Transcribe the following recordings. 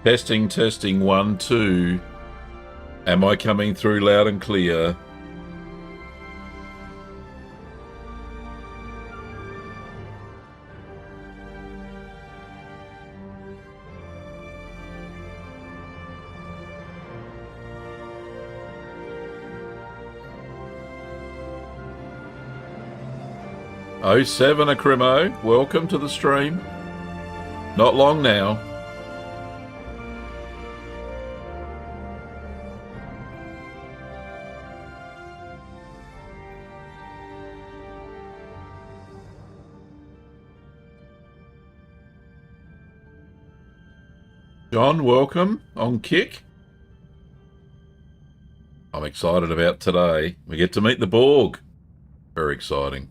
Testing, testing, 1, 2. Am I coming through loud and clear? Oh, 7 Acrimo, welcome to the stream. Not long now. John, welcome on Kick. I'm excited about today. We get to meet the Borg. Very exciting.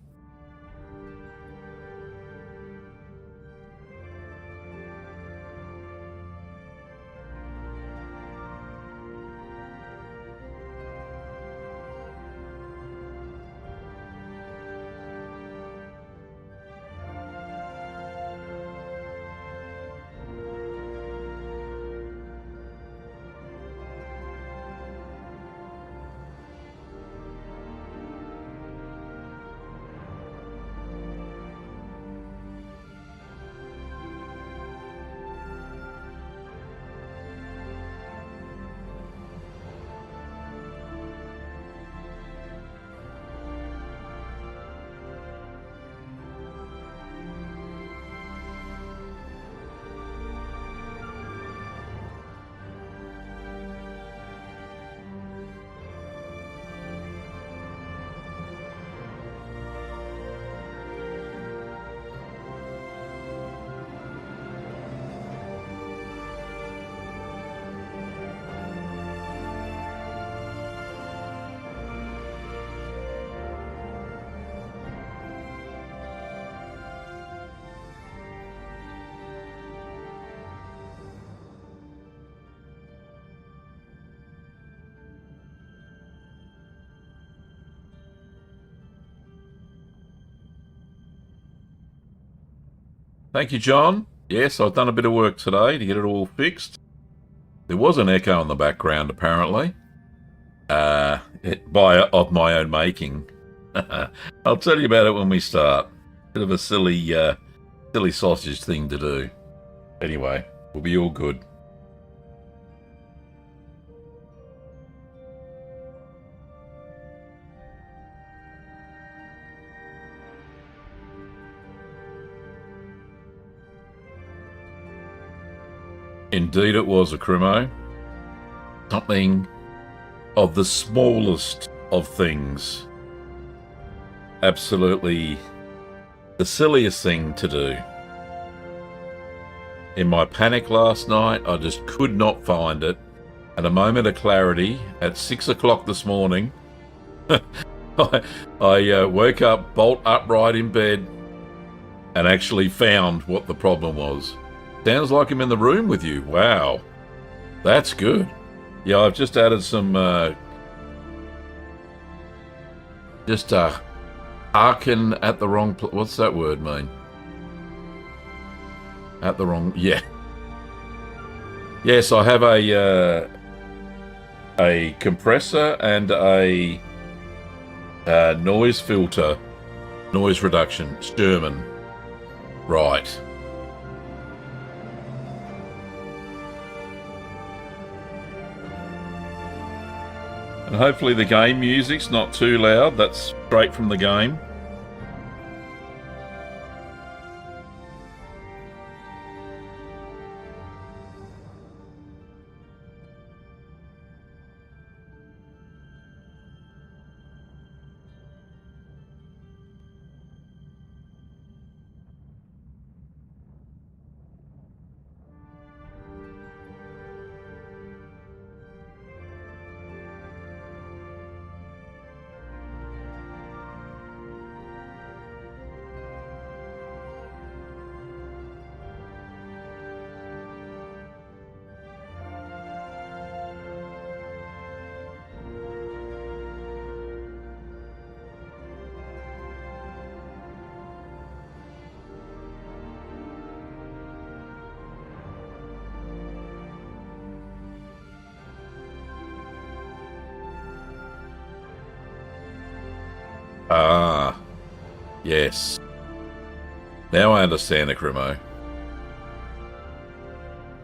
Thank you, John. Yes, I've done a bit of work today to get it all fixed. There was an echo in the background, apparently. Of my own making. I'll tell you about it when we start. Bit of a silly sausage thing to do. Anyway, we'll be all good. Indeed it was, Acrimo. Something of the smallest of things. Absolutely the silliest thing to do. In my panic last night, I just could not find it. At a moment of clarity, at 6 o'clock this morning, I woke up bolt upright in bed and actually found what the problem was. Sounds like I'm in the room with you. Wow. That's good. Yeah, I've just added some... Hearken at the wrong... What's that word mean? At the wrong... Yeah. Yes, I have a compressor and a noise filter. Noise reduction. Sturman. Right. And hopefully the game music's not too loud. That's straight from the game. Yes. Now I understand it, Cremo.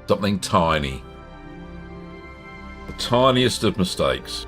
Something tiny. The tiniest of mistakes.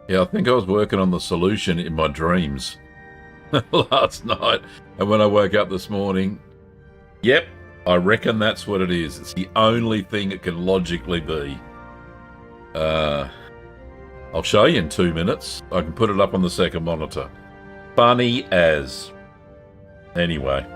Yeah, I think I was working on the solution in my dreams last night. And when I woke up this morning, yep, I reckon that's what it is. It's the only thing it can logically be. I'll show you in 2 minutes. I can put it up on the second monitor. Funny as. Anyway.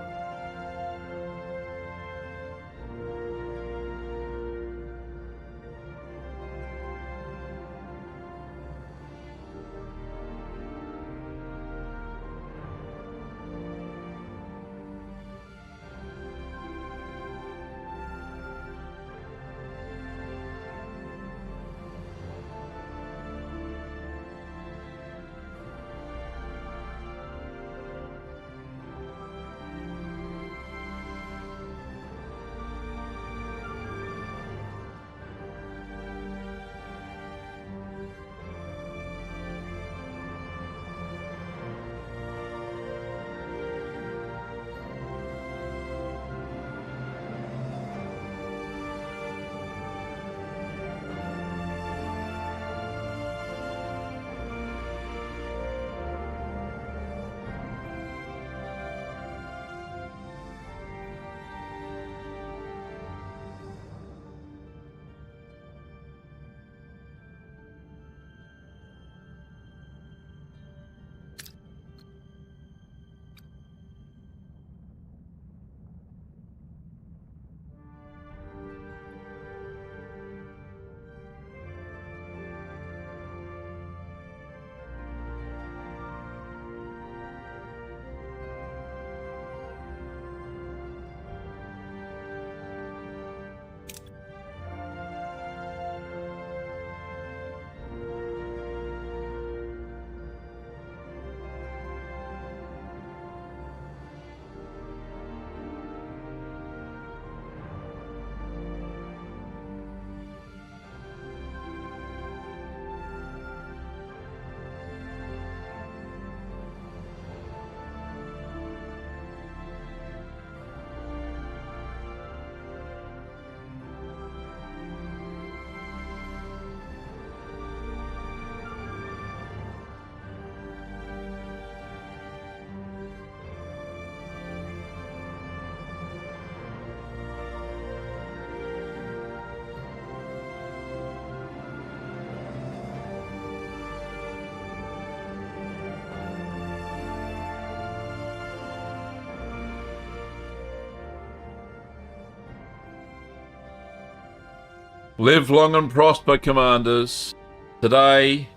Live long and prosper, Commanders. Today,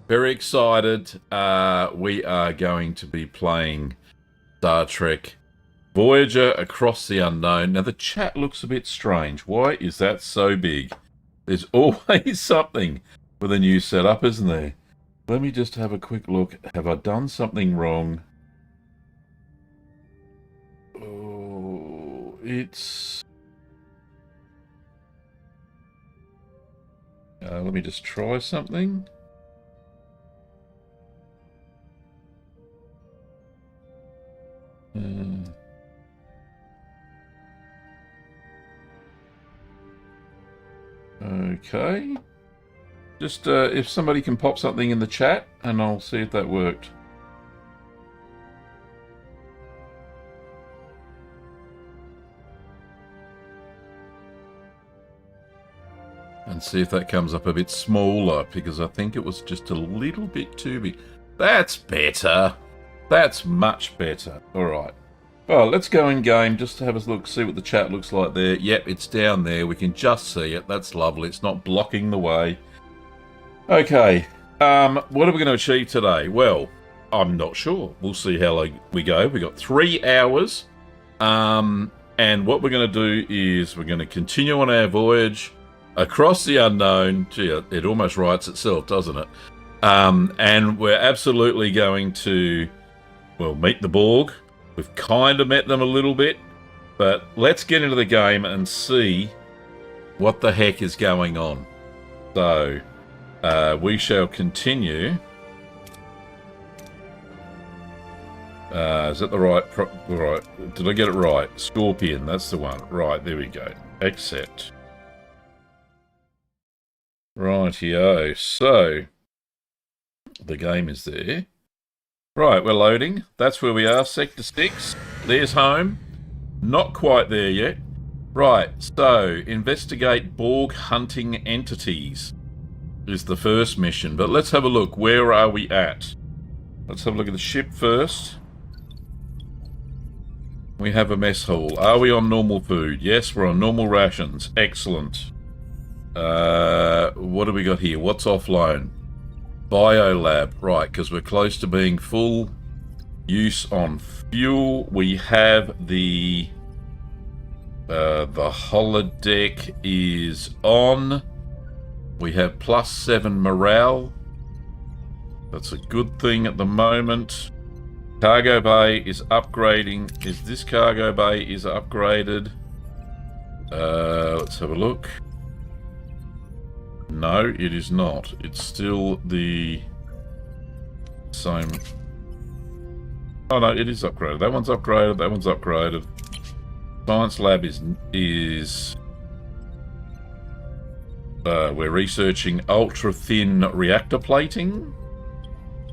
very excited. We are going to be playing Star Trek Voyager Across the Unknown. Now, the chat looks a bit strange. Why is that so big? There's always something with a new setup, isn't there? Let me just have a quick look. Have I done something wrong? Oh, it's... let me just try something. Okay. Just if somebody can pop something in the chat, and I'll see if that worked. And see if that comes up a bit smaller, because I think it was just a little bit too big. That's better. That's much better. All right. Well, let's go in game just to have a look, see what the chat looks like there. Yep, it's down there. We can just see it. That's lovely. It's not blocking the way. Okay. What are we going to achieve today? Well, I'm not sure. We'll see how we go. We've got 3 hours. And what we're going to do is we're going to continue on our voyage across the unknown. Gee, it almost writes itself, doesn't it? And we're absolutely going to, well, meet the Borg. We've kind of met them a little bit, but let's get into the game and see what the heck is going on. So, we shall continue. Is that the right? Right. Did I get it right? Scorpion, that's the one. Right, there we go. Accept. Rightio. So, the game is there. Right, we're loading. That's where we are. Sector 6. There's home. Not quite there yet. Right, so, investigate Borg hunting entities is the first mission. But let's have a look. Where are we at? Let's have a look at the ship first. We have a mess hall. Are we on normal food? Yes, we're on normal rations. Excellent. What do we got here? What's offline? Biolab, right, because we're close to being full use on fuel. We have the holodeck is on. We have +7 morale. That's a good thing at the moment. Cargo bay is upgrading. Is this cargo bay is upgraded? Let's have a look. No, it is not. It's still the same. Oh no, it is upgraded. That one's upgraded. That one's upgraded. Science lab is we're researching ultra thin reactor plating.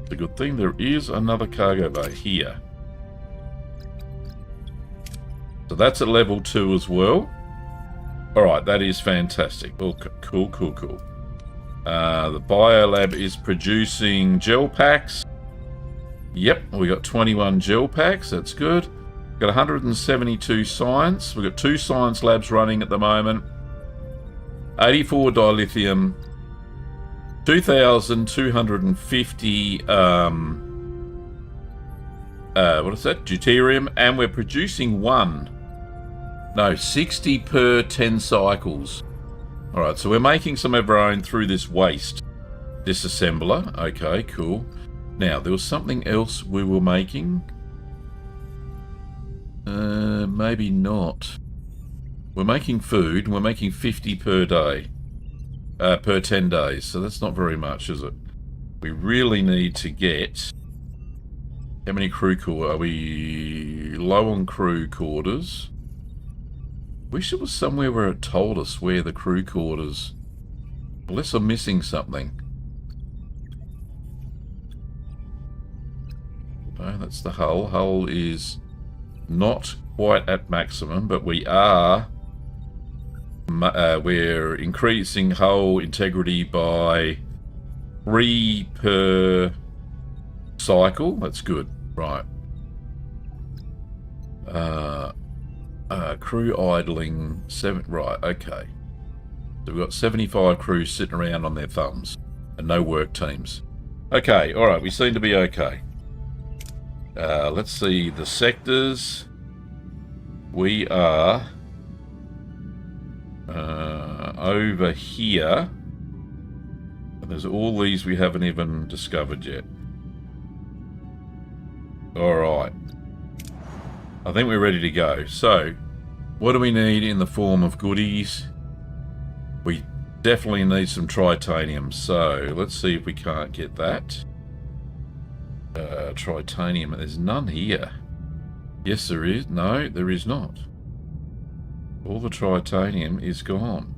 It's a good thing. There is another cargo bay here. So that's at level 2 as well. Alright, that is fantastic. Oh, cool. The biolab is producing gel packs. Yep, we got 21 gel packs. That's good. We've got 172 science. We've got 2 science labs running at the moment. 84 dilithium. 2,250 what is that? Deuterium, and we're producing 60 per 10 cycles. Alright, so we're making some of our own through this waste disassembler. Okay, cool. Now, there was something else we were making. Maybe not. We're making food, and we're making 50 per day. Per 10 days, so that's not very much, is it? We really need to get... How many crew quarters? Are we low on crew quarters? Wish it was somewhere where it told us where the crew quarters... Unless I'm missing something. No, that's the hull. Hull is not quite at maximum, but we are... we're increasing hull integrity by 3 per cycle. That's good. Right. Crew idling 7. Right, okay. So we've got 75 crews sitting around on their thumbs and no work teams. Okay, alright, we seem to be okay. Let's see the sectors. We are over here. And there's all these we haven't even discovered yet. Alright. I think we're ready to go. So, what do we need in the form of goodies? We definitely need some tritanium. So, let's see if we can't get that. Tritanium. There's none here. Yes, there is. No, there is not. All the tritanium is gone.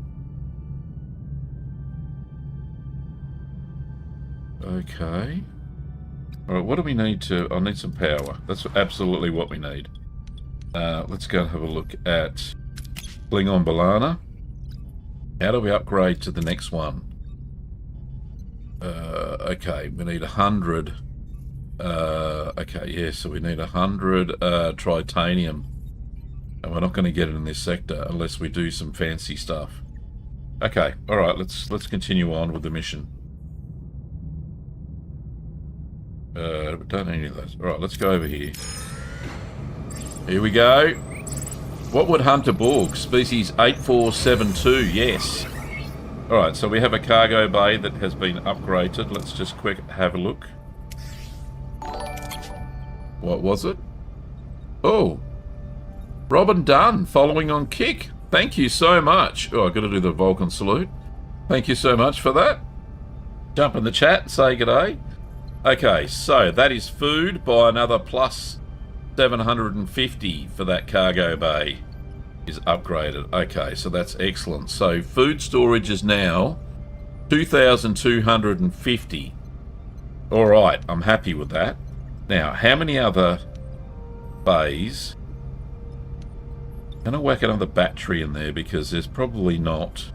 Okay. Alright, what do we need to... I need some power. That's absolutely what we need. Let's go and have a look at Klingon Balana. How do we upgrade to the next one? Okay, we need 100. Okay, yeah, so we need 100 tritanium. And we're not going to get it in this sector unless we do some fancy stuff. Okay, alright, let's continue on with the mission. We don't need any of those. Alright, let's go over here. Here we go. What would hunt a Borg? Species 8472, yes. Alright, so we have a cargo bay that has been upgraded. Let's just quick have a look. What was it? Oh. Robin Dunn, following on Kick. Thank you so much. Oh, I've got to do the Vulcan salute. Thank you so much for that. Jump in the chat and say g'day. Okay, so that is food by another plus 750 for that cargo bay is upgraded. Okay, so that's excellent. So food storage is now 2,250. All right, I'm happy with that. Now, how many other bays? Can I whack another battery in there? Because there's probably not.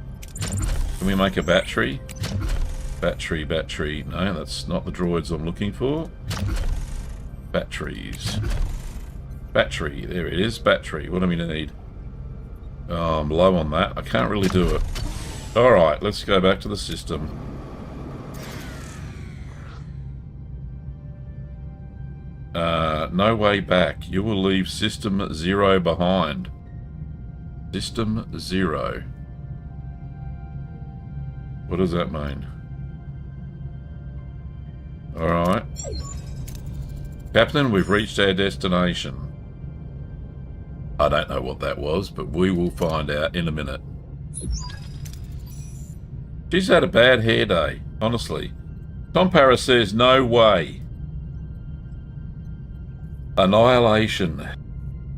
Can we make a battery? Battery. No, that's not the droids I'm looking for. Batteries. Battery, there it is. Battery, what do we need? Oh, I'm low on that. I can't really do it. Alright, let's go back to the system. No way back. You will leave System 0 behind. System 0. What does that mean? Alright. Captain, we've reached our destination. I don't know what that was, but we will find out in a minute. She's had a bad hair day, honestly. Tom Paris says, no way. Annihilation.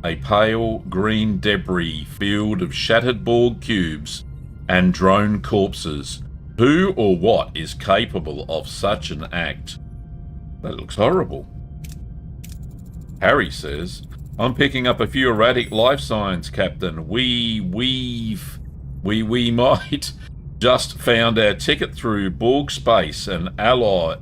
A pale green debris field of shattered Borg cubes and drone corpses. Who or what is capable of such an act? That looks horrible. Harry says, I'm picking up a few erratic life signs, Captain. We might just found our ticket through Borg space, an ally.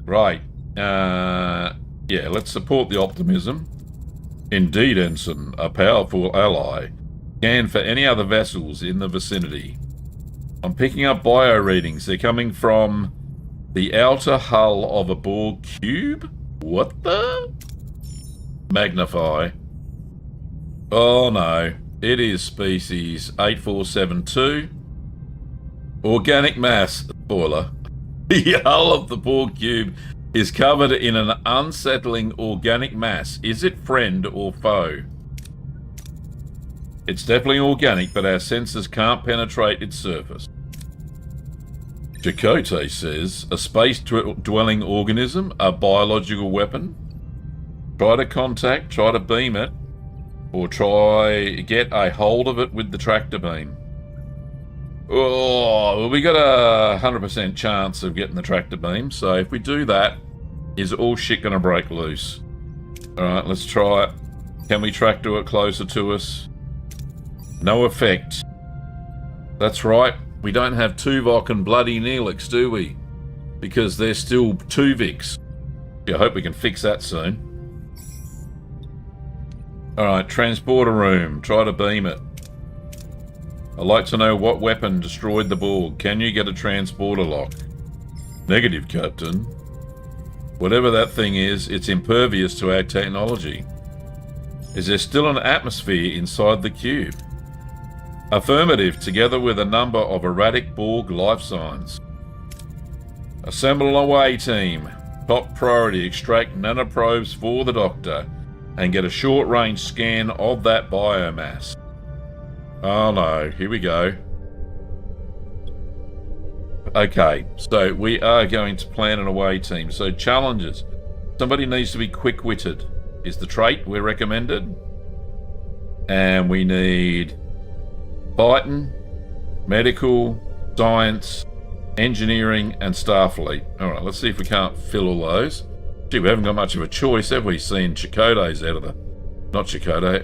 Right. Yeah, let's support the optimism. Indeed, Ensign, a powerful ally. Scan for any other vessels in the vicinity. I'm picking up bio readings. They're coming from the outer hull of a Borg cube? What the? Magnify. Oh no. It is species 8472. Organic mass. Spoiler. The hull of the Borg cube is covered in an unsettling organic mass. Is it friend or foe? It's definitely organic, but our sensors can't penetrate its surface. Chakotay says, a space-dwelling organism, a biological weapon. Try to contact, try to beam it, or try get a hold of it with the tractor beam. Oh, well, we got a 100% chance of getting the tractor beam, so if we do that, is all shit gonna break loose? Alright, let's try it. Can we tractor it closer to us? No effect. That's right. We don't have Tuvok and bloody Neelix, do we? Because they're still Tuviks. Yeah, I hope we can fix that soon. Alright, transporter room. Try to beam it. I'd like to know what weapon destroyed the Borg. Can you get a transporter lock? Negative, Captain. Whatever that thing is, it's impervious to our technology. Is there still an atmosphere inside the cube? Affirmative, together with a number of erratic Borg life signs. Assemble an away team. Top priority, extract nanoprobes for the Doctor and get a short-range scan of that biomass. Oh no, here we go. Okay, so we are going to plan an away team. So challenges. Somebody needs to be quick-witted is the trait we're recommended. And we need fighting, medical, science, engineering, and Starfleet. Alright, let's see if we can't fill all those. Gee, we haven't got much of a choice, have we? Seeing Chakotay's out of the... Not Chakotay,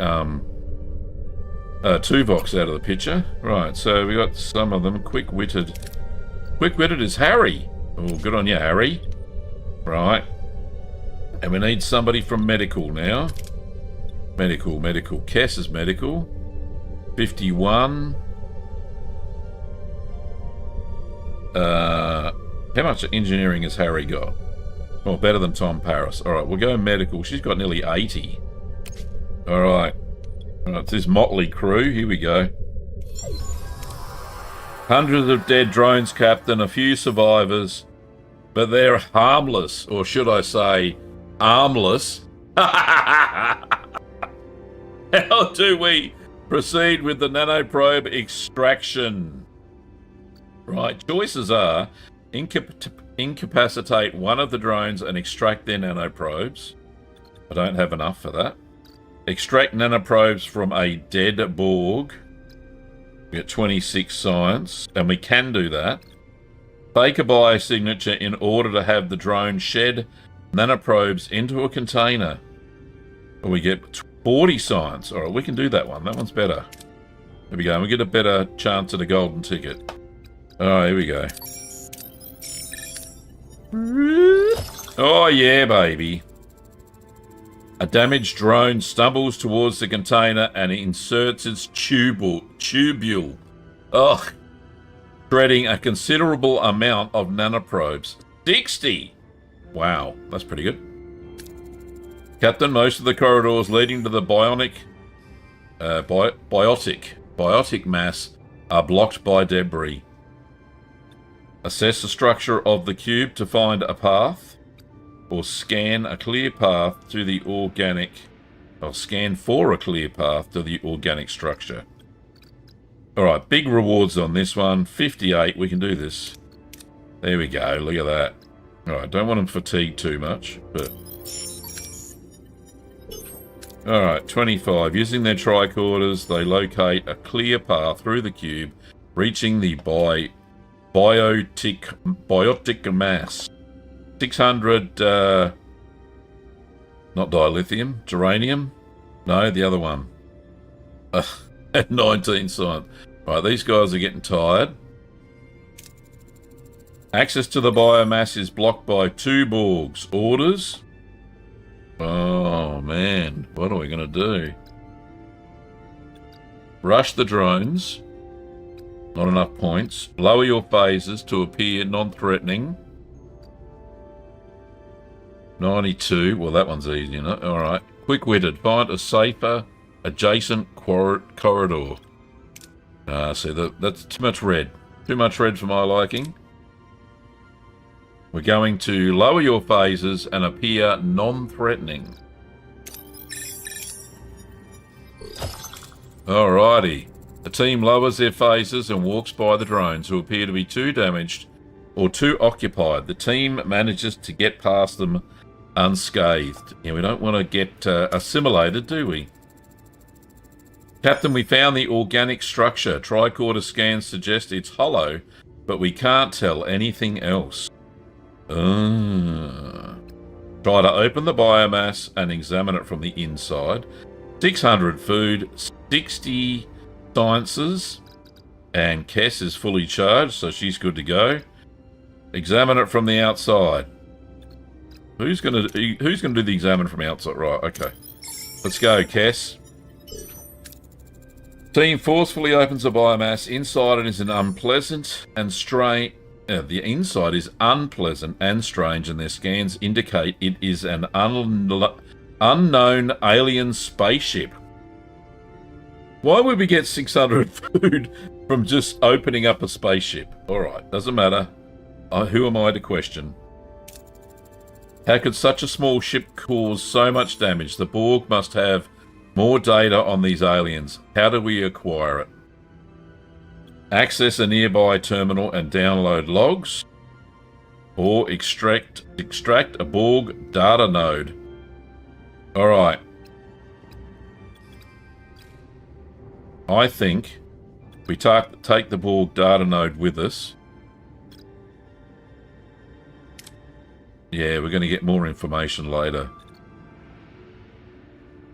Tuvok's out of the picture. Right, so we got some of them. Quick-witted. Quick-witted is Harry. Oh, good on you, Harry. Right. And we need somebody from medical now. Medical. Kess is medical. 51. How much engineering has Harry got? Well, better than Tom Paris. Alright, we'll go medical. She's got nearly 80. Alright. It's this motley crew. Here we go. Hundreds of dead drones, Captain. A few survivors. But they're harmless. Or should I say, armless. How do we proceed with the nanoprobe extraction? Right, choices are incapacitate one of the drones and extract their nanoprobes. I don't have enough for that. Extract nanoprobes from a dead Borg. We get 26 science, and we can do that. Fake a biosignature in order to have the drone shed nanoprobes into a container. We get 40 science. Alright, we can do that one. That one's better. There we go. We get a better chance at a golden ticket. Alright, here we go. Oh yeah, baby. A damaged drone stumbles towards the container and inserts its tubule. Ugh. Shredding a considerable amount of nanoprobes. 60! Wow, that's pretty good. Captain, most of the corridors leading to the biotic mass are blocked by debris. Assess the structure of the cube to find a path, or scan a clear path to the organic, or scan for a clear path to the organic structure. Alright, big rewards on this one. 58, we can do this. There we go, look at that. Alright, don't want them fatigued too much, but... Alright, 25. Using their tricorders, they locate a clear path through the cube, reaching the biotic mass. 600, not dilithium, geranium? No, the other one. At 19 science. Right, these guys are getting tired. Access to the biomass is blocked by 2 Borgs. Orders? Oh, man. What are we going to do? Rush the drones. Not enough points. Lower your phases to appear non-threatening. 92. Well, that one's easy, isn't it? Alright. Quick-witted. Find a safer adjacent corridor. See, that's too much red. Too much red for my liking. We're going to lower your phases and appear non-threatening. Alrighty. The team lowers their phases and walks by the drones, who appear to be too damaged or too occupied. The team manages to get past them unscathed. Yeah, we don't want to get assimilated, do we? Captain, we found the organic structure. Tricorder scans suggest it's hollow, but we can't tell anything else. Try to open the biomass and examine it from the inside. 600 food, 60 sciences, and Kess is fully charged, so she's good to go. Examine it from the outside. Who's gonna do the examine from outside? Right, okay. Let's go, Kess. Team forcefully opens the biomass. Inside it is an unpleasant and strange. The inside is unpleasant and strange, and their scans indicate it is an unknown alien spaceship. Why would we get 600 food from just opening up a spaceship? Alright, doesn't matter. Who am I to question? How could such a small ship cause so much damage? The Borg must have more data on these aliens. How do we acquire it? Access a nearby terminal and download logs. Or extract a Borg data node. Alright. I think We take the Borg data node with us. Yeah, we're going to get more information later.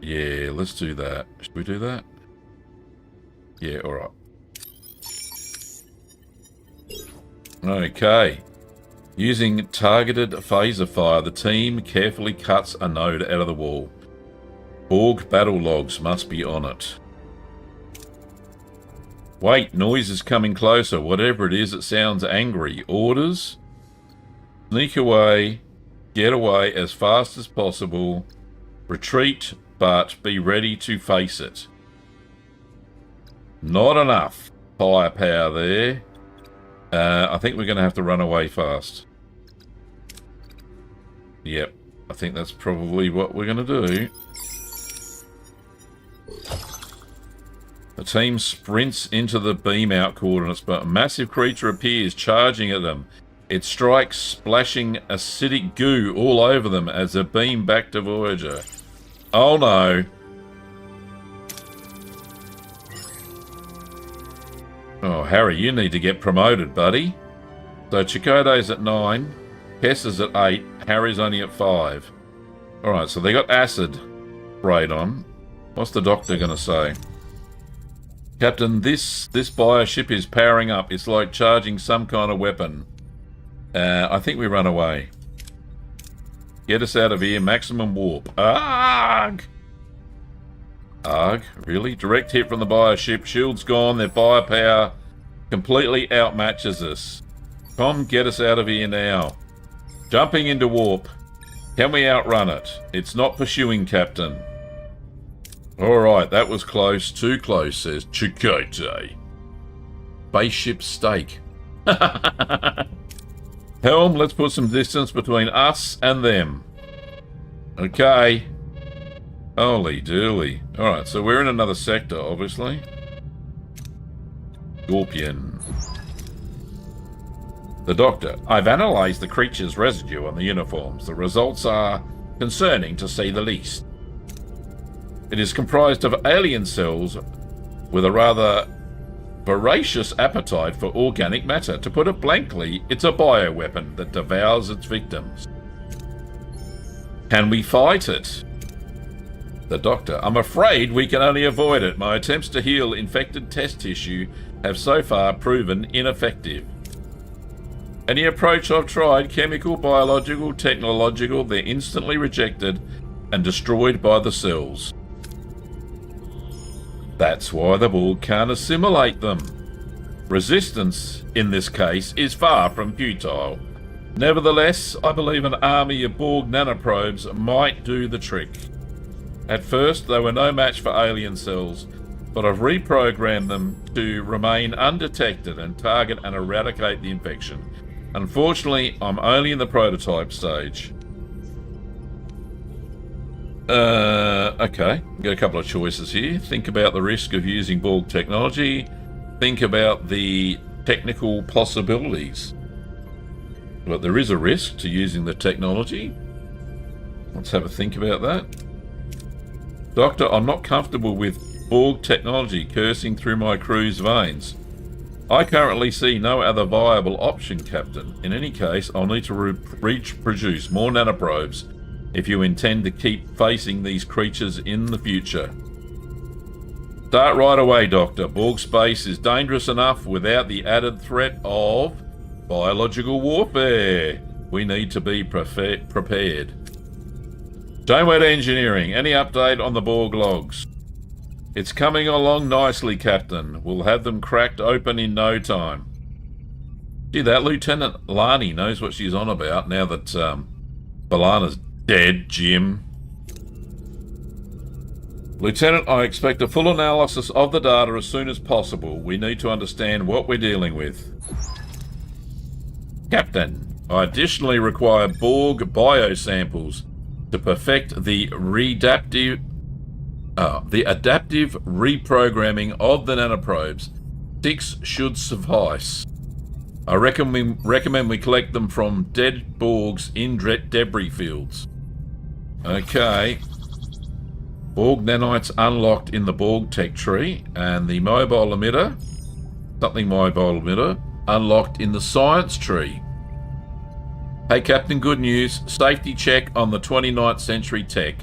Yeah, let's do that. Should we do that? Yeah, alright. Okay. Using targeted phaser fire, the team carefully cuts a node out of the wall. Borg battle logs must be on it. Wait, noise is coming closer. Whatever it is, it sounds angry. Orders? Sneak away. Get away as fast as possible. Retreat, but be ready to face it. Not enough firepower there. I think we're going to have to run away fast. Yep, I think that's probably what we're going to do. The team sprints into the beam out coordinates, but a massive creature appears, charging at them. It strikes, splashing acidic goo all over them as they beam back to Voyager. Oh no. Oh, Harry, you need to get promoted, buddy. So Chakotay's at 9, Hess is at 8, Harry's only at 5. Alright, so they got acid sprayed on. What's the doctor going to say? Captain, this bioship is powering up. It's like charging some kind of weapon. I think we run away. Get us out of here. Maximum warp. Arg! Arg? Really? Direct hit from the bioship. Shield's gone. Their firepower completely outmatches us. Com, get us out of here now. Jumping into warp. Can we outrun it? It's not pursuing, Captain. Alright, that was close. Too close, says Chakotay. Spaceship steak. Helm, let's put some distance between us and them. Okay. Holy dooly. Alright, so we're in another sector, obviously. Scorpion. The Doctor. I've analysed the creature's residue on the uniforms. The results are concerning, to say the least. It is comprised of alien cells with a rather voracious appetite for organic matter. To put it blankly, it's a bioweapon that devours its victims. Can we fight it? The Doctor. I'm afraid we can only avoid it. My attempts to heal infected test tissue have so far proven ineffective. Any approach I've tried, chemical, biological, technological, they're instantly rejected and destroyed by the cells. That's why the Borg can't assimilate them. Resistance, in this case, is far from futile. Nevertheless, I believe an army of Borg nanoprobes might do the trick. At first, they were no match for alien cells, but I've reprogrammed them to remain undetected and target and eradicate the infection. Unfortunately, I'm only in the prototype stage. Okay, got a couple of choices here. Think about the risk of using Borg technology. Think about the technical possibilities. But there is a risk to using the technology. Let's have a think about that. Doctor, I'm not comfortable with Borg technology coursing through my crew's veins. I currently see no other viable option, Captain. In any case, I'll need to produce more nanoprobes if you intend to keep facing these creatures in the future. Start right away, Doctor. Borg space is dangerous enough without the added threat of biological warfare. We need to be prepared. Janeway Engineering, any update on the Borg logs? It's coming along nicely, Captain. We'll have them cracked open in no time. See that? Lieutenant Lani knows what she's on about now that B'Elanna's dead, Jim. Lieutenant, I expect a full analysis of the data as soon as possible. We need to understand what we're dealing with. Captain, I additionally require Borg biosamples to perfect the adaptive reprogramming of the nanoprobes. 6 should suffice. I recommend we collect them from dead Borgs in debris fields. Okay. Borg nanites unlocked in the Borg tech tree, and the mobile emitter Something mobile emitter. Unlocked in the science tree. Hey, Captain, good news. Safety check on the 29th century tech.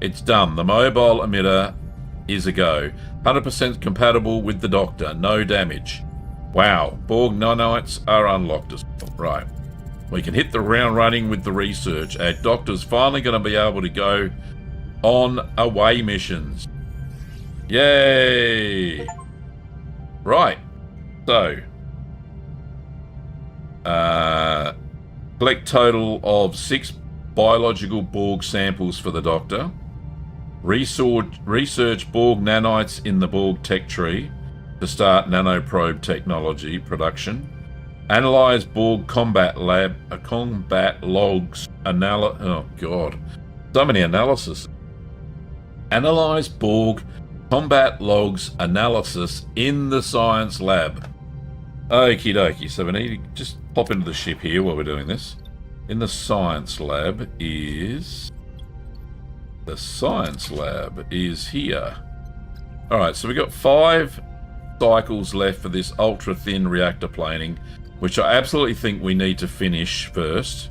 It's done. The mobile emitter is a go. 100% compatible with the Doctor. No damage. Wow. Borg nanites are unlocked as well. Right. We can hit the ground running with the research. Our Doctor's finally going to be able to go on away missions. Yay! Right. So, collect total of 6 biological Borg samples for the Doctor. Research Borg nanites in the Borg tech tree to start nanoprobe technology production. Analyze Borg combat logs. Oh god, so many analysis. Analyze Borg combat logs analysis in the science lab. Okie dokie. So we need to just pop into the ship here while we're doing this. In the science lab is... The science lab is here. Alright, so we've got 5 cycles left for this ultra-thin reactor planing, which I absolutely think we need to finish first.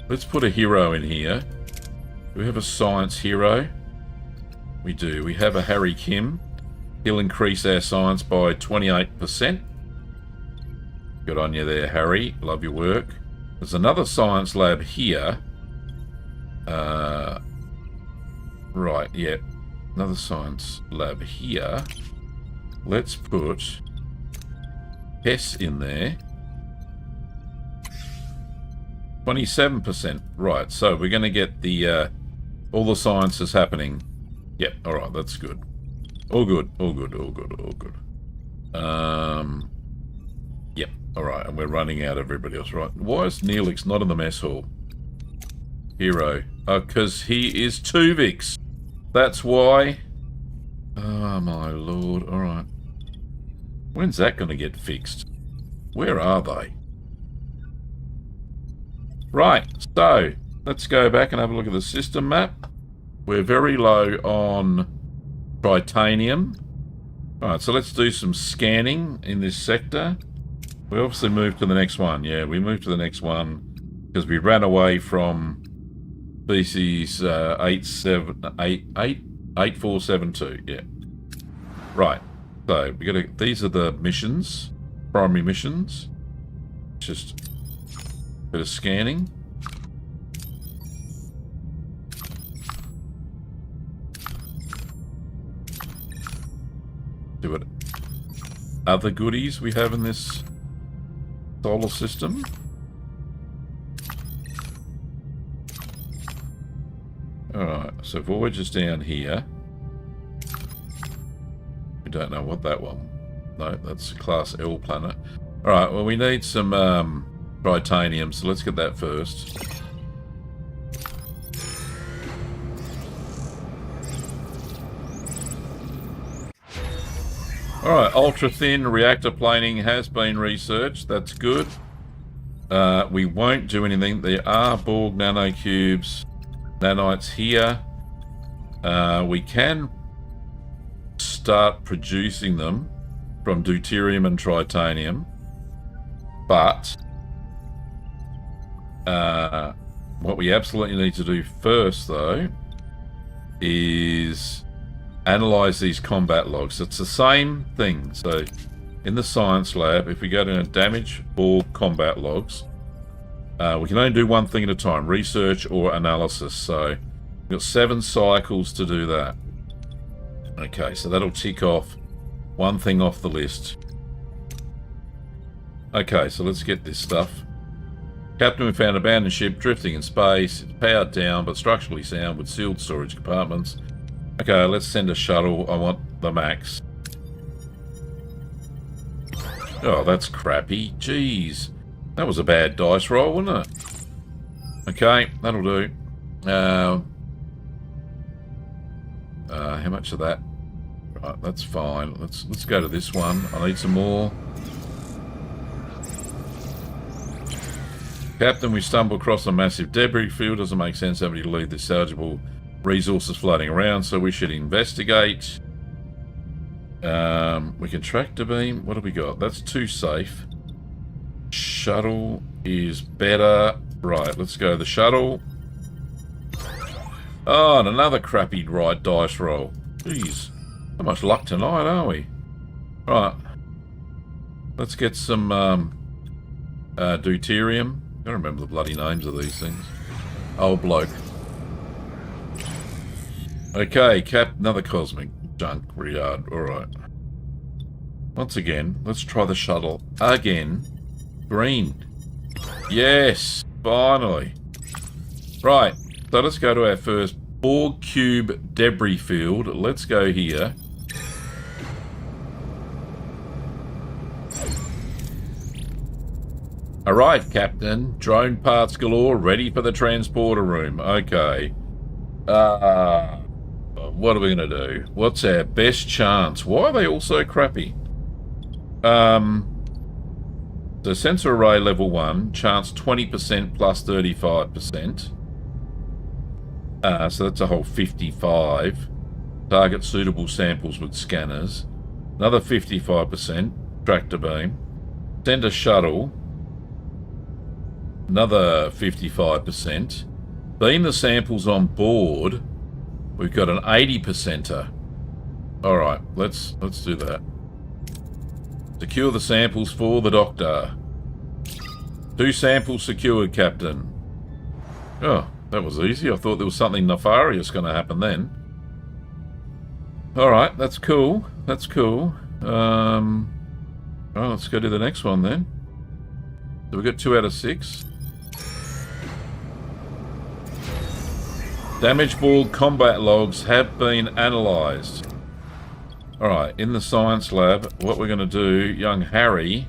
Let's put a hero in here. Do we have a science hero? We do. We have a Harry Kim. He'll increase our science by 28%. Good on you there, Harry. Love your work. There's another science lab here. Right, yeah. Another science lab here. Let's put Hess in there. 27%. Right, so we're going to get the all the sciences happening. Yep, alright, that's good. All good, all good, all good, all good. Yep, alright, and we're running out everybody else. Right, why is Neelix not in the mess hall? Hero. Oh, because he is Tuvix. That's why. Oh, my lord. Alright. When's that going to get fixed? Where are they? Right, so let's go back and have a look at the system map. We're very low on titanium. Alright, so let's do some scanning in this sector. We obviously moved to the next one. Yeah, we moved to the next one because we ran away from species 8472. Yeah. Right. So we got to. These are the missions, primary missions. Just a bit of scanning. See what other goodies we have in this solar system. Alright, so Voyager's down here. We don't know what that one... No, that's Class L planet. Alright, well we need some titanium, so let's get that first. Alright, ultra-thin reactor planing has been researched. That's good. We won't do anything. There are Borg nanocubes, nanites here. We can start producing them from deuterium and tritanium. But what we absolutely need to do first, though, is analyze these combat logs. It's the same thing. So in the science lab, if we go to damage Borg combat logs, we can only do one thing at a time, research or analysis. So we've got 7 cycles to do that. Okay, so that'll tick off one thing off the list. Okay, so let's get this stuff. Captain, we found an abandoned ship drifting in space. It's powered down but structurally sound with sealed storage compartments. Okay, let's send a shuttle. I want the max. Oh, that's crappy. Jeez. That was a bad dice roll, wasn't it? Okay, that'll do. How much of that? Right, that's fine. Let's go to this one. I need some more. Captain, we stumbled across a massive debris field. Doesn't make sense having to leave this salvageable resources floating around, so we should investigate. We can tractor beam. What have we got? That's too safe. Shuttle is better. Right, let's go the shuttle. Oh, and another crappy right dice roll. Jeez. So much luck tonight, aren't we? Right. Let's get some deuterium. I don't remember the bloody names of these things. Old bloke. Okay, another cosmic junk yard. Alright. Once again, let's try the shuttle. Again. Green. Yes, finally. Right, so let's go to our first Borg cube debris field. Let's go here. Alright, Captain. Drone parts galore, ready for the transporter room. Okay. What are we going to do? What's our best chance? Why are they all so crappy? So sensor array level 1, chance 20% plus 35%. So that's a whole 55. Target suitable samples with scanners. Another 55%. Tractor beam. Send a shuttle. Another 55%. Beam the samples on board. We've got an 80%er. Alright, let's do that. Secure the samples for the doctor. 2 samples secured, Captain. Oh, that was easy. I thought there was something nefarious going to happen then. Alright, that's cool. That's cool. Well, let's go to the next one then. So we got 2 out of 6. Damage Borg combat logs have been analysed. Alright, in the science lab, what we're going to do, young Harry,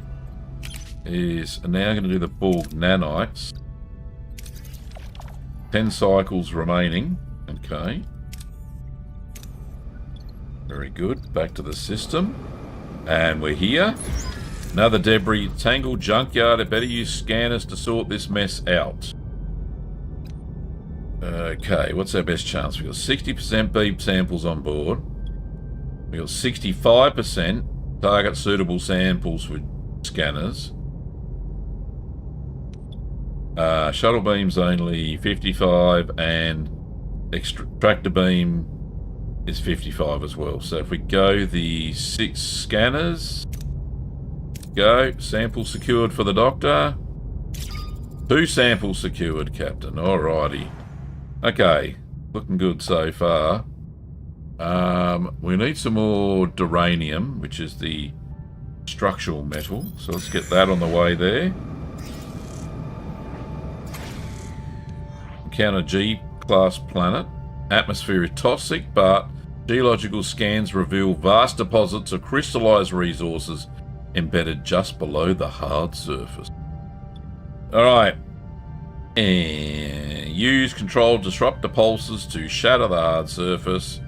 is now going to do the Borg nanites. 10 cycles remaining. Okay. Very good. Back to the system. And we're here. Another debris tangled junkyard. I better use scanners to sort this mess out. Okay, what's our best chance? We've got 60% beep samples on board. We've got 65% target suitable samples with scanners. Shuttle beams only 55 and tractor beam is 55 as well. So if we go the 6 scanners, go, sample secured for the doctor. 2 samples secured, Captain. Alrighty. Okay, looking good so far. We need some more duranium, which is the structural metal. So let's get that on the way there. Encounter G-class planet. Atmosphere is toxic, but geological scans reveal vast deposits of crystallized resources embedded just below the hard surface. Alright. And use controlled disruptor pulses to shatter the hard surface,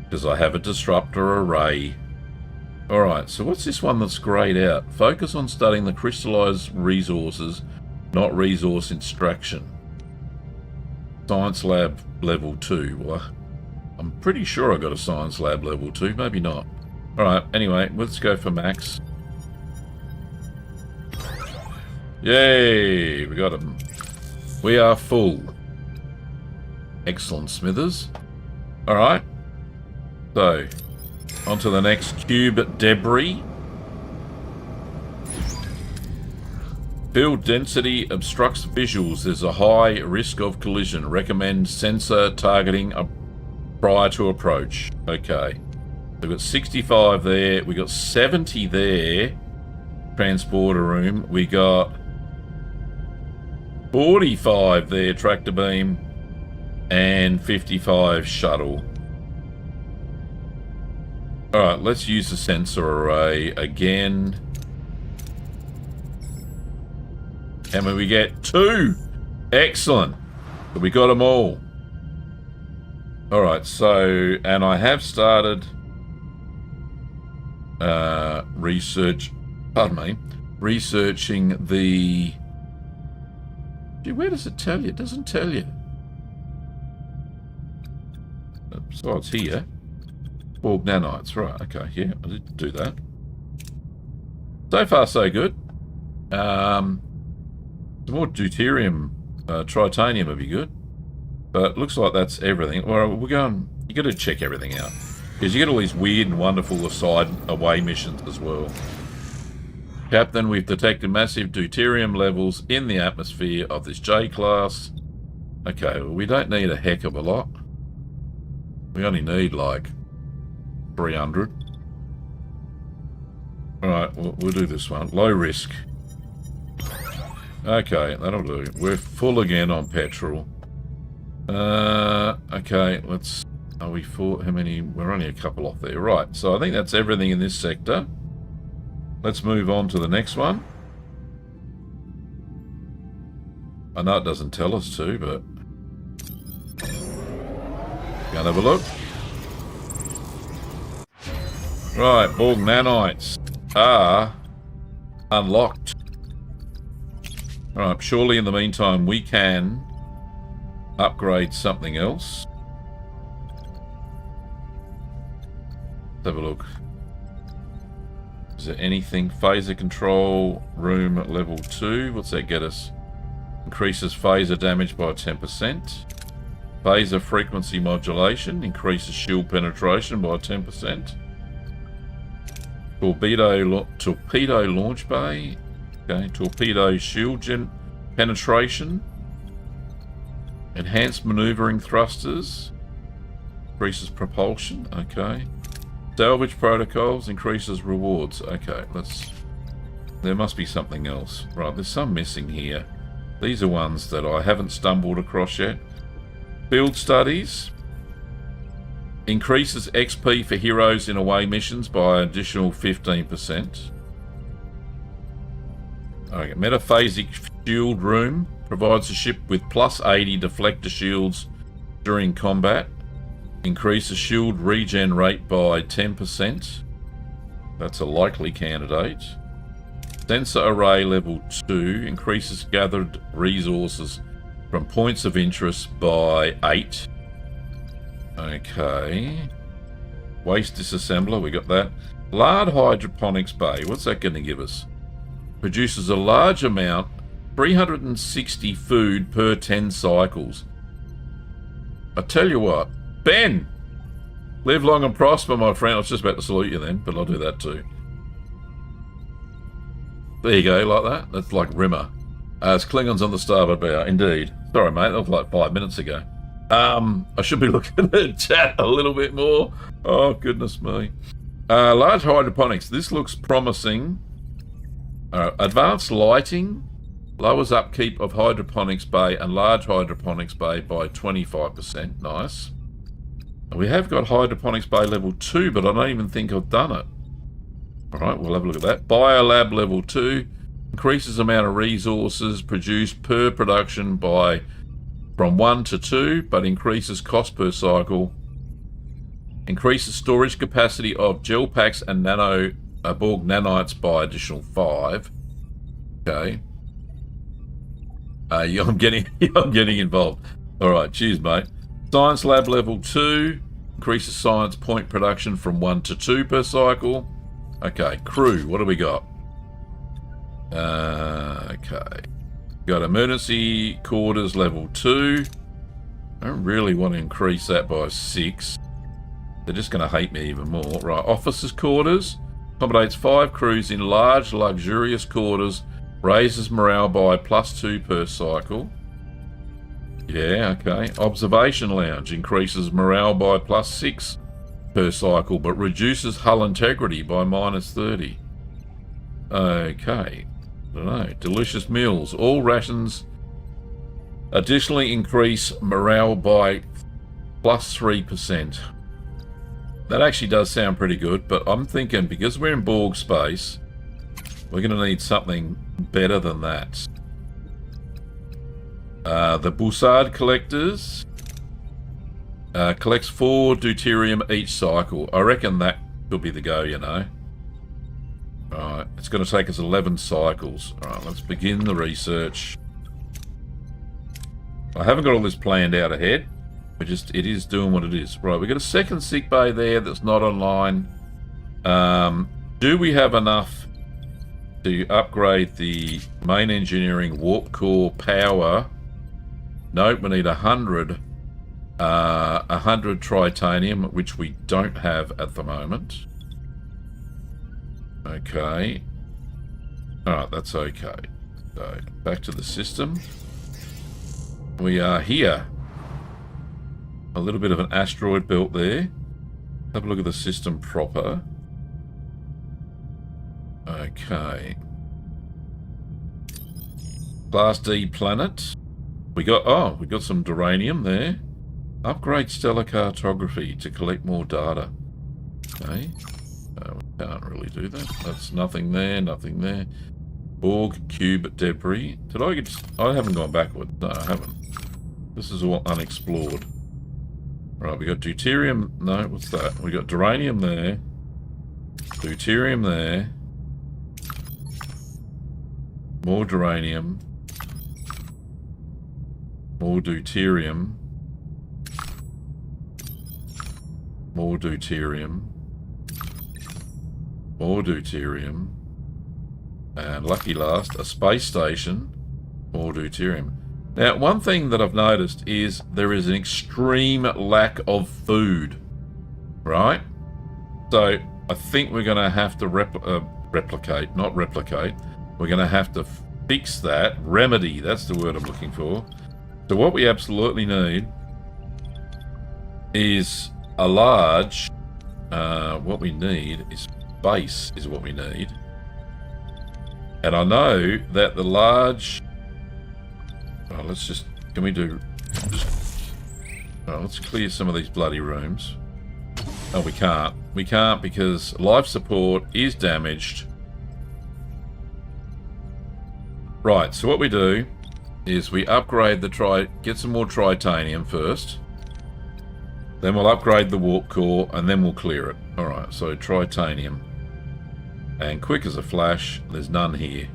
because I have a disruptor array. Alright, so what's this one that's greyed out? Focus on studying the crystallized resources, not resource extraction. Science lab level 2. Well, I'm pretty sure I got a science lab level 2, maybe not. Alright, anyway, let's go for max. Yay, we got him. We are full. Excellent, Smithers. Alright. So, on to the next cube debris. Field density obstructs visuals. There's a high risk of collision. Recommend sensor targeting prior to approach. Okay. We've got 65 there. We got 70 there. Transporter room. We got 45 there, tractor beam, and 55 shuttle. Alright, let's use the sensor array again. And when we get 2, excellent. But we got them all. Alright, so, and I have started researching the... Where does it tell you? It doesn't tell you. Besides here. Borg nanites, right, okay, yeah, I did do that. So far, so good. Some more deuterium, tritanium would be good. But it looks like that's everything. Well, we're going... You got to check everything out. Because you get all these weird and wonderful aside away missions as well. Captain, we've detected massive deuterium levels in the atmosphere of this J-class. Okay, well, we don't need a heck of a lot. We only need, like, 300. Alright, we'll do this one. Low risk. Okay, that'll do. We're full again on petrol. Okay, let's... Are we full? How many? We're only a couple off there. Right, so I think that's everything in this sector. Let's move on to the next one. I know it doesn't tell us to, but... Go and have a look. Right, Borg nanites are unlocked. Alright, surely in the meantime we can upgrade something else. Let's have a look. Is there anything? Phaser control room at level 2. What's that get us? Increases phaser damage by 10%. Phaser frequency modulation. Increases shield penetration by 10%. Torpedo launch bay. Okay, torpedo shield penetration. Enhanced maneuvering thrusters. Increases propulsion. Okay. Salvage protocols. Increases rewards. Okay, let's... There must be something else. Right, there's some missing here. These are ones that I haven't stumbled across yet. Field studies. Increases XP for heroes in away missions by an additional 15%. Okay, metaphasic shield room. Provides the ship with plus 80 deflector shields during combat. Increases shield regen rate by 10%. That's a likely candidate. Sensor array level 2. Increases gathered resources from points of interest by 8. Okay. Waste disassembler, we got that. Large hydroponics bay. What's that going to give us? Produces a large amount, 360 food per 10 cycles. I tell you what, Ben! Live long and prosper, my friend. I was just about to salute you then, but I'll do that too. There you go, like that. That's like Rimmer. It's Klingons on the starboard bow, indeed. Sorry, mate, that was like 5 minutes ago. I should be looking at the chat a little bit more. Oh, goodness me. Large hydroponics. This looks promising. Advanced lighting. Lowers upkeep of hydroponics bay and large hydroponics bay by 25%. Nice. We have got hydroponics bay level 2, but I don't even think I've done it. Alright, we'll have a look at that. Biolab level 2. Increases amount of resources produced per production by from 1 to 2, but increases cost per cycle. Increases storage capacity of gel packs and Borg nanites by additional 5. Okay. I'm getting involved. Alright, cheers, mate. Science lab level 2. Increases science point production from 1 to 2 per cycle. Okay, crew, what do we got? Okay. Got emergency quarters level 2. I don't really want to increase that by 6. They're just going to hate me even more. Right, officers' quarters. Accommodates 5 crews in large, luxurious quarters. Raises morale by +2 per cycle. Yeah, okay. Observation lounge. Increases morale by +6 per cycle, but reduces hull integrity by -30. Okay. I don't know. Delicious meals. All rations additionally increase morale by +3%. That actually does sound pretty good, but I'm thinking because we're in Borg space, we're going to need something better than that. The Bussard collectors collects 4 deuterium each cycle. I reckon that could be the go, you know. Alright, it's going to take us 11 cycles. Alright, let's begin the research. I haven't got all this planned out ahead. It is doing what it is. Right, we've got a second sick bay there that's not online. Do we have enough to upgrade the main engineering warp core power? Nope, we need 100 tritanium, which we don't have at the moment. Okay. Alright, that's okay. So, back to the system. We are here. A little bit of an asteroid belt there. Have a look at the system proper. Okay. Class D planet. We got some duranium there. Upgrade stellar cartography to collect more data. Okay. We can't really do that. That's nothing there, nothing there. Borg cube debris. I haven't gone backward. No, I haven't. This is all unexplored. Right, we got deuterium. No, what's that? We got duranium there. Deuterium there. More duranium. More deuterium. More deuterium. More deuterium. And lucky last, a space station. More deuterium. Now, one thing that I've noticed is there is an extreme lack of food. Right? So, I think we're going to have to replicate, not replicate. We're going to have to fix that. Remedy, that's the word I'm looking for. So what we absolutely need is a large... what we need is space is what we need. And I know that the large... Oh, let's just... Can we do... Oh, let's clear some of these bloody rooms. Oh, we can't. We can't because life support is damaged. Right, so what we do is we upgrade the get some more tritanium first. Then we'll upgrade the warp core and then we'll clear it. Alright, so tritanium. And quick as a flash, there's none here.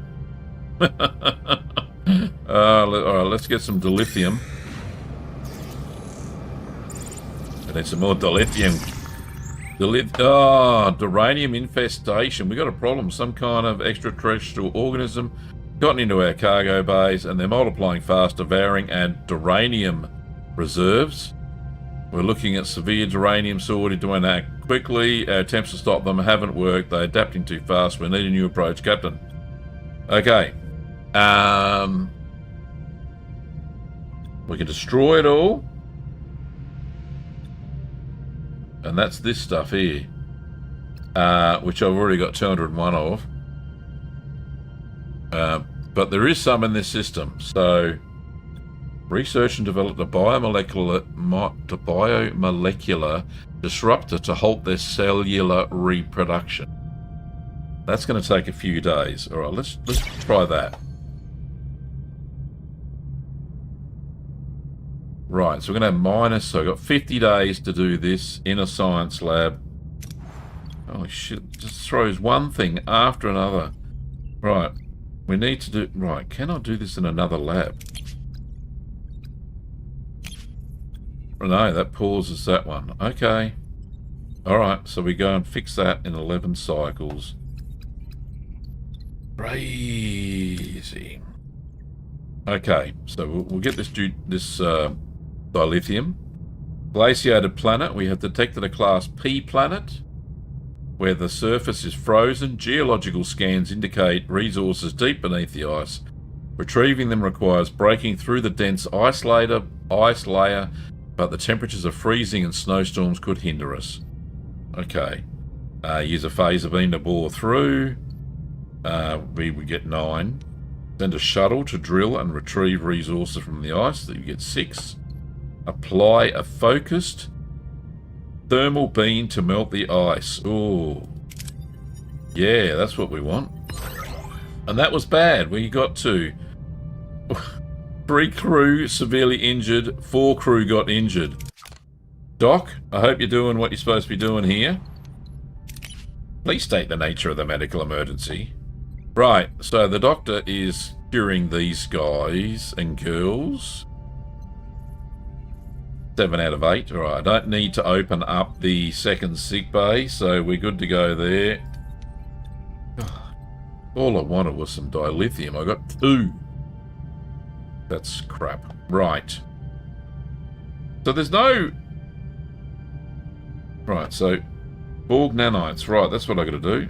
Alright, let's get some dilithium. And then some more dilithium. Duranium infestation. We got a problem. Some kind of extraterrestrial organism gotten into our cargo bays and they're multiplying fast, devouring and duranium reserves. We're looking at severe duranium shortage, doing that quickly. Our attempts to stop them haven't worked. They're adapting too fast. We need a new approach, Captain. Okay. We can destroy it all. And that's this stuff here. Which I've already got 201 of. But there is some in this system. So, research and develop a biomolecular disruptor to halt their cellular reproduction. That's going to take a few days. All right, let's try that. Right, so we're going to have so I've got 50 days to do this in a science lab. Holy shit, just throws one thing after another. Right. We need to do... Right, can I do this in another lab? No, that pauses that one. Okay. Alright, so we go and fix that in 11 cycles. Crazy. Okay, so we'll get this dilithium. Glaciated planet. We have detected a Class P planet, where the surface is frozen. Geological scans indicate resources deep beneath the ice. Retrieving them requires breaking through the dense ice layer, but the temperatures are freezing and snowstorms could hinder us. Okay. Use a phaser beam to bore through. We would get 9. Send a shuttle to drill and retrieve resources from the ice. That you get 6. Apply a focused thermal beam to melt the ice. Oh, yeah, that's what we want. And that was bad. We got to 3 crew severely injured, 4 crew got injured. Doc, I hope you're doing what you're supposed to be doing here. Please state the nature of the medical emergency. Right, so the doctor is curing these guys and girls. 7 out of 8. All right, I don't need to open up the second sick bay, so we're good to go there. All I wanted was some dilithium. I got 2. That's crap. Right. So there's no... Right, so Borg nanites. Right, that's what I got to do.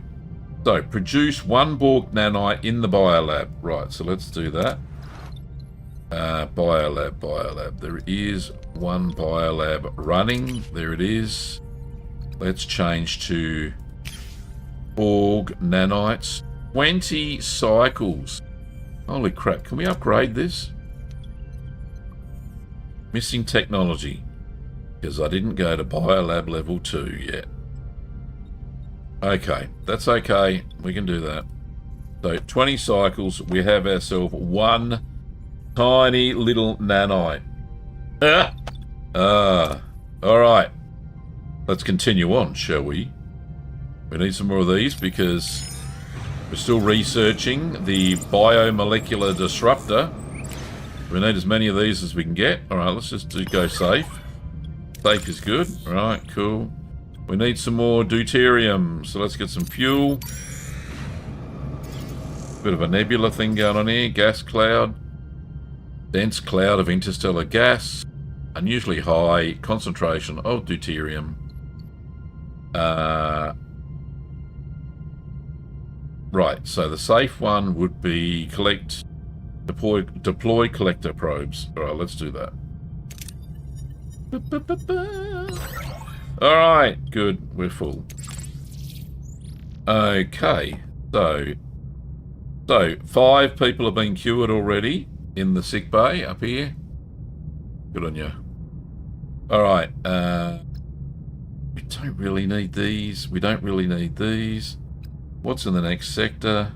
So, produce 1 Borg nanite in the biolab. Right, so let's do that. Biolab. There is 1 biolab running. There it is. Let's change to Borg nanites. 20 cycles. Holy crap, can we upgrade this? Missing technology. Because I didn't go to biolab level 2 yet. Okay, that's okay. We can do that. So, 20 cycles. We have ourselves 1 tiny little nanite. Alright. Let's continue on, shall we? We need some more of these because we're still researching the biomolecular disruptor. We need as many of these as we can get. Alright, let's just go safe. Safe is good. Alright, cool. We need some more deuterium, so let's get some fuel. Bit of a nebula thing going on here. Gas cloud. Dense cloud of interstellar gas. Unusually high concentration of deuterium. Right, so the safe one would be deploy collector probes. Alright, let's do that. Alright, good, we're full. Okay, so 5 people have been cured already in the sick bay up here. Good on you. Alright, we don't really need these. We don't really need these. What's in the next sector?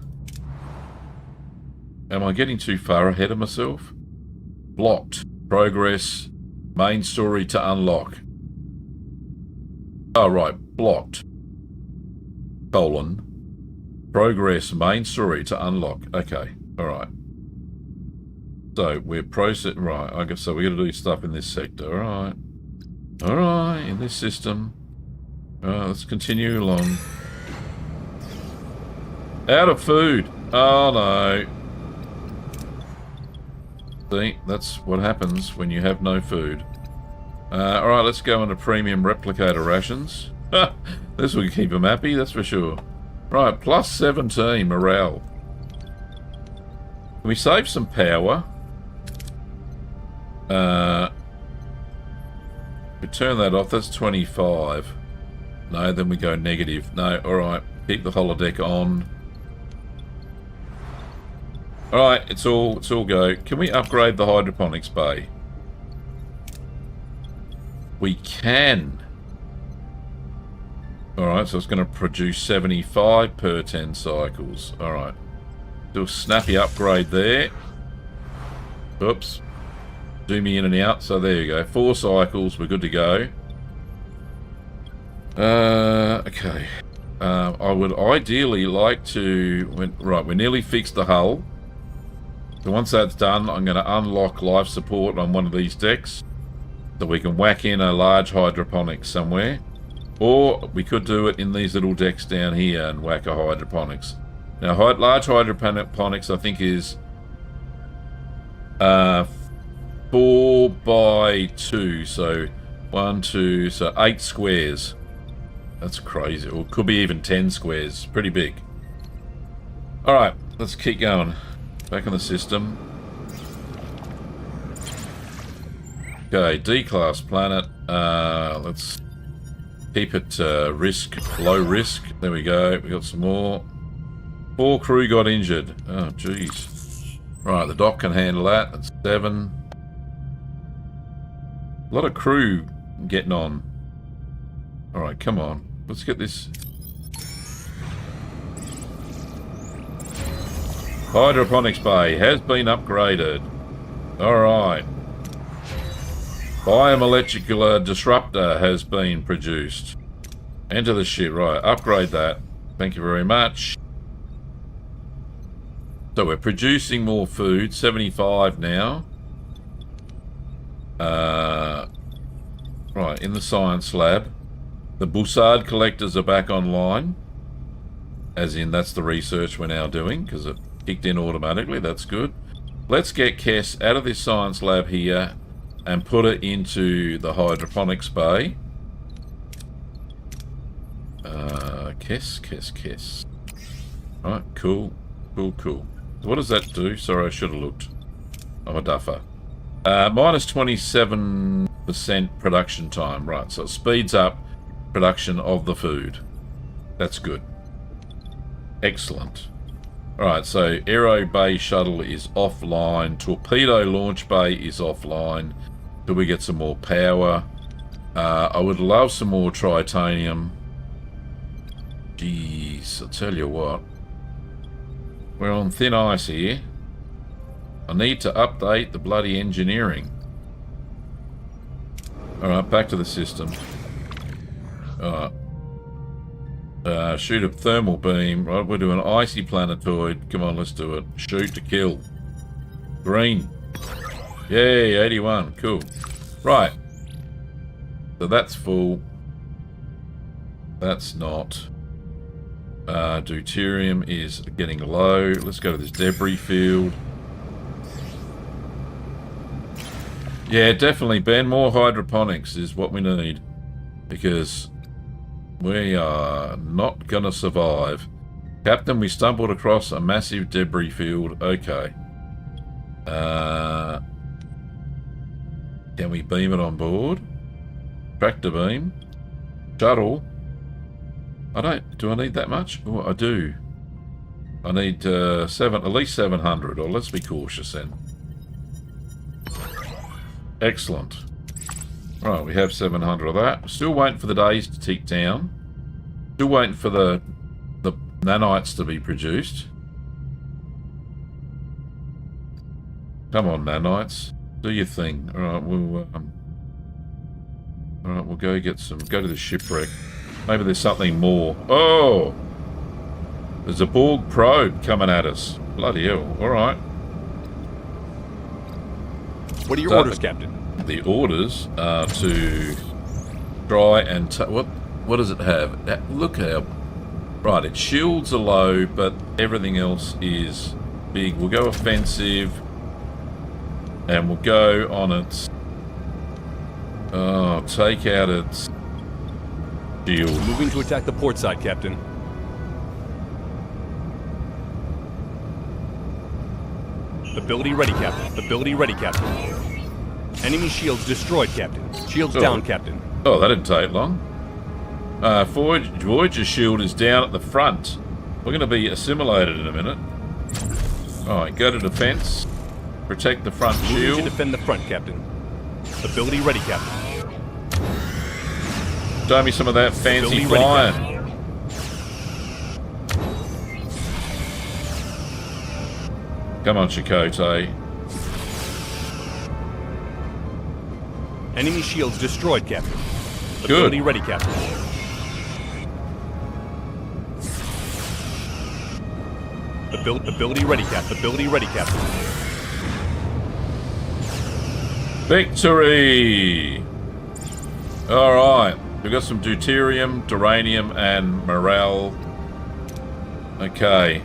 Am I getting too far ahead of myself? Blocked. Progress. Main story to unlock. Oh, right. Blocked. Colon. Progress. Main story to unlock. Okay. Alright. So, we're processing... Right. Okay, so we got to do stuff in this sector. Alright. Alright. In this system. Alright, let's continue along. Out of food. Oh, no. See, that's what happens when you have no food. Alright, let's go into premium replicator rations. This will keep them happy, that's for sure. Right, plus 17 morale. Can we save some power? We turn that off, that's 25. No, then we go negative. No, alright, keep the holodeck on. Alright, it's all go. Can we upgrade the hydroponics bay? We can. Alright, so it's going to produce 75 per 10 cycles. Alright. Do a snappy upgrade there. Oops. Zoom me in and out. So there you go. 4 cycles. We're good to go. Okay. I would ideally like to... Right, we nearly fixed the hull. So once that's done, I'm going to unlock life support on one of these decks. So we can whack in a large hydroponics somewhere. Or we could do it in these little decks down here and whack a hydroponics. Now, large hydroponics, I think, is 4 by 2. So 1, 2, so 8 squares. That's crazy. Or it could be even 10 squares. Pretty big. Alright, let's keep going. Back on the system. Okay, D-class planet. Let's keep it low risk. There we go. We got some more. 4 crew got injured. Oh, jeez. Right, the dock can handle that. That's 7. A lot of crew getting on. Alright, come on. Let's get this. Hydroponics bay has been upgraded. Alright. Biomolecular disruptor has been produced. Enter the ship. Right, upgrade that. Thank you very much. So we're producing more food. 75 now. Right, in the science lab. The Bussard collectors are back online. As in, that's the research we're now doing, because it kicked in automatically. That's good. Let's get Kess out of this science lab here and put it into the hydroponics bay. Kess. Right, cool. So what does that do? Sorry, I should have looked. I'm a duffer. Minus 27% production time. Right, so it speeds up production of the food. That's good. Excellent. Alright, so Aero Bay Shuttle is offline. Torpedo Launch Bay is offline. Do we get some more power? I would love some more tritanium. Jeez, I'll tell you what. We're on thin ice here. I need to update the bloody engineering. Alright, back to the system. Alright. Shoot a thermal beam. Right, we're doing icy planetoid. Come on, let's do it. Shoot to kill. Green. Yay, 81. Cool. Right. So that's full. That's not. Deuterium is getting low. Let's go to this debris field. Yeah, definitely, Ben. More hydroponics is what we need. Because we are not going to survive. Captain, we stumbled across a massive debris field. Okay. Can we beam it on board? Tractor beam. Shuttle. Do I need that much? Oh, I do. I need at least 700, or let's be cautious then. Excellent. Right, we have 700 of that. Still waiting for the days to tick down. Still waiting for the nanites to be produced. Come on, nanites. Do your thing. Alright, we'll go get some. Go to the shipwreck. Maybe there's something more. Oh! There's a Borg probe coming at us. Bloody hell. Alright. What are your orders, Captain? The orders are to try and... What does it have? Look how... Right, its shields are low, but everything else is big. We'll go offensive. And we'll go on its... Oh, take out its... shield. Moving to attack the port side, Captain. Ability ready, Captain. Ability ready, Captain. Enemy shields destroyed, Captain. Shields down, Captain. Oh, that didn't take long. Voyager shield is down at the front. We're going to be assimilated in a minute. Alright, go to defense. Protect the front shield. To defend the front, Captain. Ability ready, Captain. Show me some of that fancy flying. Come on, Chakotay. Enemy shields destroyed, Captain. Good. Ability ready, Captain. Ability ready, Captain. Ability ready, Captain. Victory! Alright. We've got some deuterium, duranium, and morale. Okay.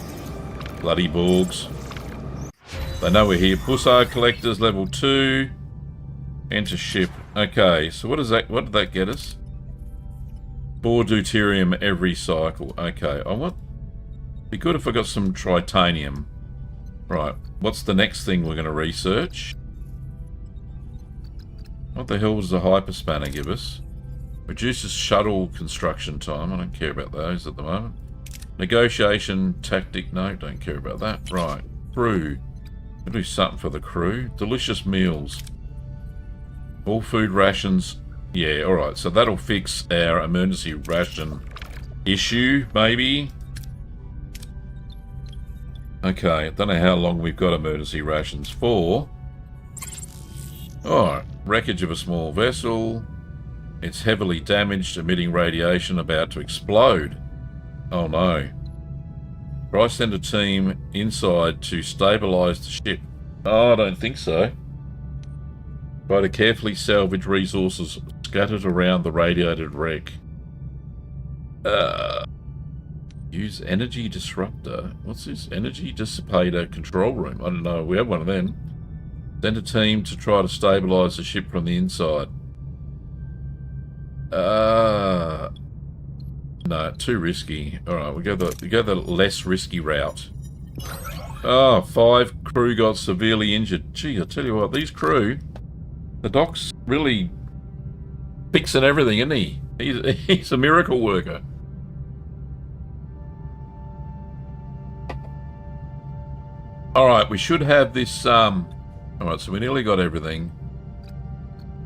Bloody Borgs. They know we're here. Bussard collectors, level 2. Enter ship. Okay, so what did that get us? 4 deuterium every cycle. Okay, be good if I got some tritanium. Right, what's the next thing we're going to research? What the hell does the hyperspanner give us? Reduces shuttle construction time. I don't care about those at the moment. Negotiation tactic. No, don't care about that. Right. Crew. We'll do something for the crew. Delicious meals. All food rations. Yeah, alright. So that'll fix our emergency ration issue, maybe. Okay. I don't know how long we've got emergency rations for. Alright. Wreckage of a small vessel. It's heavily damaged, emitting radiation, about to explode. Oh no. Try send a team inside to stabilize the ship. Oh, I don't think so. Try to carefully salvage resources scattered around the radiated wreck. Use energy disruptor. What's this? Energy dissipator control room. I don't know. We have one of them. Send a team to try to stabilize the ship from the inside. No, too risky. Alright, we go the less risky route. Oh, 5 crew got severely injured. Gee, I tell you what, these crew, the doc's really fixing everything, isn't he? He's a miracle worker. Alright, we should have this, alright, so we nearly got everything.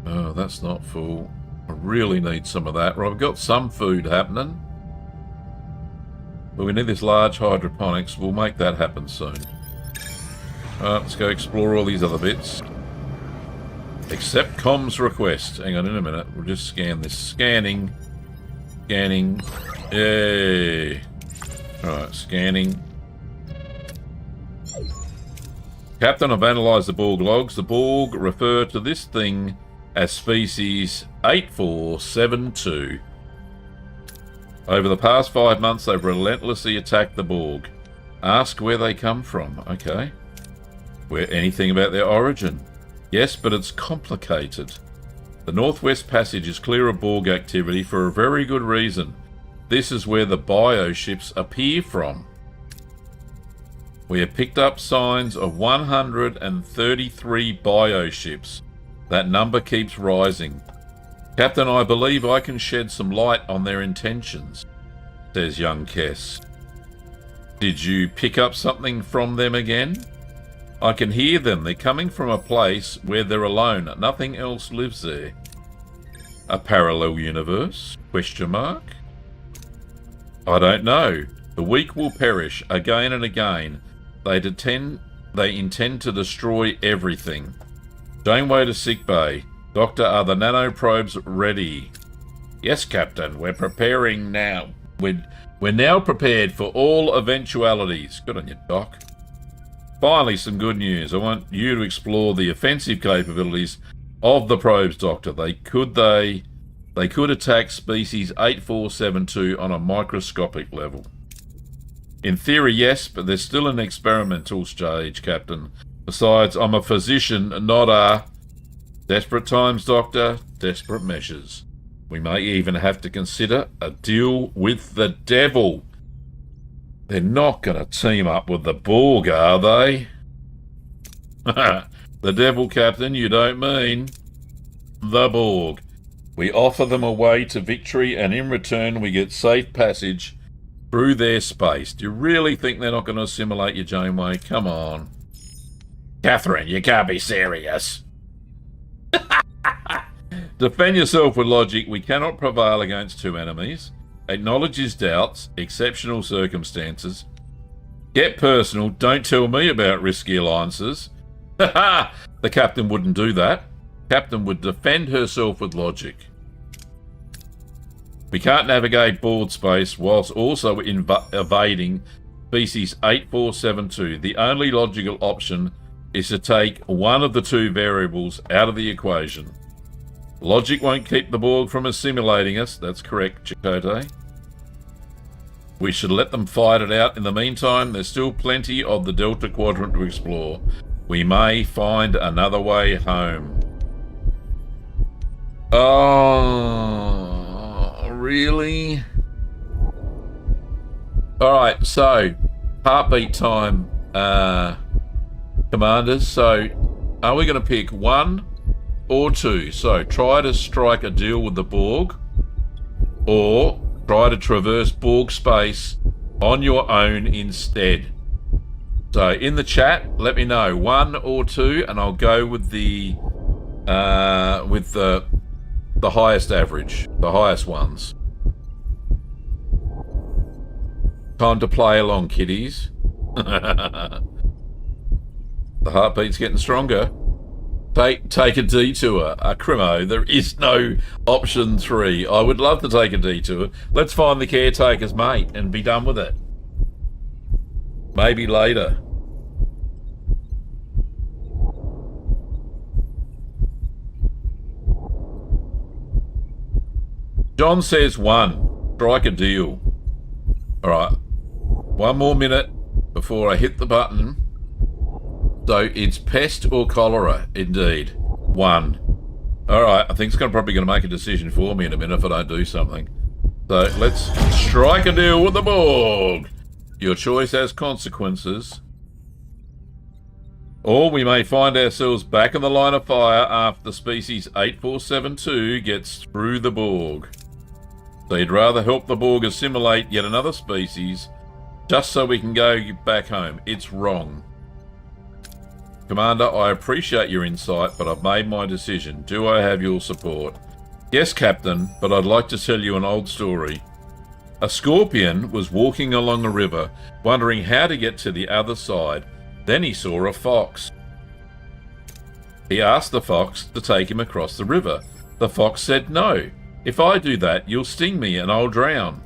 Oh, that's not full. I really need some of that. Right, we've got some food happening. But we need this large hydroponics. We'll make that happen soon. Let's go explore all these other bits. Accept comms request. Hang on in a minute. We'll just scan this. Scanning. Scanning. Yay. Alright, scanning. Captain, I've analysed the Borg logs. The Borg refer to this thing as species 8472. Over the past 5 months, they've relentlessly attacked the Borg. Ask where they come from. Okay. Where anything about their origin? Yes, but it's complicated. The Northwest Passage is clear of Borg activity for a very good reason. This is where the bioships appear from. We have picked up signs of 133 bioships. That number keeps rising. Captain, I believe I can shed some light on their intentions, says young Kess. Did you pick up something from them again? I can hear them. They're coming from a place where they're alone. Nothing else lives there. A parallel universe? Question mark? I don't know. The weak will perish again and again. They intend to destroy everything. Janeway to sickbay. Doctor, are the nanoprobes ready? Yes, Captain. We're preparing now. We're now prepared for all eventualities. Good on you, Doc. Finally, some good news. I want you to explore the offensive capabilities of the probes, Doctor. They could attack species 8472 on a microscopic level. In theory, yes, but they're still in experimental stage, Captain. Besides, I'm a physician, not a... Desperate times, Doctor. Desperate measures. We may even have to consider a deal with the devil. They're not going to team up with the Borg, are they? The devil, Captain, you don't mean. The Borg. We offer them a way to victory, and in return we get safe passage through their space. Do you really think they're not going to assimilate you, Janeway? Come on. Catherine, you can't be serious. Defend yourself with logic. We cannot prevail against two enemies. Acknowledge his doubts. Exceptional circumstances. Get personal. Don't tell me about risky alliances. The captain wouldn't do that. Captain would defend herself with logic. We can't navigate board space whilst also evading species 8472. The only logical option is to take one of the two variables out of the equation. Logic won't keep the Borg from assimilating us. That's correct, Chakotay. We should let them fight it out. In the meantime, there's still plenty of the Delta Quadrant to explore. We may find another way home. Oh, really? Alright, so, heartbeat time, commanders. So, are we going to pick one or two? So, try to strike a deal with the Borg, or try to traverse Borg space on your own instead. So, in the chat, let me know one or two, and I'll go with the highest average, the highest ones. Time to play along, kiddies. The heartbeat's getting stronger. Take a detour. Crimo, there is no option 3. I would love to take a detour. Let's find the caretaker's mate and be done with it. Maybe later. John says 1. Strike a deal. Alright. 1 more minute before I hit the button. So it's pest or cholera, indeed. 1. Alright, I think it's probably going to make a decision for me in a minute if I don't do something. So let's strike a deal with the Borg. Your choice has consequences. Or we may find ourselves back in the line of fire after species 8472 gets through the Borg. So you'd rather help the Borg assimilate yet another species just so we can go back home. It's wrong. Commander, I appreciate your insight, but I've made my decision. Do I have your support? Yes, Captain, but I'd like to tell you an old story. A scorpion was walking along a river, wondering how to get to the other side. Then he saw a fox. He asked the fox to take him across the river. The fox said, "No, if I do that, you'll sting me and I'll drown."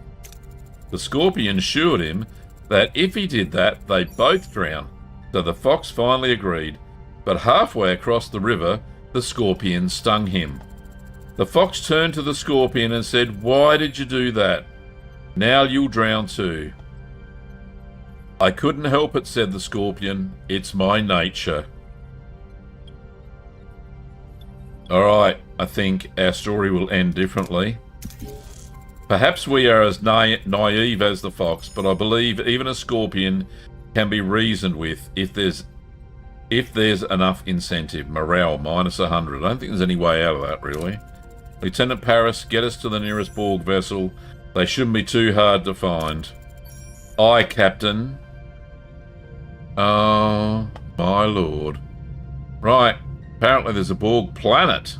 The scorpion assured him that if he did that, they'd both drown. So the fox finally agreed, but halfway across the river, the scorpion stung him. The fox turned to the scorpion and said, "Why did you do that? Now you'll drown too." "I couldn't help it," said the scorpion. "It's my nature." Alright, I think our story will end differently. Perhaps we are as naive as the fox, but I believe even a scorpion can be reasoned with if there's enough incentive. Morale, minus 100. I don't think there's any way out of that, really. Lieutenant Paris, get us to the nearest Borg vessel. They shouldn't be too hard to find. Aye, Captain. Oh, my lord. Right, apparently there's a Borg planet.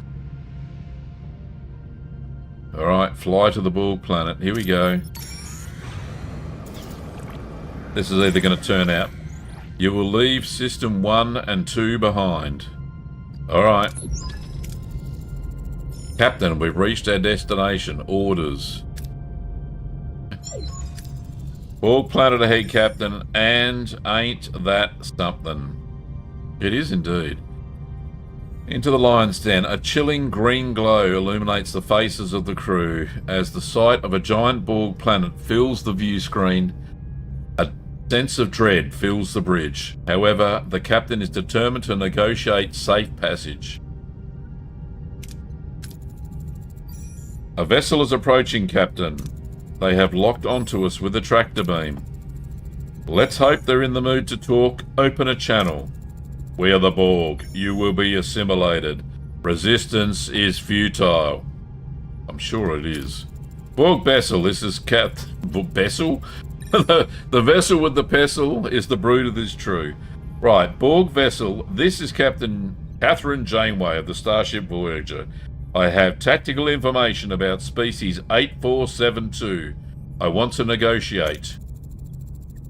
Alright, fly to the Borg planet. Here we go. This is either going to turn out. You will leave System 1 and 2 behind. Alright. Captain, we've reached our destination. Orders. Borg planet ahead, Captain. And ain't that something? It is indeed. Into the lion's den. A chilling green glow illuminates the faces of the crew as the sight of a giant Borg planet fills the view screen. A sense of dread fills the bridge. However, the captain is determined to negotiate safe passage. A vessel is approaching, Captain. They have locked onto us with a tractor beam. Let's hope they're in the mood to talk. Open a channel. We are the Borg. You will be assimilated. Resistance is futile. I'm sure it is. Borg vessel, this is Vessel? The vessel with the pestle is the brood of this true. Right, Borg vessel, this is Captain Catherine Janeway of the Starship Voyager. I have tactical information about species 8472. I want to negotiate.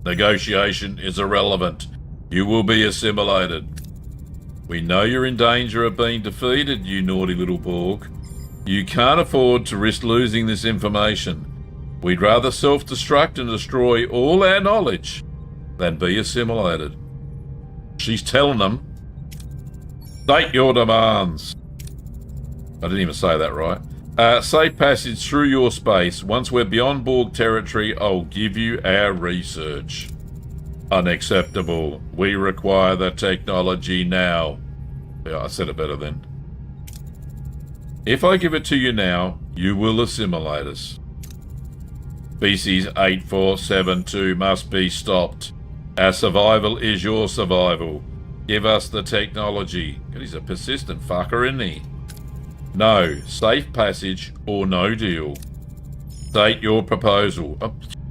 Negotiation is irrelevant. You will be assimilated. We know you're in danger of being defeated, you naughty little Borg. You can't afford to risk losing this information. We'd rather self-destruct and destroy all our knowledge than be assimilated. She's telling them. State your demands. I didn't even say that right. Safe passage through your space. Once we're beyond Borg territory, I'll give you our research. Unacceptable. We require the technology now. Yeah, I said it better then. If I give it to you now, you will assimilate us. Species 8472 must be stopped. Our survival is your survival. Give us the technology. God, he's a persistent fucker, isn't he? No. Safe passage or no deal. State your proposal.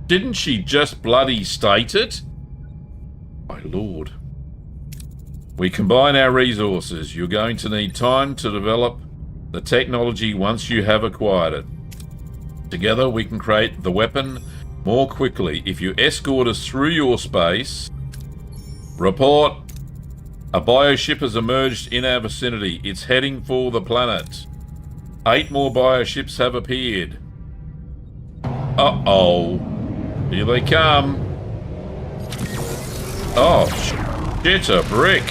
Didn't she just bloody state it? My lord. We combine our resources. You're going to need time to develop the technology once you have acquired it. Together we can create the weapon more quickly. If you escort us through your space... Report. A bioship has emerged in our vicinity. It's heading for the planet. 8 more bioships have appeared. Uh-oh. Here they come. Oh, shit, a brick.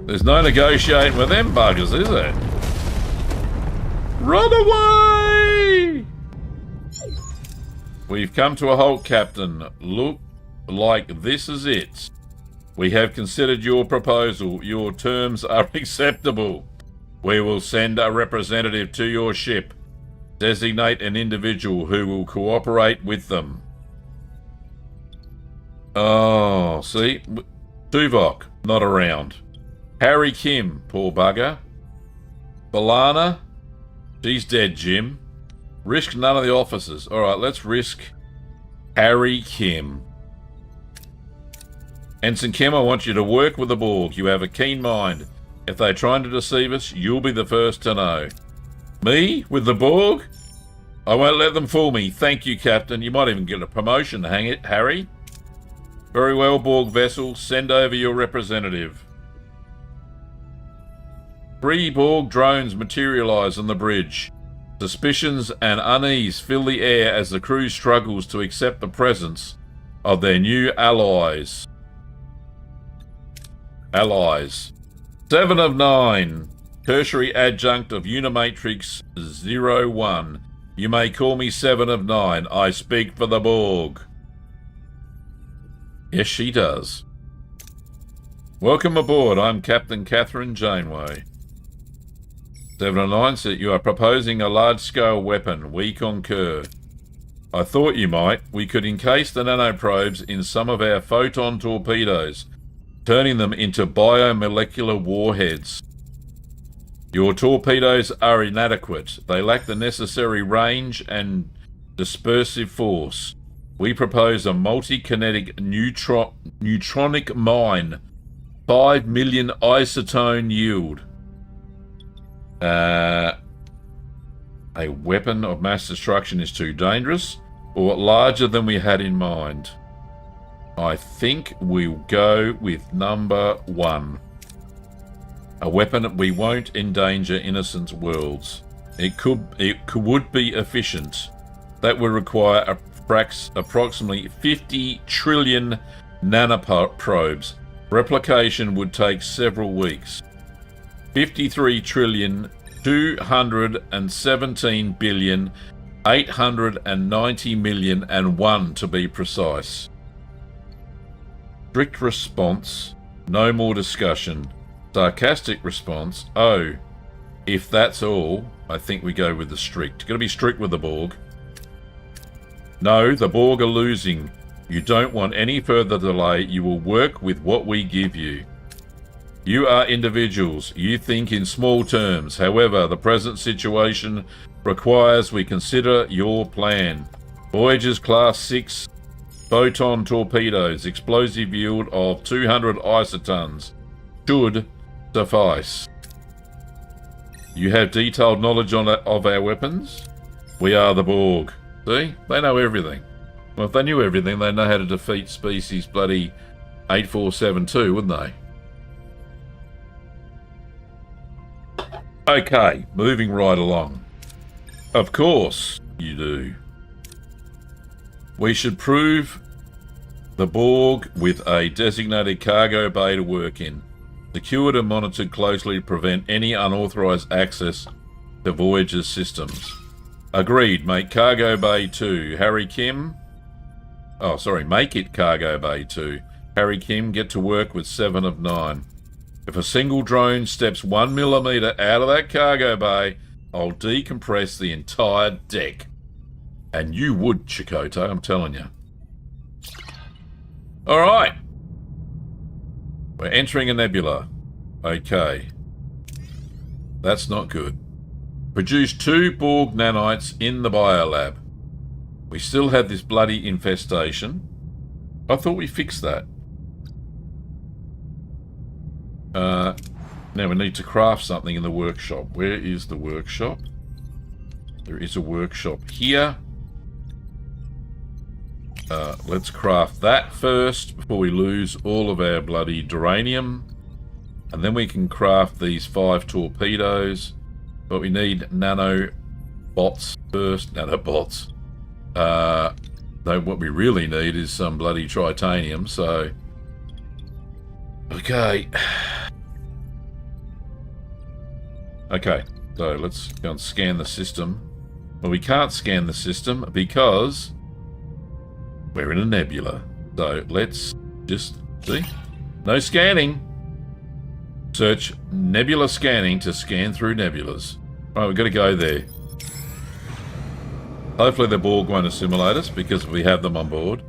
There's no negotiating with them buggers, is there? Run away! We've come to a halt, Captain. Look like this is it. We have considered your proposal. Your terms are acceptable. We will send a representative to your ship. Designate an individual who will cooperate with them. Oh, see? Tuvok, not around. Harry Kim, poor bugger. Balana, she's dead, Jim. Risk none of the officers. Alright, let's risk Harry Kim. Ensign Kim, I want you to work with the Borg. You have a keen mind. If they're trying to deceive us, you'll be the first to know. Me? With the Borg? I won't let them fool me. Thank you, Captain. You might even get a promotion, hang it, Harry. Very well, Borg vessel. Send over your representative. 3 Borg drones materialize on the bridge. Suspicions and unease fill the air as the crew struggles to accept the presence of their new allies. 7 of 9. Tertiary adjunct of Unimatrix 01. You may call me 7 of 9. I speak for the Borg. Yes, she does. Welcome aboard. I'm Captain Catherine Janeway. 7 of 9 said you are proposing a large-scale weapon. We concur. I thought you might. We could encase the nanoprobes in some of our photon torpedoes, turning them into biomolecular warheads. Your torpedoes are inadequate. They lack the necessary range and dispersive force. We propose a multi-kinetic neutronic mine. 5 million isotone yield. A weapon of mass destruction is too dangerous, or larger than we had in mind. I think we'll go with number 1. A weapon we won't endanger innocent worlds. It would be efficient. That would require approximately 50 trillion nanoprobes. Replication would take several weeks. 53 trillion 217 billion 890 million and 1 to be precise. Strict response, no more discussion. Sarcastic response, oh, if that's all, I think we go with the strict. Gotta be strict with the Borg. No, the Borg are losing. You don't want any further delay. You will work with what we give you. You are individuals. You think in small terms. However, the present situation requires we consider your plan. Voyager's Class 6 photon torpedoes, explosive yield of 200 isotons, should suffice. You have detailed knowledge of our weapons? We are the Borg. See? They know everything. Well, if they knew everything, they'd know how to defeat species bloody 8472, wouldn't they? Okay, moving right along. Of course you do. We should prove the Borg with a designated cargo bay to work in. Secured and monitored closely to prevent any unauthorized access to Voyager's systems. Agreed, make Cargo Bay 2. Harry Kim... Oh, sorry, make it Cargo Bay 2. Harry Kim, get to work with 7 of 9. If a single drone steps 1 millimeter out of that cargo bay, I'll decompress the entire deck. And you would, Chakotay, I'm telling you. Alright. We're entering a nebula. Okay. That's not good. Produce 2 Borg nanites in the biolab. We still have this bloody infestation. I thought we fixed that. Now we need to craft something in the workshop. Where is the workshop? There is a workshop here. Let's craft that first before we lose all of our bloody duranium. And then we can craft these 5 torpedoes. But we need nanobots first. Nanobots. No, what we really need is some bloody tritanium, so... Okay. Okay. So let's go and scan the system. Well, we can't scan the system because we're in a nebula. So let's just see. No scanning. Search nebula scanning to scan through nebulas. Right, we've got to go there. Hopefully the Borg won't assimilate us because we have them on board.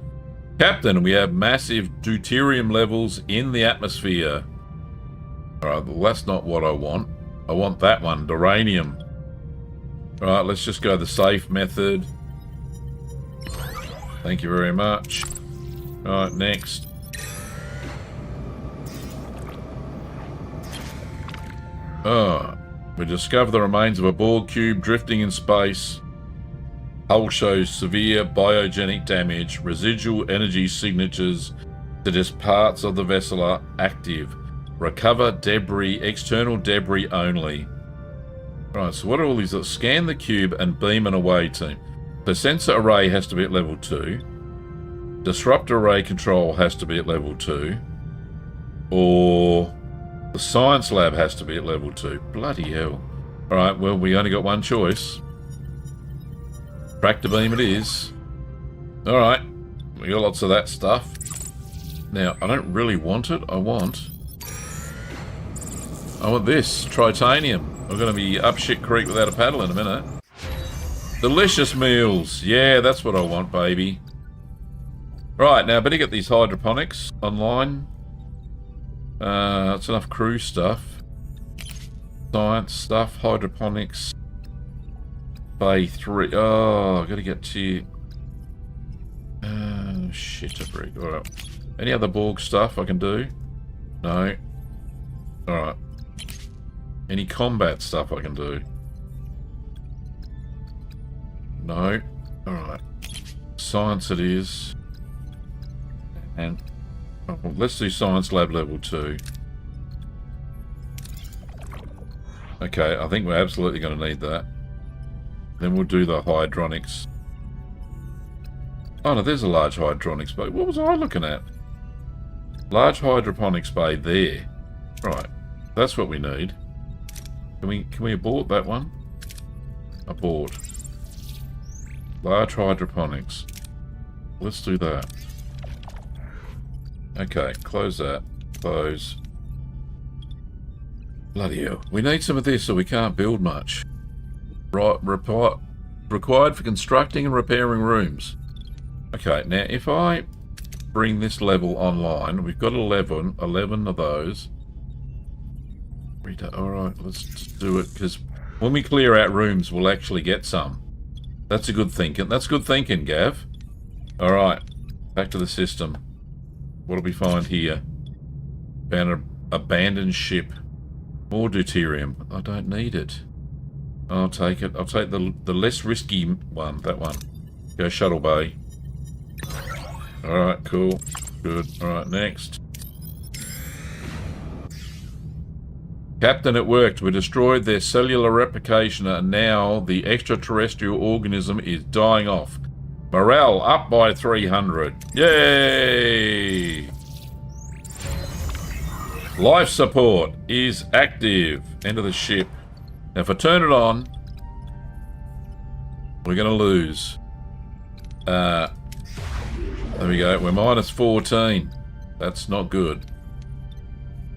Captain, we have massive deuterium levels in the atmosphere. Alright, well that's not what I want. I want that one, duranium. Alright, let's just go the safe method. Thank you very much. Alright, next. Oh, we discover the remains of a Borg cube drifting in space. Hull shows severe biogenic damage. Residual energy signatures suggest parts of the vessel are active. Recover debris, external debris only. Right, so what are all these? Scan the cube and beam an away team. The sensor array has to be at level 2. Disrupt array control has to be at level 2. Or the science lab has to be at level 2. Bloody hell. Alright, well, we only got one choice. Tractor beam it is. Alright, we got lots of that stuff. Now, I don't really want it. I want this. Tritanium. We're going to be up shit creek without a paddle in a minute. Delicious meals. Yeah, that's what I want, baby. Right, now I better get these hydroponics online. That's enough crew stuff. Science stuff, hydroponics. Bay 3. Oh, I gotta get to... shit, a brick. Alright. Any other Borg stuff I can do? No. Alright. Any combat stuff I can do? No. Alright. Science it is. And... oh, let's do Science Lab level 2. Okay, I think we're absolutely going to need that. Then we'll do the hydronics. Oh no, there's a large hydronics bay. What was I looking at? Large hydroponics bay there. Right, that's what we need. Can we abort that one? Abort. Large hydroponics. Let's do that. Okay, close that. Close. Bloody hell. We need some of this so we can't build much. Right, required for constructing and repairing rooms. Okay, now if I bring this level online, we've got 11 of those. Alright, let's do it, because when we clear out rooms, we'll actually get some. That's a good thinking. That's good thinking, Gav. Alright, back to the system. What do we find here? Found an abandoned ship. More deuterium. I don't need it. I'll take it. I'll take the less risky one, that one. Go shuttle bay. Alright, cool. Good. Alright, next. Captain, it worked. We destroyed their cellular replication and now the extraterrestrial organism is dying off. Morale up by 300. Yay! Life support is active. Enter the ship. Now if I turn it on, we're going to lose. There we go. We're minus 14. That's not good.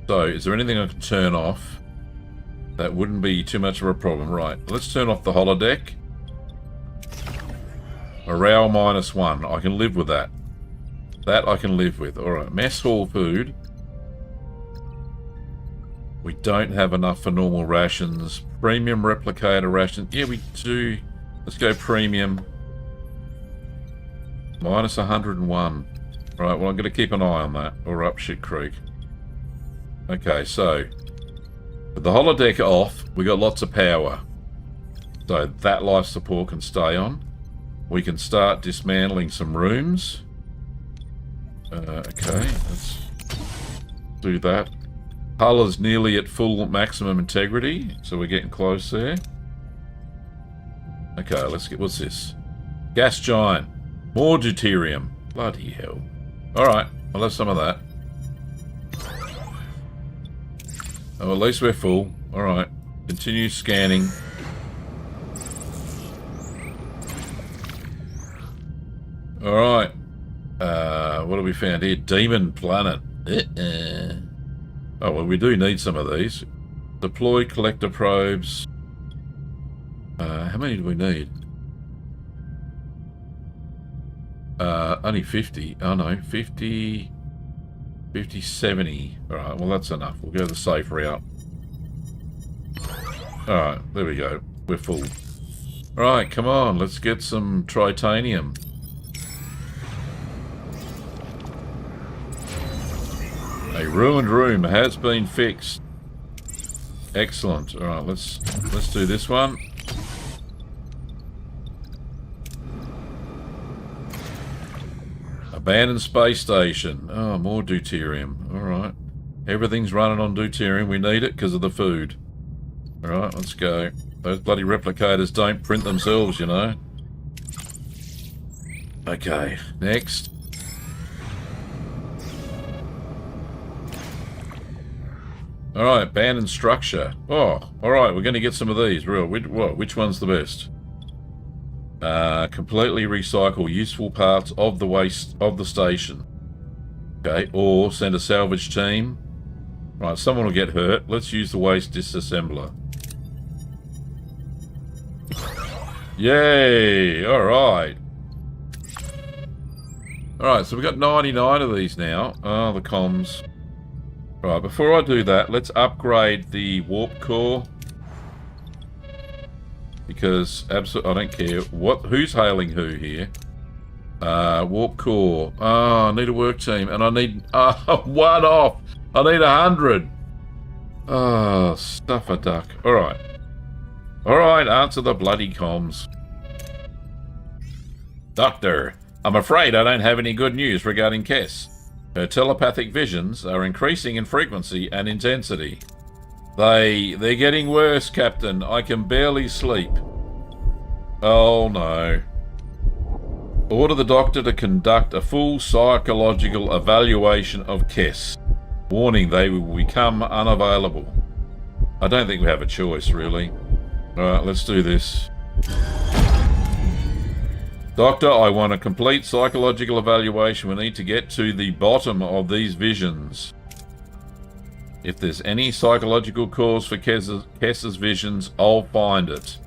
So, is there anything I can turn off? That wouldn't be too much of a problem. Right, let's turn off the holodeck. Morale minus 1. I can live with that. That I can live with. Alright, mess hall food. We don't have enough for normal rations. Premium replicator rations. Yeah, we do. Let's go premium. Minus 101. Right, well, I'm going to keep an eye on that. Or up shit creek. Okay, so with the holodeck off, we got lots of power. So that life support can stay on. We can start dismantling some rooms. Okay, let's do that. Hull is nearly at full maximum integrity, so we're getting close there. Okay, let's get, what's this? Gas giant. More deuterium. Bloody hell. Alright, I'll have some of that. Oh, at least we're full. Alright. Continue scanning. Alright. What have we found here? Demon planet. Oh, well, we do need some of these. Deploy collector probes. How many do we need? Only 50. Oh, no. 50... 50, 70. Alright, well, that's enough. We'll go the safe route. Alright, there we go. We're full. Alright, come on. Let's get some tritanium. A ruined room has been fixed. Excellent. Alright, let's do this one. Abandoned space station. Oh, more deuterium. Alright. Everything's running on deuterium. We need it because of the food. Alright, let's go. Those bloody replicators don't print themselves, you know. Okay, next. Alright, abandoned structure. Oh, alright, we're going to get some of these. Which one's the best? Completely recycle useful parts of the waste of the station. Okay, or send a salvage team. Right, someone will get hurt. Let's use the waste disassembler. Yay! Alright. Alright, so we've got 99 of these now. Oh, the comms. Right, before I do that, let's upgrade the warp core. Because absolutely, I don't care who's hailing who here. Warp core. Oh, I need a work team, and I need one off. I need 100. Oh, stuff a duck. All right, answer the bloody comms. Doctor, I'm afraid I don't have any good news regarding Kess. Her telepathic visions are increasing in frequency and intensity. They're getting worse, Captain. I can barely sleep. Oh no. Order the doctor to conduct a full psychological evaluation of Kess. Warning, they will become unavailable. I don't think we have a choice, really. Alright, let's do this. Doctor, I want a complete psychological evaluation. We need to get to the bottom of these visions. If there's any psychological cause for Kess's visions, I'll find it.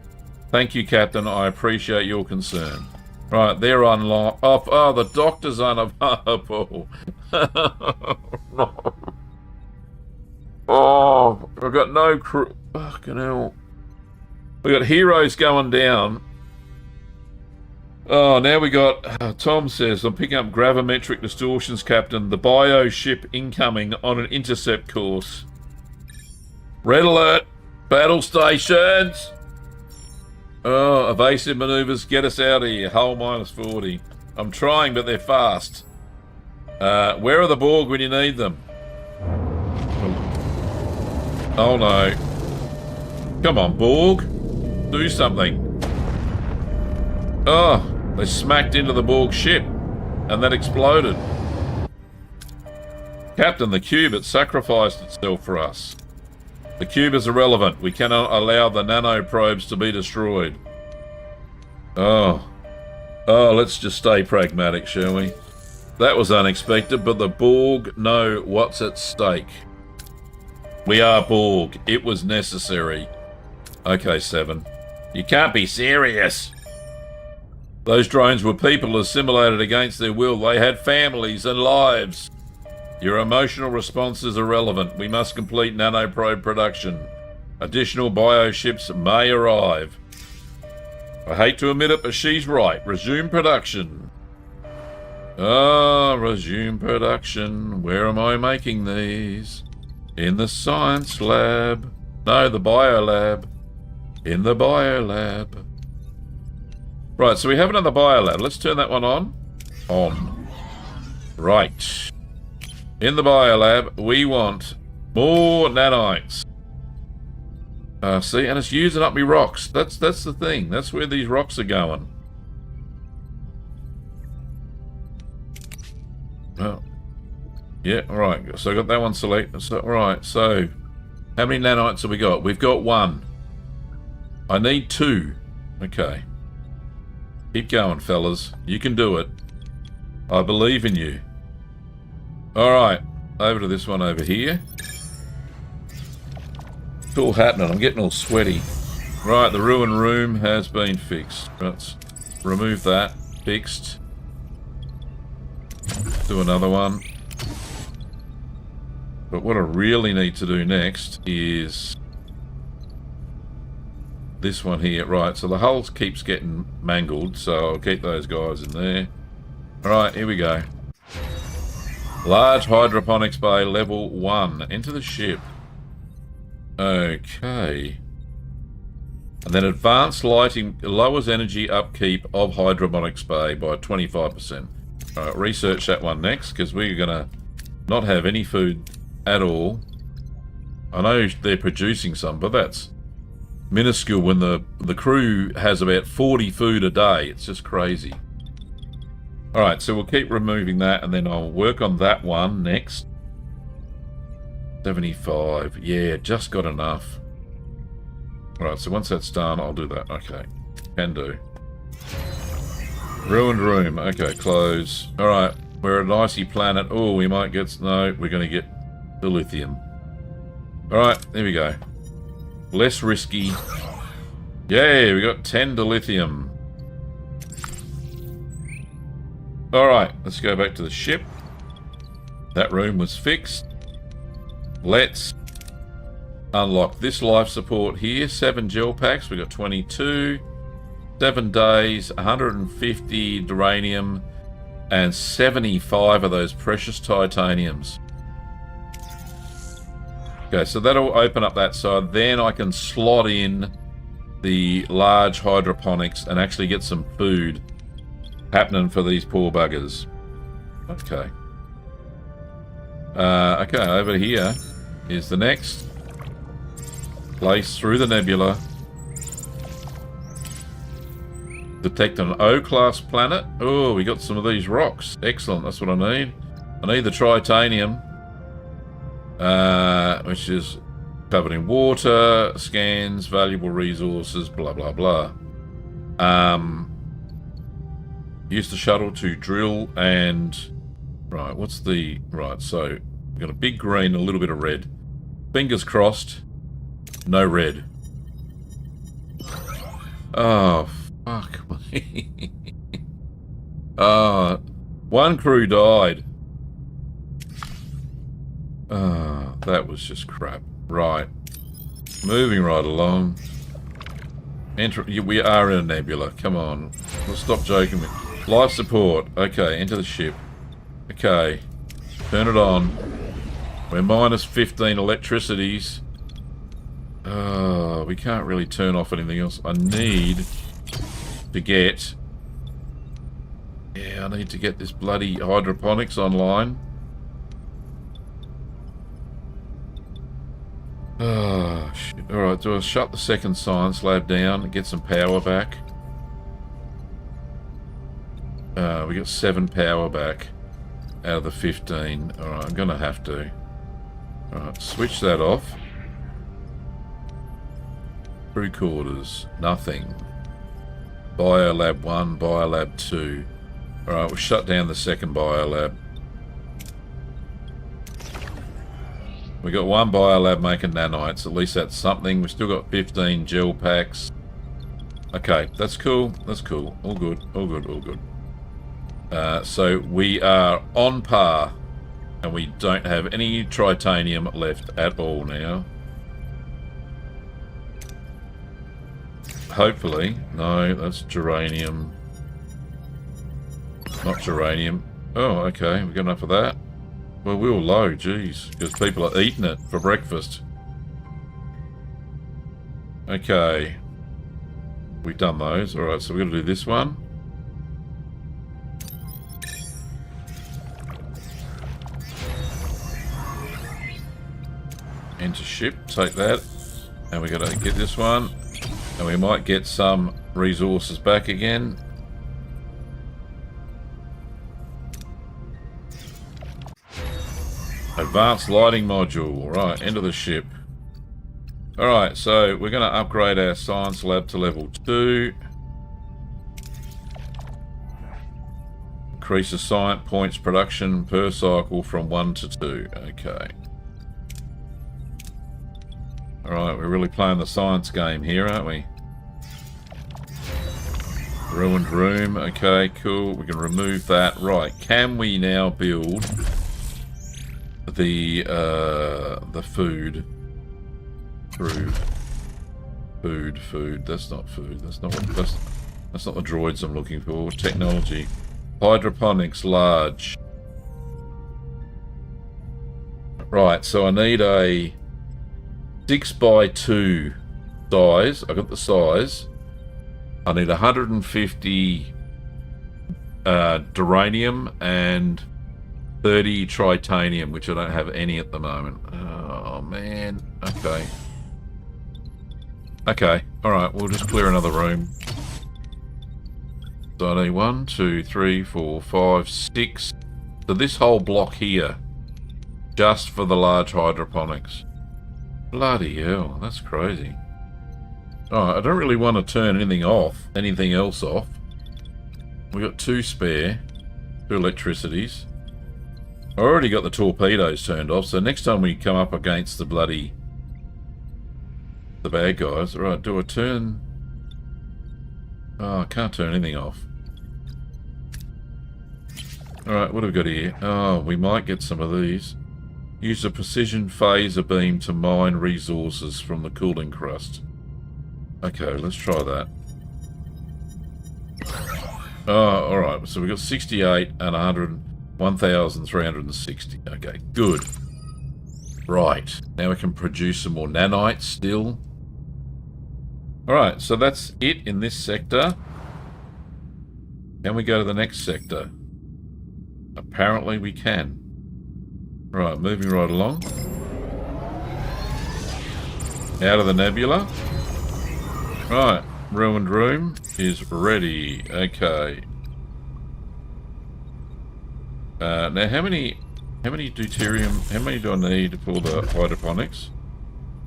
Thank you, Captain. I appreciate your concern. Right, they're unlocked. Oh, the doctor's unavailable. No. Oh, I've got no crew. Fucking hell. We've got heroes going down. Oh, now we got... Tom says, I'm picking up gravimetric distortions, Captain. The bio ship incoming on an intercept course. Red alert! Battle stations! Oh, evasive maneuvers, get us out of here. Hull -40. I'm trying, but they're fast. Where are the Borg when you need them? Oh no. Come on, Borg. Do something. Oh, they smacked into the Borg ship, and that exploded. Captain, the cube, it sacrificed itself for us. The cube is irrelevant. We cannot allow the nanoprobes to be destroyed. Oh, let's just stay pragmatic, shall we? That was unexpected, but the Borg know what's at stake. We are Borg. It was necessary. Okay, 7. You can't be serious. Those drones were people assimilated against their will. They had families and lives. Your emotional response is irrelevant. We must complete nanoprobe production. Additional bioships may arrive. I hate to admit it, but she's right. Resume production. Resume production. Where am I making these? In the science lab. No, the biolab. In the biolab. Right, so we have another biolab. Let's turn that one on. On. Right. In the biolab, we want more nanites. See, and it's using up me rocks. That's the thing. That's where these rocks are going. Oh. Yeah, alright. So I got that one selected. So, alright, so how many nanites have we got? We've got 1. I need 2. Okay. Keep going, fellas. You can do it. I believe in you. Alright. Over to this one over here. It's all happening. I'm getting all sweaty. Right, the ruined room has been fixed. Let's remove that. Fixed. Do another one. But what I really need to do next is this one here. Right, so the hull keeps getting mangled, so I'll keep those guys in there. Alright, here we go. Large hydroponics bay, level 1. Enter the ship. Okay. And then advanced lighting lowers energy upkeep of hydroponics bay by 25%. Alright, research that one next, because we're going to not have any food at all. I know they're producing some, but that's minuscule when the crew has about 40 food a day. It's just crazy. Alright, so we'll keep removing that, and then I'll work on that one next. 75. Yeah, just got enough. Alright, so once that's done, I'll do that. Okay, can do. Ruined room. Okay, close. Alright, we're at an icy planet. Oh, we might get... No, we're going to get the lithium. Alright, there we go. Less risky. Yay, we got 10 dilithium. Alright, let's go back to the ship. That room was fixed. Let's unlock this life support here. 7 gel packs. We got 22. 7 days. 150 duranium. And 75 of those precious titaniums. Okay, so that'll open up that side. Then I can slot in the large hydroponics and actually get some food happening for these poor buggers. Okay. Okay, over here is the next place through the nebula. Detect an O-class planet. Oh, we got some of these rocks. Excellent, that's what I need. I need the titanium, which is covered in water, scans, valuable resources, blah, blah, blah. Use the shuttle to drill and... Right, what's the... Right, so we've got a big green, a little bit of red. Fingers crossed. No red. Oh, fuck me. One crew died. That was just crap. Right. Moving right along. We are in a nebula. Come on. Let's stop joking with... Life support. Okay, enter the ship. Okay. Turn it on. We're minus 15 electricities. We can't really turn off anything else. I need to get... Yeah, I need to get this bloody hydroponics online. Oh, shit. Alright, do I shut the second science lab down and get some power back? We got 7 power back out of the 15. Alright, I'm gonna have to. Alright, switch that off. Crew quarters, nothing. Biolab 1, Biolab 2. Alright, we'll shut down the second Biolab. We got 1 Biolab making nanites, at least that's something. We've still got 15 gel packs. Okay, that's cool, that's cool. All good, all good, all good. So we are on par, and we don't have any titanium left at all now. Hopefully. No, that's geranium. Not geranium. Oh, okay, we got enough of that. Well, we were low, geez, because people are eating it for breakfast. Okay. We've done those. Alright, so we're going to do this one. Enter ship, take that. And we got to get this one. And we might get some resources back again. Advanced lighting module. Right, enter the ship. Alright, so we're going to upgrade our science lab to level 2. Increase the science points production per cycle from 1 to 2. Okay. Alright, we're really playing the science game here, aren't we? Ruined room. Okay, cool. We can remove that. Right, can we now build the food? Food. That's not food. That's not the droids I'm looking for. Technology. Hydroponics, large. Right, so I need a 6x2 size. I got the size. I need 150 duranium and 30 tritanium, which I don't have any at the moment. Oh, man. Okay. Okay. Alright, we'll just clear another room. So I need 1, 2, 3, 4, 5, 6. So this whole block here, just for the large hydroponics. Bloody hell, that's crazy. Alright, I don't really want to turn anything else off. We got 2 spare, 2 electricities. I already got the torpedoes turned off, so next time we come up against the bad guys. Right, do I turn... Oh, I can't turn anything off. Alright, what have we got here? Oh, we might get some of these. Use a precision phaser beam to mine resources from the cooling crust. Okay, let's try that. Oh, alright, so we've got 68 and 1,360. Okay, good. Right, now we can produce some more nanites still. Alright, so that's it in this sector. Can we go to the next sector? Apparently we can. Right, moving right along. Out of the nebula. Right, ruined room is ready. Okay. Now how many deuterium, how many do I need for the hydroponics?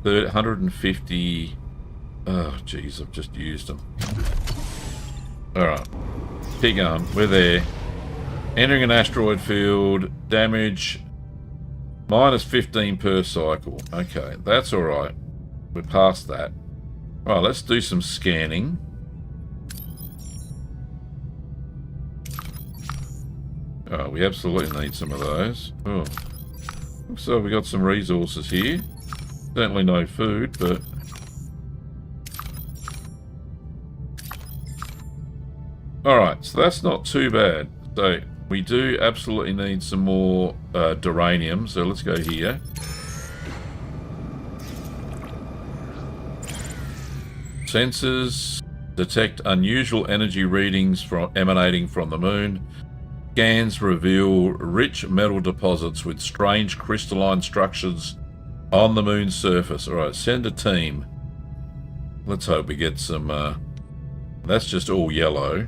150. Oh, jeez, I've just used them. Alright. Keep going. We're there. Entering an asteroid field. Damage. Minus 15 per cycle. Okay, that's alright. We're past that. Alright, let's do some scanning. Oh, we absolutely need some of those. Oh. Looks like we got some resources here. Certainly no food, but... Alright, so that's not too bad. So, we do absolutely need some more duranium, so let's go here. Sensors detect unusual energy readings emanating from the moon. Scans reveal rich metal deposits with strange crystalline structures on the moon's surface. Alright, send a team. Let's hope we get some... that's just all yellow.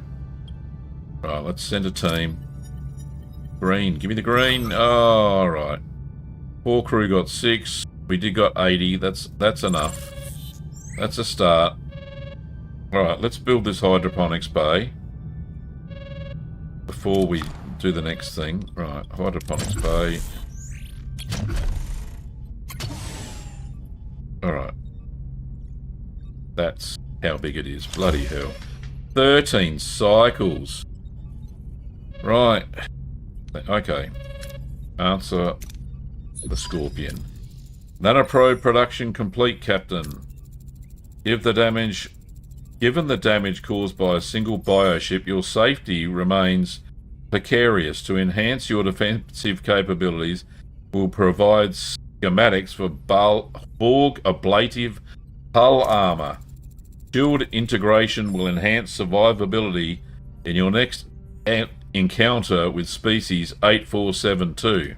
Right, let's send a team. Green, give me the green. Oh, alright. 4 crew got 6. We did got 80. That's enough. That's a start. Alright, let's build this hydroponics bay before we do the next thing. Right, hydroponics bay. Alright. That's how big it is. Bloody hell. 13 cycles. Right. Okay. Answer the Scorpion. Nanoprobe production complete, Captain. Given the damage caused by a single bioship, your safety remains precarious. To enhance your defensive capabilities, we'll provide schematics for Borg ablative hull armor. Shield integration will enhance survivability in your next encounter with species 8472.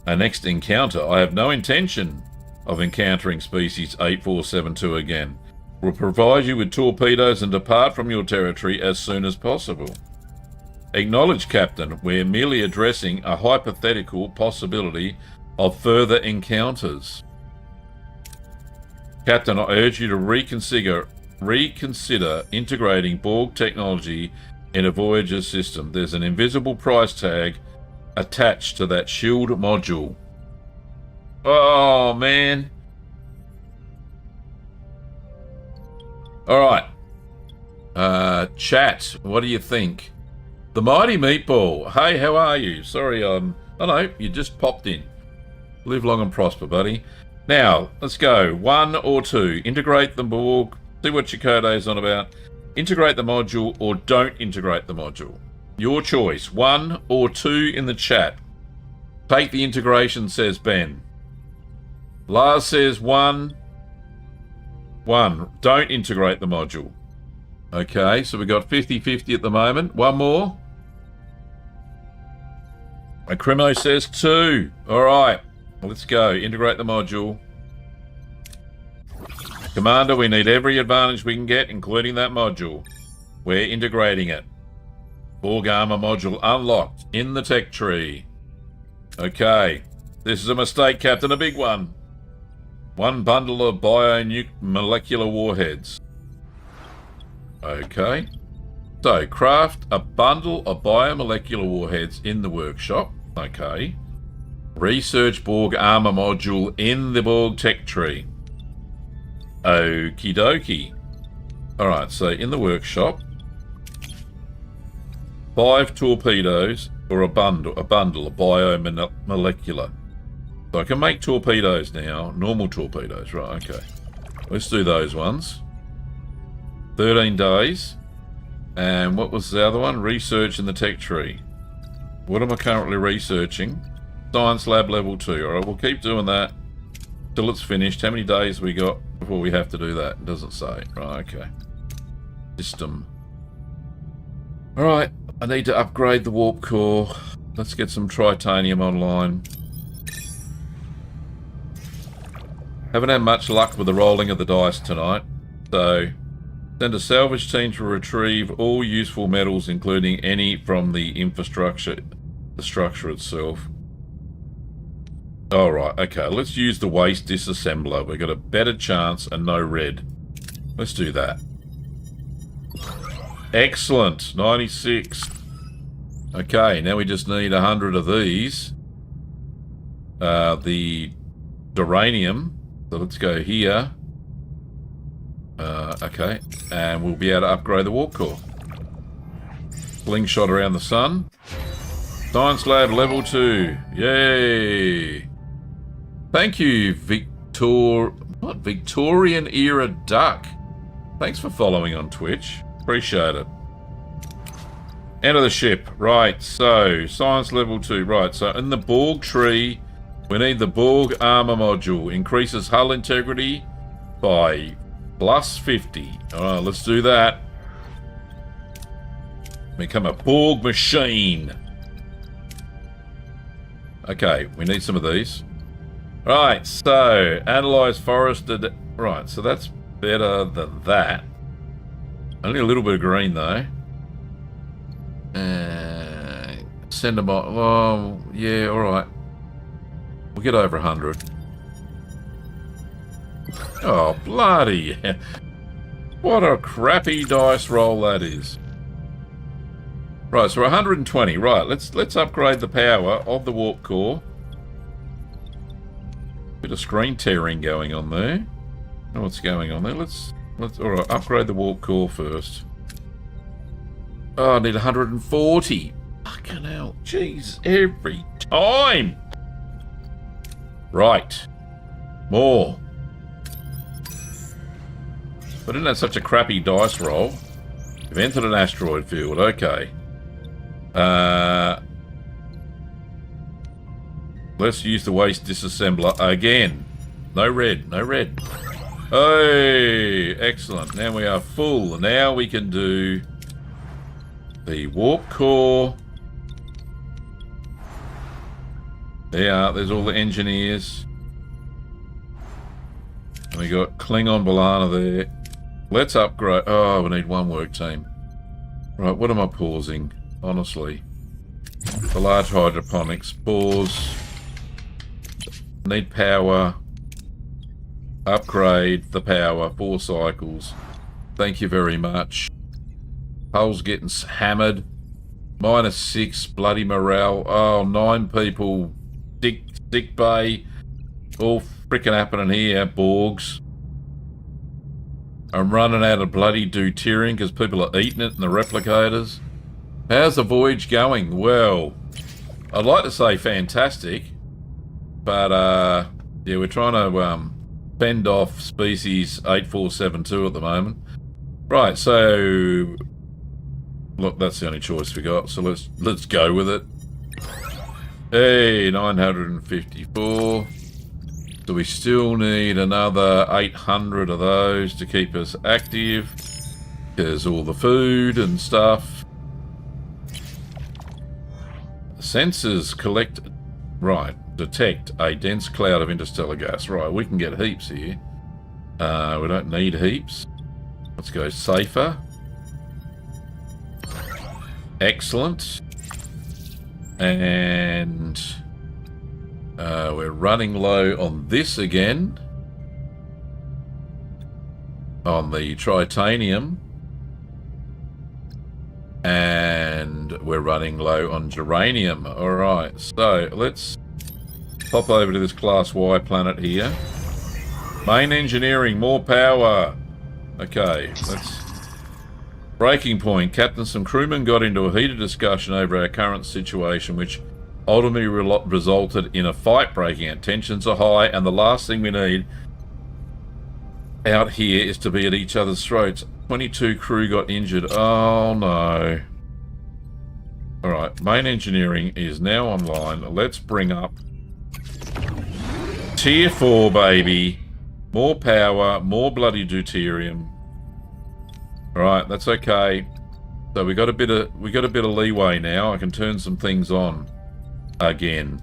Our next encounter. I have no intention of encountering species 8472 again. We'll provide you with torpedoes and depart from your territory as soon as possible. Acknowledge, Captain. We're merely addressing a hypothetical possibility of further encounters. Captain, I urge you to reconsider integrating Borg technology in a Voyager system. There's an invisible price tag attached to that shield module. Oh, man. Alright. Chat, what do you think? The Mighty Meatball. Hey, how are you? Sorry, oh no, you just popped in. Live long and prosper, buddy. Now, let's go. 1 or 2. Integrate the Borg. See what Chakotay is on about. Integrate the module or don't integrate the module. Your choice. 1 or 2 in the chat. Take the integration, says Ben. Lars says 1. 1. Don't integrate the module. Okay, so we've got 50-50 at the moment. One more. And Crimo says 2. All right, let's go. Integrate the module. Commander, we need every advantage we can get, including that module. We're integrating it. Borg armor module unlocked in the tech tree. Okay, this is a mistake, Captain, a big one. 1 bundle of molecular warheads. Okay. So, craft a bundle of biomolecular warheads in the workshop. Okay. Research Borg armor module in the Borg tech tree. Okie dokie. Alright, so in the workshop, 5 torpedoes or a bundle of biomolecular. So I can make torpedoes now, normal torpedoes, right, okay. Let's do those ones. 13 days. And what was the other one? Research in the tech tree. What am I currently researching? Science lab level 2. Alright, we'll keep doing that till it's finished. How many days we got before we have to do that? It doesn't say. Right, okay. System. Alright, I need to upgrade the warp core. Let's get some tritanium online. Haven't had much luck with the rolling of the dice tonight, so send a salvage team to retrieve all useful metals, including any from the infrastructure, the structure itself. Alright, okay, let's use the waste disassembler. We've got a better chance and no red. Let's do that. Excellent, 96. Okay, now we just need 100 of these. The uranium. So let's go here. Okay, and we'll be able to upgrade the warp core. Slingshot around the sun. Science lab level 2. Yay! Thank you, Victorian era duck. Thanks for following on Twitch. Appreciate it. Enter the ship. Right, so science level 2. Right, so in the Borg tree, we need the Borg armor module. Increases hull integrity by plus 50. Alright, let's do that. Become a Borg machine. Okay, we need some of these. Right, so analyze forested. Right, so that's better than that. Only a little bit of green though. Send them on. Oh, yeah, alright. We'll get over 100. Oh, bloody. What a crappy dice roll that is. Right, so 120. Right, let's upgrade the power of the warp core. Bit of screen tearing going on there. Know what's going on there? Let's alright, upgrade the warp core first. Oh, I need 140. Fucking hell. Jeez, every time. Right. More. But isn't that such a crappy dice roll? You've entered an asteroid field. Okay. Let's use the waste disassembler again. No red. No red. Hey, excellent. Now we are full. Now we can do the warp core. There's all the engineers. And we got Klingon Balana there. Let's upgrade. Oh, we need one work team. Right, what am I pausing? Honestly. The large hydroponics. Pause. Need power. Upgrade the power. 4 cycles. Thank you very much. Hull's getting hammered. -6 bloody morale. Oh, 9 people. Sick bay. All frickin' happening here. Borgs. I'm running out of bloody deuterium because people are eating it in the replicators. How's the voyage going? Well, I'd like to say fantastic. But, yeah, we're trying to fend off species 8472 at the moment. Right, so... Look, that's the only choice we got, so let's go with it. Hey, 954. So we still need another 800 of those to keep us active. There's all the food and stuff. Sensors collect... Right, detect a dense cloud of interstellar gas. Right, we can get heaps here. We don't need heaps. Let's go safer. Excellent. And we're running low on this again. On the tritanium. And we're running low on geranium. Alright, so let's pop over to this Class Y planet here. Main engineering, more power. Okay, let's... Breaking point. Captain, some crewmen got into a heated discussion over our current situation, which ultimately resulted in a fight breaking out. Tensions are high, and the last thing we need out here is to be at each other's throats. 22 crew got injured. Oh, no. Alright, main engineering is now online. Let's bring up Tier 4, baby. More power, more bloody deuterium. Alright, that's okay. So we got a bit of leeway now. I can turn some things on again.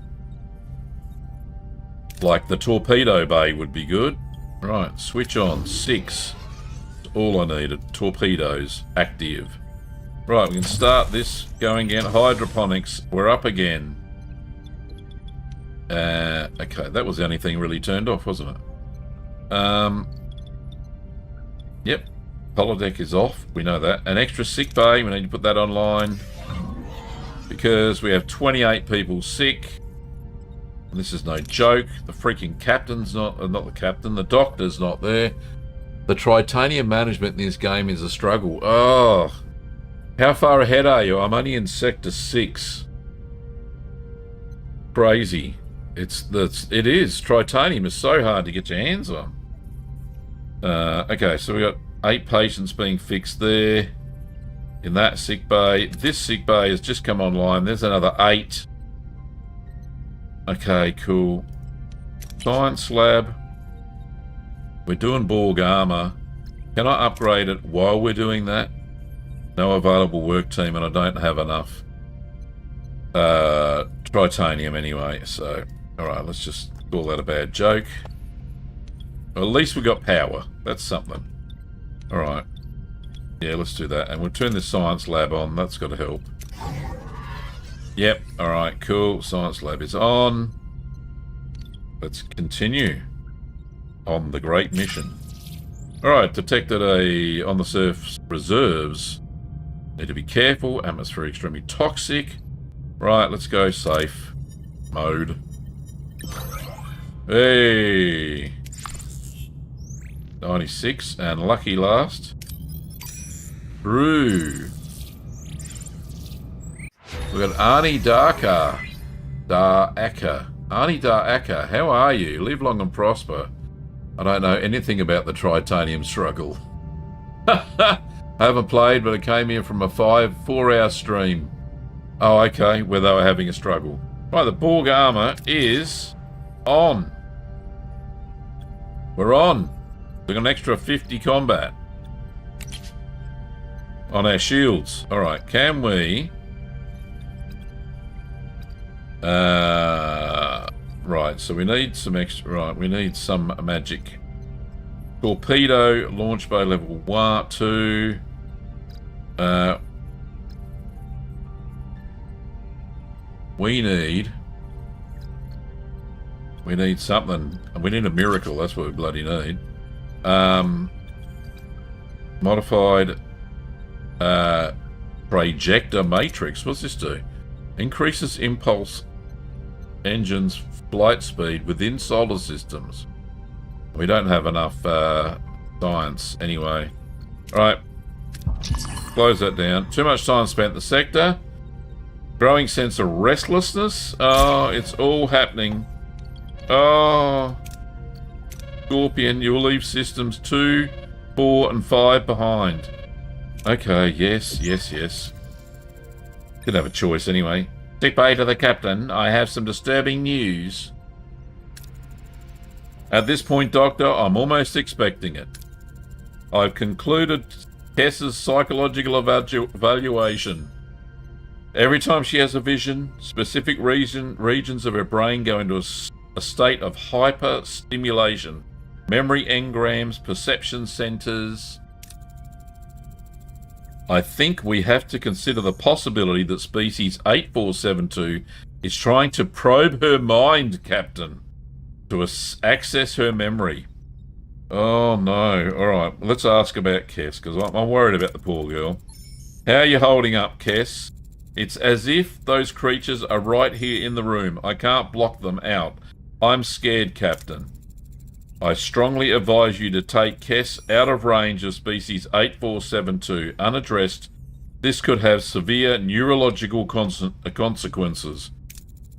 Like the torpedo bay would be good. Right, switch on. 6. All I needed. Torpedoes. Active. Right, we can start this going again. Hydroponics. We're up again. Okay, that was the only thing really turned off, wasn't it? Yep. Holodeck is off. We know that. An extra sick bay. We need to put that online. Because we have 28 people sick. And this is no joke. The freaking captain's not the captain. The doctor's not there. The tritanium management in this game is a struggle. Oh. How far ahead are you? I'm only in Sector 6. Crazy. It is. Tritanium is so hard to get your hands on. Okay, so we got 8 patients being fixed there. In that sick bay. This sick bay has just come online. There's another 8. Okay, cool. Science lab. We're doing Borg armor. Can I upgrade it while we're doing that? No available work team, and I don't have enough tritanium anyway, so... Alright, let's just call that a bad joke. Well, at least we got power. That's something. Alright. Yeah, let's do that. And we'll turn this science lab on. That's got to help. Yep. Alright, cool. Science lab is on. Let's continue on the great mission. Alright, detected a on the surface reserves. Need to be careful. Atmosphere extremely toxic. Right, let's go safe mode. Hey! 96 and lucky last. Through. We've got Arnie Darker. Arnie Daraka, how are you? Live long and prosper. I don't know anything about the tritanium struggle. I haven't played, but I came here from a 4-hour stream. Oh, okay, where they were having a struggle. Right, the Borg armor is on. We're on. We've got an extra 50 combat on our shields. Alright, can we... right, so we need some extra... Right, we need some magic. Torpedo, launch bay level 1, 2. We need We need something. We need a miracle. That's what we bloody need. Modified projector matrix. What's this do? Increases impulse engines flight speed within solar systems. We don't have enough science anyway. Alright. Close that down. Too much time spent in the sector. Growing sense of restlessness. Oh, it's all happening. Oh. Scorpion, you'll leave systems 2, 4, and 5 behind. Okay, yes. Didn't have a choice anyway. Sick bay to the captain. I have some disturbing news. At this point, Doctor, I'm almost expecting it. I've concluded Tess's psychological evaluation. Every time she has a vision, specific regions of her brain go into a state of hyper-stimulation. Memory engrams, perception centers. I think we have to consider the possibility that species 8472 is trying to probe her mind, Captain, to access her memory. Oh no. Alright, let's ask about Kess, because I'm worried about the poor girl. How are you holding up, Kess? It's as if those creatures are right here in the room. I can't block them out. I'm scared, Captain. I strongly advise you to take Kess out of range of species 8472, unaddressed. This could have severe neurological consequences.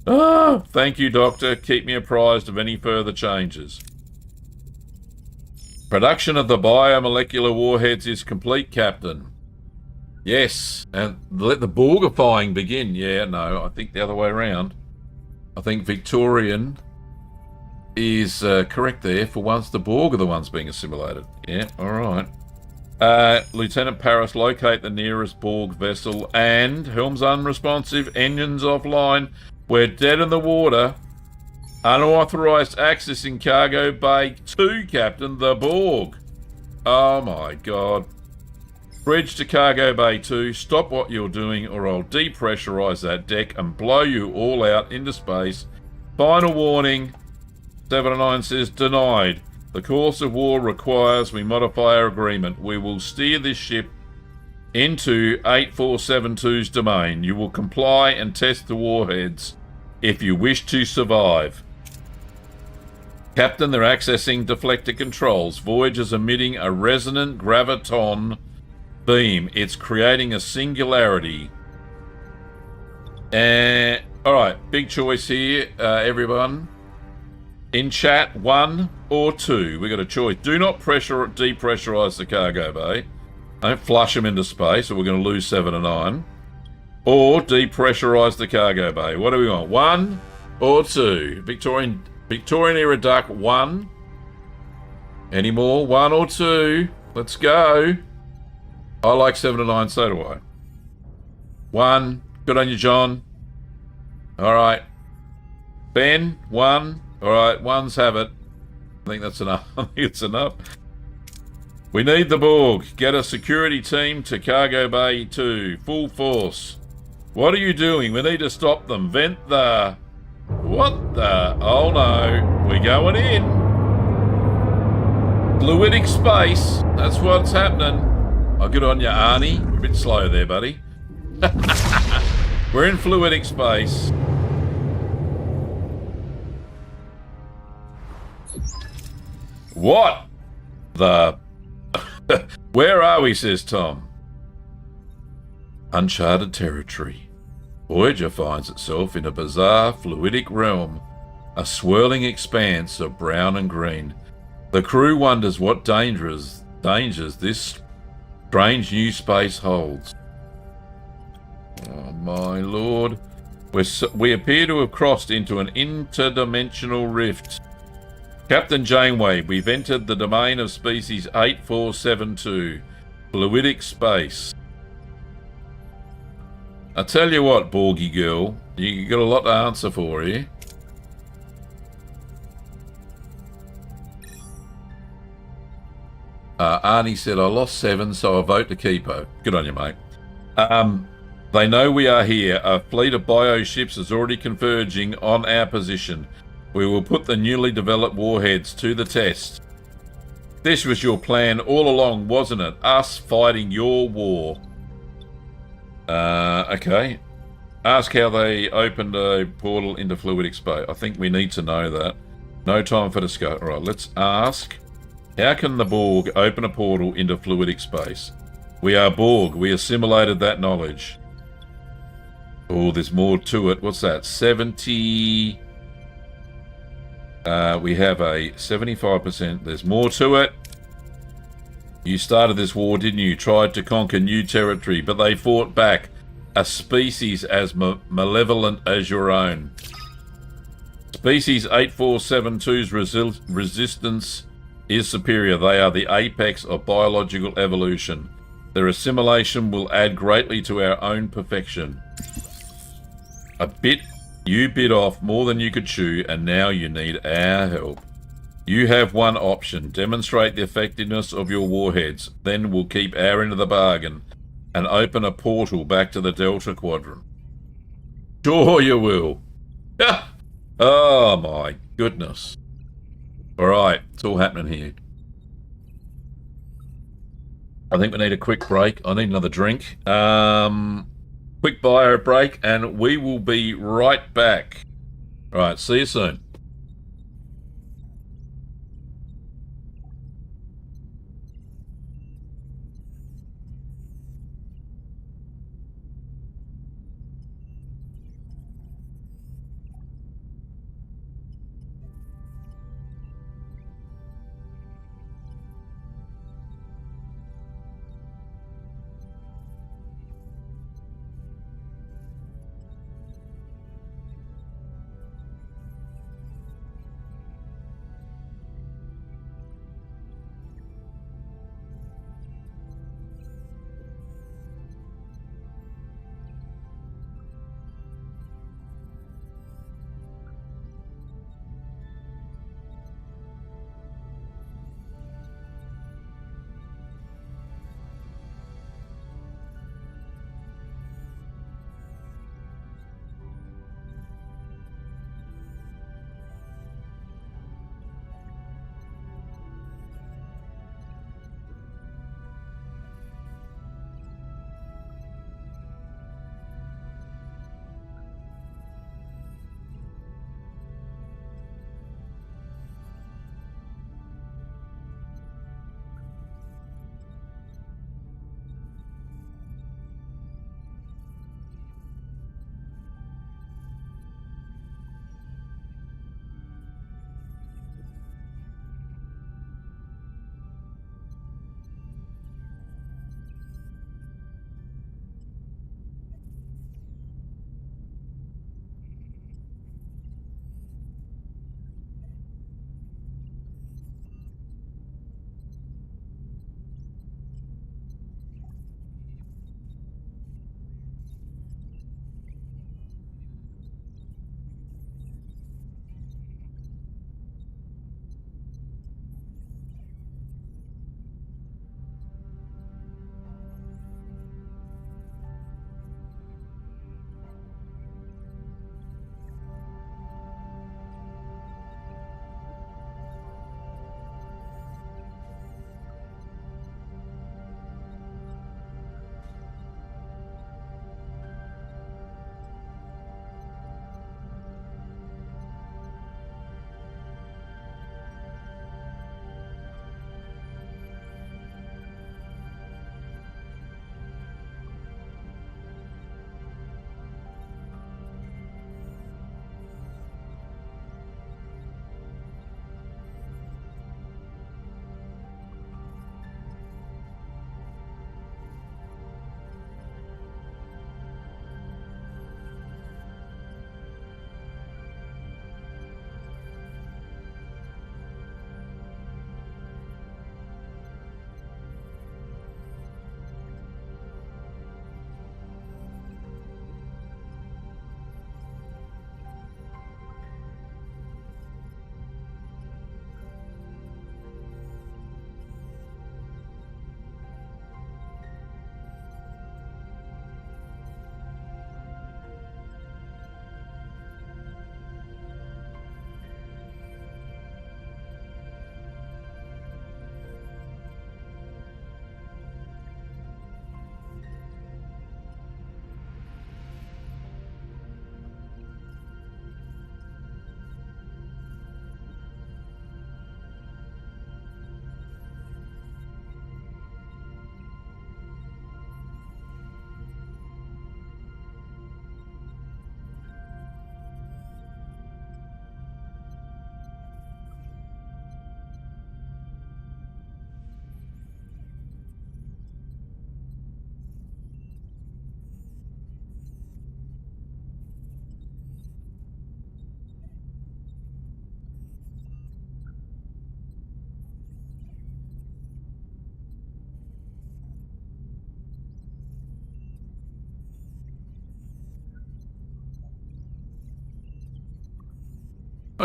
Ah, thank you, Doctor. Keep me apprised of any further changes. Production of the biomolecular warheads is complete, Captain. Yes, and let the Borgifying begin. Yeah, no, I think the other way around. I think Victorian is correct there. For once, the Borg are the ones being assimilated. Yeah, all right. Lieutenant Paris, locate the nearest Borg vessel and helm's unresponsive, engines offline. We're dead in the water. Unauthorized access in cargo bay 2, Captain. The Borg. Oh my God. Bridge to cargo bay 2. Stop what you're doing or I'll depressurize that deck and blow you all out into space. Final warning. 709 says denied. The course of war requires we modify our agreement. We will steer this ship into 8472's domain. You will comply and test the warheads if you wish to survive. Captain, they're accessing deflector controls. Voyager's emitting a resonant graviton beam. It's creating a singularity. Alright, big choice here, everyone. In chat, 1 or 2. We got a choice. Do not depressurize the cargo bay. Don't flush them into space or we're going to lose 7 and 9. Or depressurize the cargo bay. What do we want? 1 or 2? Victorian era duck 1. Any more? 1 or 2? Let's go. I like 7 and 9, so do I. 1. Good on you, John. Alright. Ben, 1. Alright, 1s have it. I think that's enough. I think it's enough. We need the Borg. Get a security team to cargo bay 2. Full force. What are you doing? We need to stop them. Vent the... What the... Oh no. We're going in. Fluidic space. That's what's happening. Oh, good on you, Arnie. You're a bit slow there, buddy. We're in fluidic space. What the... Where are we, says Tom. Uncharted territory. Voyager finds itself in a bizarre fluidic realm, a swirling expanse of brown and green. The crew wonders what dangers this strange new space holds. Oh my lord. We appear to have crossed into an interdimensional rift. Captain Janeway, we've entered the domain of species 8472, fluidic space. I tell you what, Borgie girl, you got a lot to answer for here. Arnie said, I lost 7, so I vote to keep her. Good on you, mate. They know we are here. A fleet of bio ships is already converging on our position. We will put the newly developed warheads to the test. This was your plan all along, wasn't it? Us fighting your war. Okay. Ask how they opened a portal into fluidic space. I think we need to know that. No time for discussion. All right, let's ask. How can the Borg open a portal into fluidic space? We are Borg. We assimilated that knowledge. Oh, there's more to it. What's that? 70... we have a 75%. There's more to it. You started this war, didn't you? Tried to conquer new territory, but they fought back. A species as malevolent as your own. Species 8472's resistance is superior. They are the apex of biological evolution. Their assimilation will add greatly to our own perfection. You bit off more than you could chew, and now you need our help. You have one option. Demonstrate the effectiveness of your warheads. Then we'll keep our end of the bargain and open a portal back to the Delta Quadrant. Sure you will. Oh my goodness. Alright, it's all happening here. I think we need a quick break. I need another drink. Quick bio break, and we will be right back. All right, see you soon.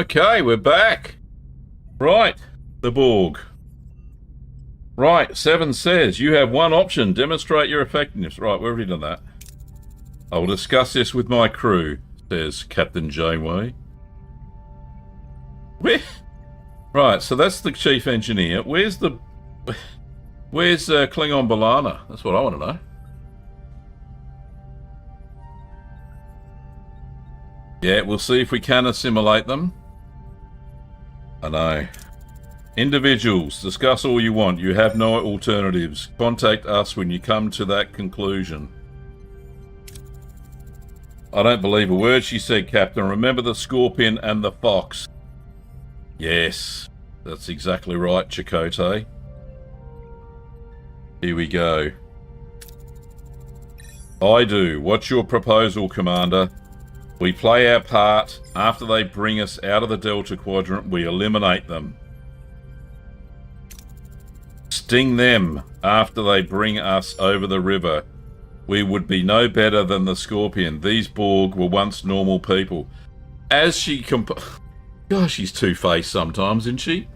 Okay, we're back. Right, the Borg. Right, 7 says, you have one option. Demonstrate your effectiveness. Right, we've already done that. I will discuss this with my crew, says Captain Janeway. Right, so that's the chief engineer. Where's Klingon B'Elanna? That's what I want to know. Yeah, we'll see if we can assimilate them. I know. Individuals, discuss all you want. You have no alternatives. Contact us when you come to that conclusion. I don't believe a word she said, Captain. Remember the Scorpion and the Fox. Yes, that's exactly right, Chakotay. Here we go. I do. What's your proposal, Commander? We play our part. After they bring us out of the Delta Quadrant, we eliminate them. Sting them after they bring us over the river. We would be no better than the Scorpion. These Borg were once normal people. As she gosh, she's two-faced sometimes, isn't she?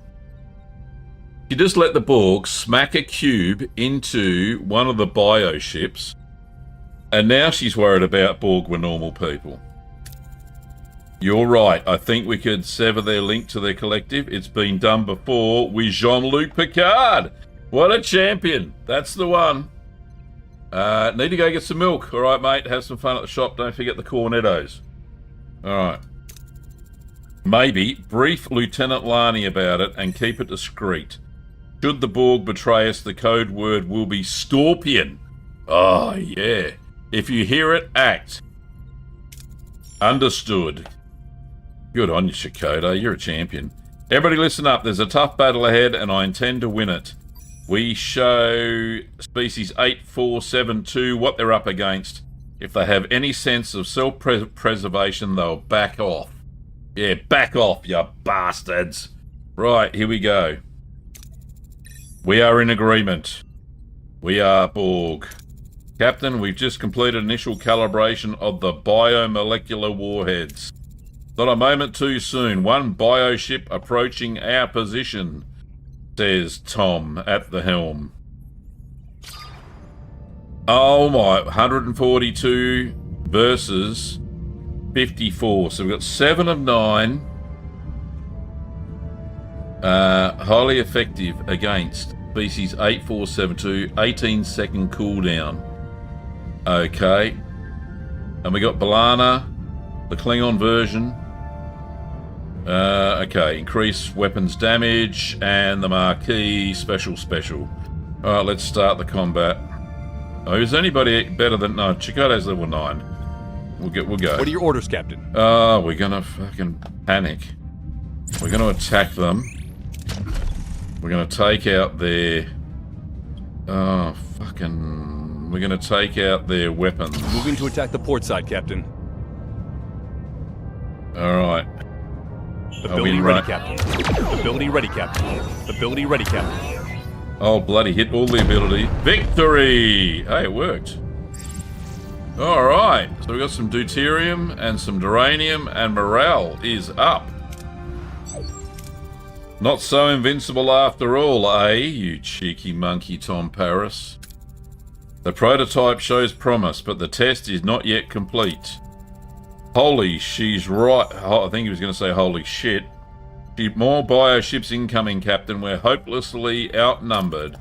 She just let the Borg smack a cube into one of the bio ships, and now she's worried about Borg were normal people. You're right. I think we could sever their link to their collective. It's been done before with Jean-Luc Picard. What a champion. That's the one. Need to go get some milk. All right, mate. Have some fun at the shop. Don't forget the cornettos. All right. Maybe brief Lieutenant Lani about it and keep it discreet. Should the Borg betray us, the code word will be Scorpion. Oh, yeah. If you hear it, act. Understood. Good on you, Chakotay. You're a champion. Everybody listen up. There's a tough battle ahead, and I intend to win it. We show species 8472 what they're up against. If they have any sense of self-preservation, they'll back off. Yeah, back off, you bastards. Right, here we go. We are in agreement. We are Borg. Captain, we've just completed initial calibration of the biomolecular warheads. Not a moment too soon. One bioship approaching our position, says Tom at the helm. Oh my, 142 versus 54. So we've got 7 of 9. Highly effective against species 8472. 18-second cooldown. Okay. And we got B'Elanna, the Klingon version. Okay, increase weapons damage and the Marquee special. Alright, let's start the combat. Oh, is anybody better than... No, Chakotay's level 9. We'll go. What are your orders, Captain? We're gonna fucking panic. We're gonna attack them. We're gonna take out their... Oh, fucking... We're gonna take out their weapons. Moving to attack the port side, Captain. Alright. Ability ready, Captain. Ability ready, Captain. Ability ready, Captain. Oh, bloody hit all the ability. Victory! Hey, it worked. Alright, so we got some deuterium and some duranium, and morale is up. Not so invincible after all, eh, you cheeky monkey Tom Paris? The prototype shows promise, but the test is not yet complete. Holy, she's right. I think he was going to say holy shit. More bioships incoming, Captain. We're hopelessly outnumbered.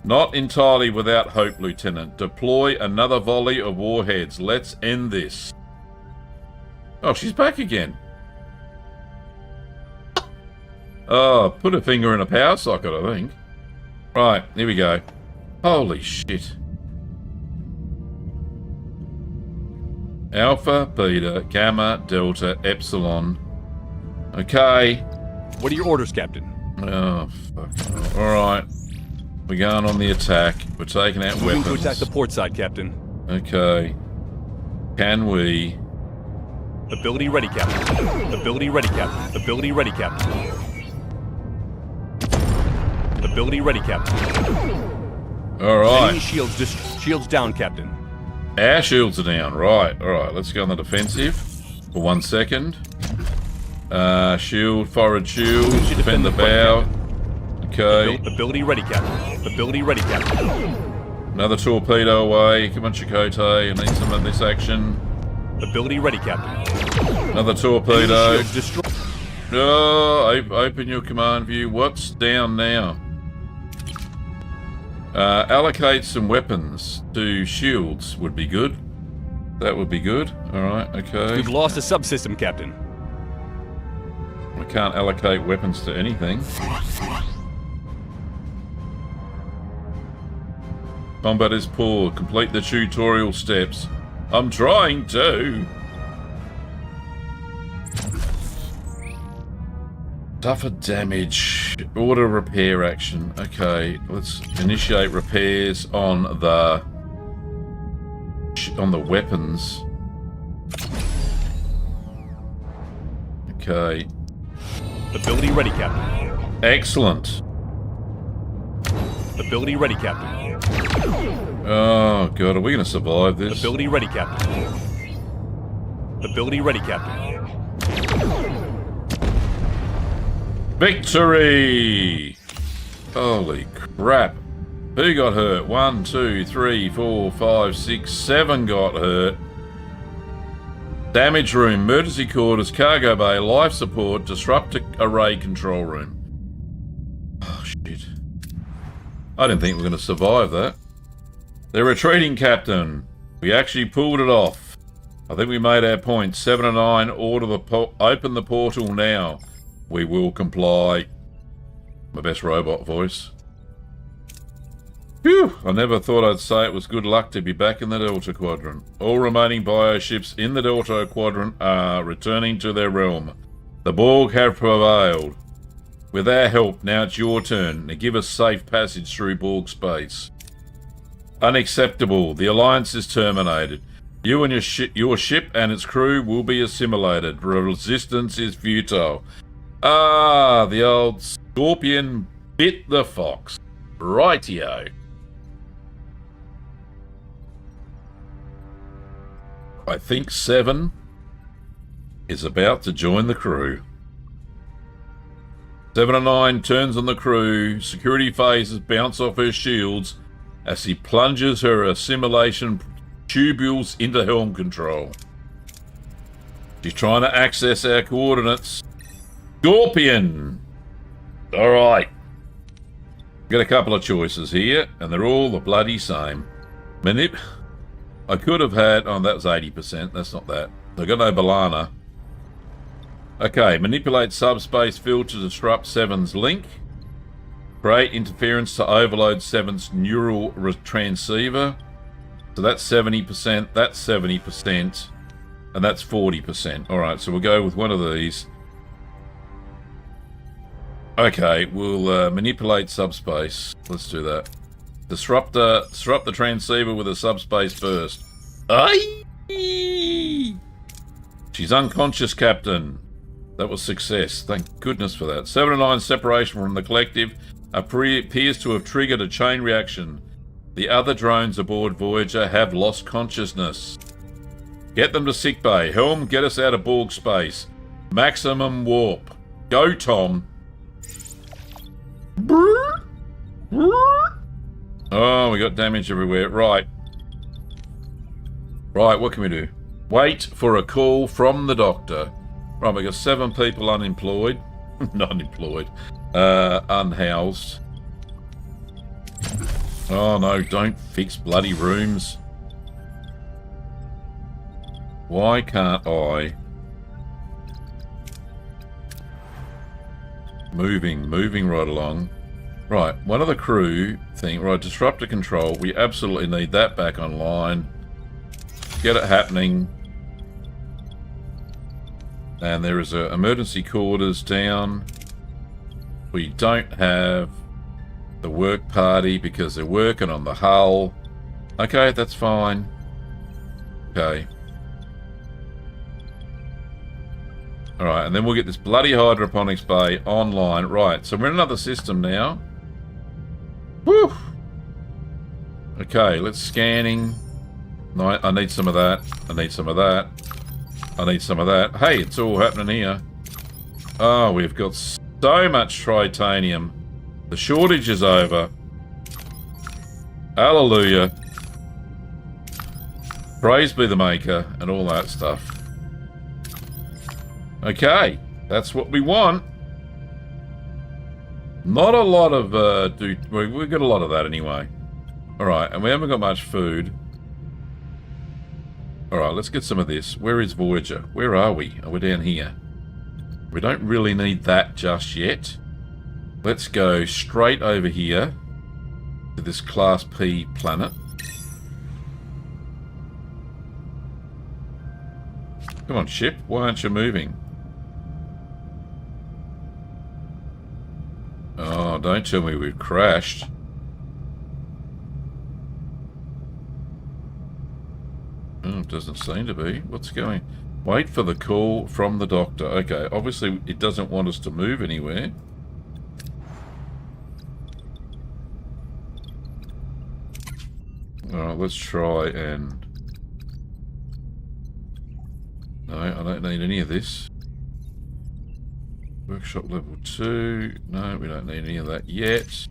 Not entirely without hope, Lieutenant. Deploy another volley of warheads. Let's end this. Oh, she's back again. Oh, put a finger in a power socket, I think. Right, here we go. Holy shit. Alpha, Beta, Gamma, Delta, Epsilon. Okay. What are your orders, Captain? Oh, fuck. Alright. We're going on the attack. We're taking out Moving weapons. to attack the port side, Captain. Okay. Can we... Ability ready, Captain. Ability ready, Captain. Ability ready, Captain. Ability ready, Captain. Alright. Enemy shields down, Captain. Our shields are down. Right. Alright, let's go on the defensive for 1 second. Shield, forward shield, defend the bow. Okay. Ability ready, Captain. Ability ready, Captain. Another torpedo away. Come on, Chakotay. I need some of this action. Ability ready, Captain. Another torpedo. Shields destroyed. Oh, open your command view. What's down now? Allocate some weapons to shields would be good. That would be good. Alright, okay. We've lost a subsystem, Captain. We can't allocate weapons to anything. Combat is poor. Complete the tutorial steps. I'm trying to. Suffer damage. Order repair action. Okay, let's initiate repairs on the weapons. Okay. Ability ready, Captain. Excellent. Ability ready, Captain. Oh god, are we going to survive this? Ability ready, Captain. Ability ready, Captain. Victory! Holy crap. Who got hurt? 1, 2, 3, 4, 5, 6, 7 got hurt. Damage room, emergency quarters, cargo bay, life support, disrupt array control room. Oh shit. I didn't think we were going to survive that. They're retreating, Captain. We actually pulled it off. I think we made our point. 7 and 9, open the portal now. We will comply. My best robot voice. Phew! I never thought I'd say it was good luck to be back in the Delta Quadrant. All remaining bioships in the Delta Quadrant are returning to their realm. The Borg have prevailed. With our help, now it's your turn. Now give us safe passage through Borg space. Unacceptable. The Alliance is terminated. You and your ship and its crew will be assimilated. Resistance is futile. Ah, the old scorpion bit the fox. Rightio. I think 7 is about to join the crew. 7 and 9 turns on the crew. Security phases bounce off her shields as he plunges her assimilation tubules into helm control. She's trying to access our coordinates. Scorpion! Alright. Got a couple of choices here, and they're all the bloody same. I could have had... Oh, that was 80%. That's not that. I got no Balana. Okay, manipulate subspace field to disrupt 7's link. Create interference to overload 7's neural transceiver. So that's 70%, that's 70%, and that's 40%. Alright, so we'll go with one of these. Okay, we'll manipulate subspace. Let's do that. Disrupt the transceiver with a subspace burst. Aye! She's unconscious, Captain. That was success. Thank goodness for that. 7 and 9 separation from the collective appears to have triggered a chain reaction. The other drones aboard Voyager have lost consciousness. Get them to sickbay. Helm, get us out of Borg space. Maximum warp. Go, Tom. Oh, we got damage everywhere. Right. Right, what can we do? Wait for a call from the doctor. Right, we got 7 people unemployed. Not unemployed. Unhoused. Oh no, don't fix bloody rooms. Why can't I? Moving right along. Right, one of the crew thing, right, disruptor control. We absolutely need that back online. Get it happening. And there is a emergency quarters down. We don't have the work party because they're working on the hull. Okay, that's fine. Okay. Alright, and then we'll get this bloody hydroponics bay online. Right, so we're in another system now. Whew! Okay, let's scanning. No, I need some of that. I need some of that. I need some of that. Hey, it's all happening here. Oh, we've got so much tritanium. The shortage is over. Hallelujah. Praise be the maker and all that stuff. Okay, that's what we want. Not a lot of, we got a lot of that anyway. Alright, and we haven't got much food. Alright, let's get some of this. Where is Voyager? Where are we? Oh, we're down here. We don't really need that just yet. Let's go straight over here to this Class P planet. Come on, ship. Why aren't you moving? Oh, don't tell me we've crashed. Oh, it doesn't seem to be. What's going? Wait for the call from the doctor. Okay, obviously it doesn't want us to move anywhere. Alright, let's try and... No, I don't need any of this. Workshop level 2. No, we don't need any of that yet.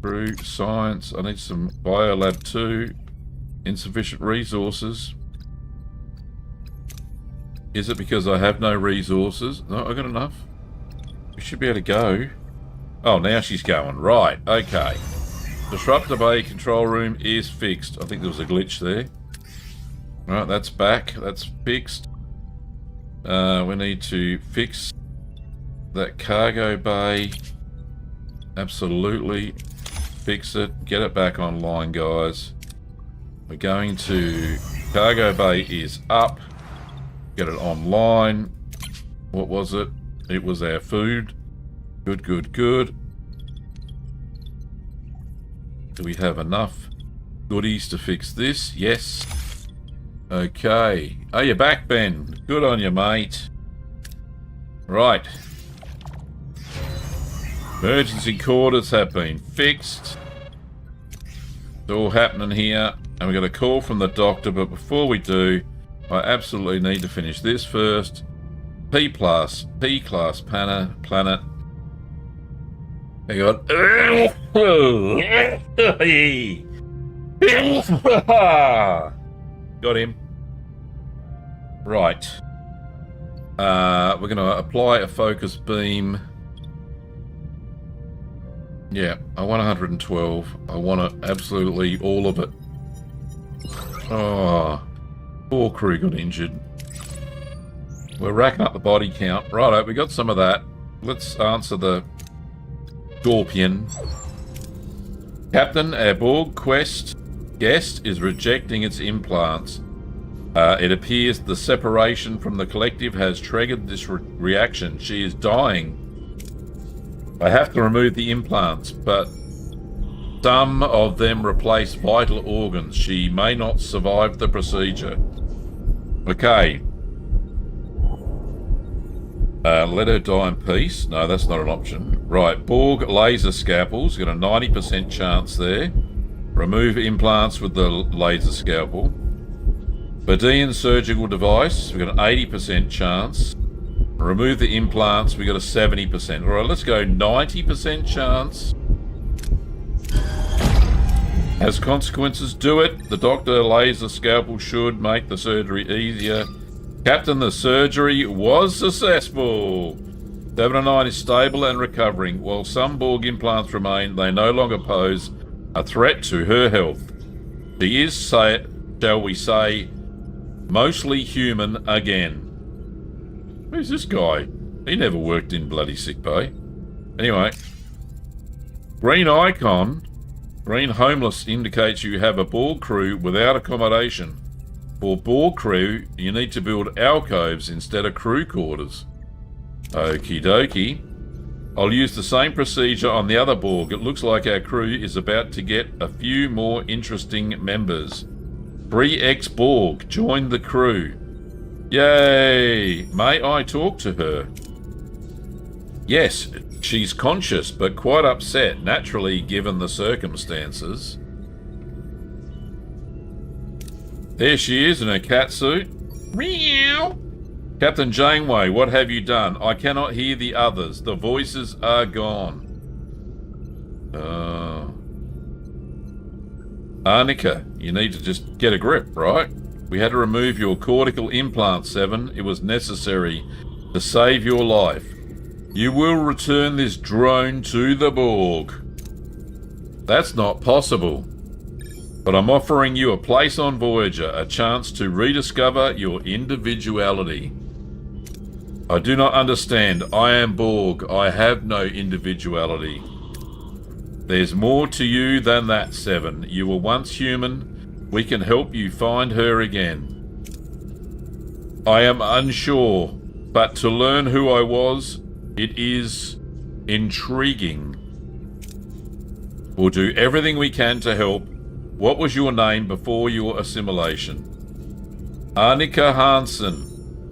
Crew, science. I need some Biolab 2. Insufficient resources. Is it because I have no resources? No, I got enough. We should be able to go. Oh, now she's going. Right, okay. Disruptor Bay control room is fixed. I think there was a glitch there. Right, that's back. That's fixed. We need to fix that cargo bay. Absolutely. Fix it. Get it back online, guys. We're going to... Cargo bay is up. Get it online. What was it? It was our food. Good, good, good. Do we have enough goodies to fix this? Yes. Okay. Oh, you're back, Ben. Good on you, mate. Right. Emergency quarters have been fixed. It's all happening here. And we got a call from the doctor, but before we do, I absolutely need to finish this first. P-class planet. Hang on. Got him. Right. We're going to apply a focus beam. Yeah, I want 112. I want it absolutely all of it. Oh, poor crew got injured. We're racking up the body count. Righto, we got some of that. Let's answer the Scorpion. Captain, our Borg guest is rejecting its implants. It appears the separation from the collective has triggered this reaction. She is dying. I have to remove the implants, but some of them replace vital organs. She may not survive the procedure. Okay. Let her die in peace. No, that's not an option. Right, Borg laser scalpels. Got a 90% chance there. Remove implants with the laser scalpel. Badian surgical device. We've got an 80% chance. Remove the implants. We got a 70%. All right, let's go 90% chance. As consequences, do it. The doctor laser scalpel should make the surgery easier. Captain, the surgery was successful. 709 is stable and recovering. While some Borg implants remain, they no longer pose a threat to her health. She is, shall we say, mostly human again. Who's this guy? He never worked in bloody sickbay. Anyway. Green icon. Green homeless indicates you have a Borg crew without accommodation. For Borg crew, you need to build alcoves instead of crew quarters. Okie dokie. I'll use the same procedure on the other Borg. It looks like our crew is about to get a few more interesting members. 3X Borg, join the crew. Yay! May I talk to her? Yes, she's conscious but quite upset, naturally given the circumstances. There she is in her cat suit. Meow! Captain Janeway, what have you done? I cannot hear the others. The voices are gone. Arnica, you need to just get a grip, right? We had to remove your cortical implant, 7. It was necessary to save your life. You will return this drone to the Borg. That's not possible. But I'm offering you a place on Voyager, a chance to rediscover your individuality. I do not understand. I am Borg. I have no individuality. There's more to you than that, 7. You were once human. We can help you find her again. I am unsure, but to learn who I was, it is intriguing. We'll do everything we can to help. What was your name before your assimilation? Arnica Hansen.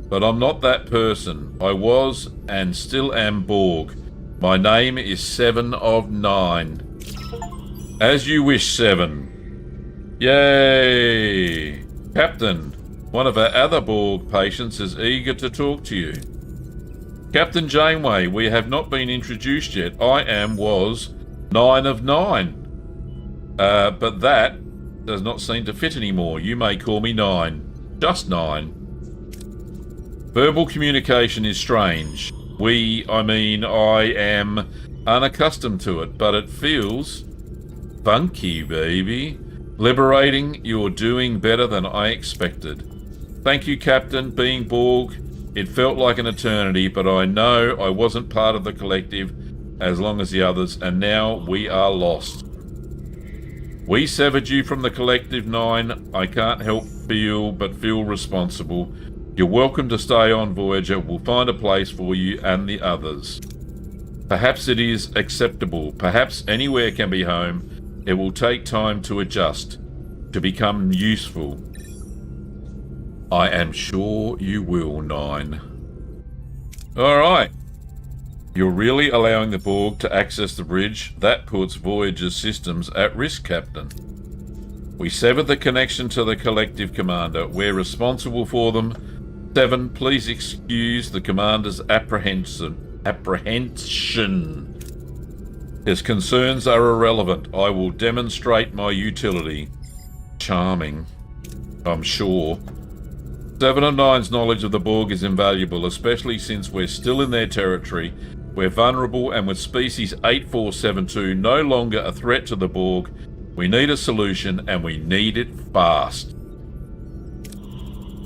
But I'm not that person. I was and still am Borg. My name is 7 of 9. As you wish, 7. Yay! Captain, one of our other Borg patients is eager to talk to you. Captain Janeway, we have not been introduced yet. I was 9 of 9. But that does not seem to fit anymore. You may call me 9. Just 9. Verbal communication is strange. I am unaccustomed to it, but it feels funky, baby. Liberating, you're doing better than I expected. Thank you, Captain. Being Borg, it felt like an eternity, but I know I wasn't part of the collective as long as the others, and now we are lost. We severed you from the collective, 9. I can't help but feel responsible. You're welcome to stay on Voyager. We'll find a place for you and the others. Perhaps it is acceptable. Perhaps anywhere can be home. It will take time to adjust, to become useful. I am sure you will, 9. Alright. You're really allowing the Borg to access the bridge? That puts Voyager's systems at risk, Captain. We severed the connection to the collective commander. We're responsible for them. 7, please excuse the commander's apprehension. His concerns are irrelevant. I will demonstrate my utility. Charming, I'm sure. 7 of 9's knowledge of the Borg is invaluable, especially since we're still in their territory. We're vulnerable, and with species 8472 no longer a threat to the Borg, we need a solution, and we need it fast.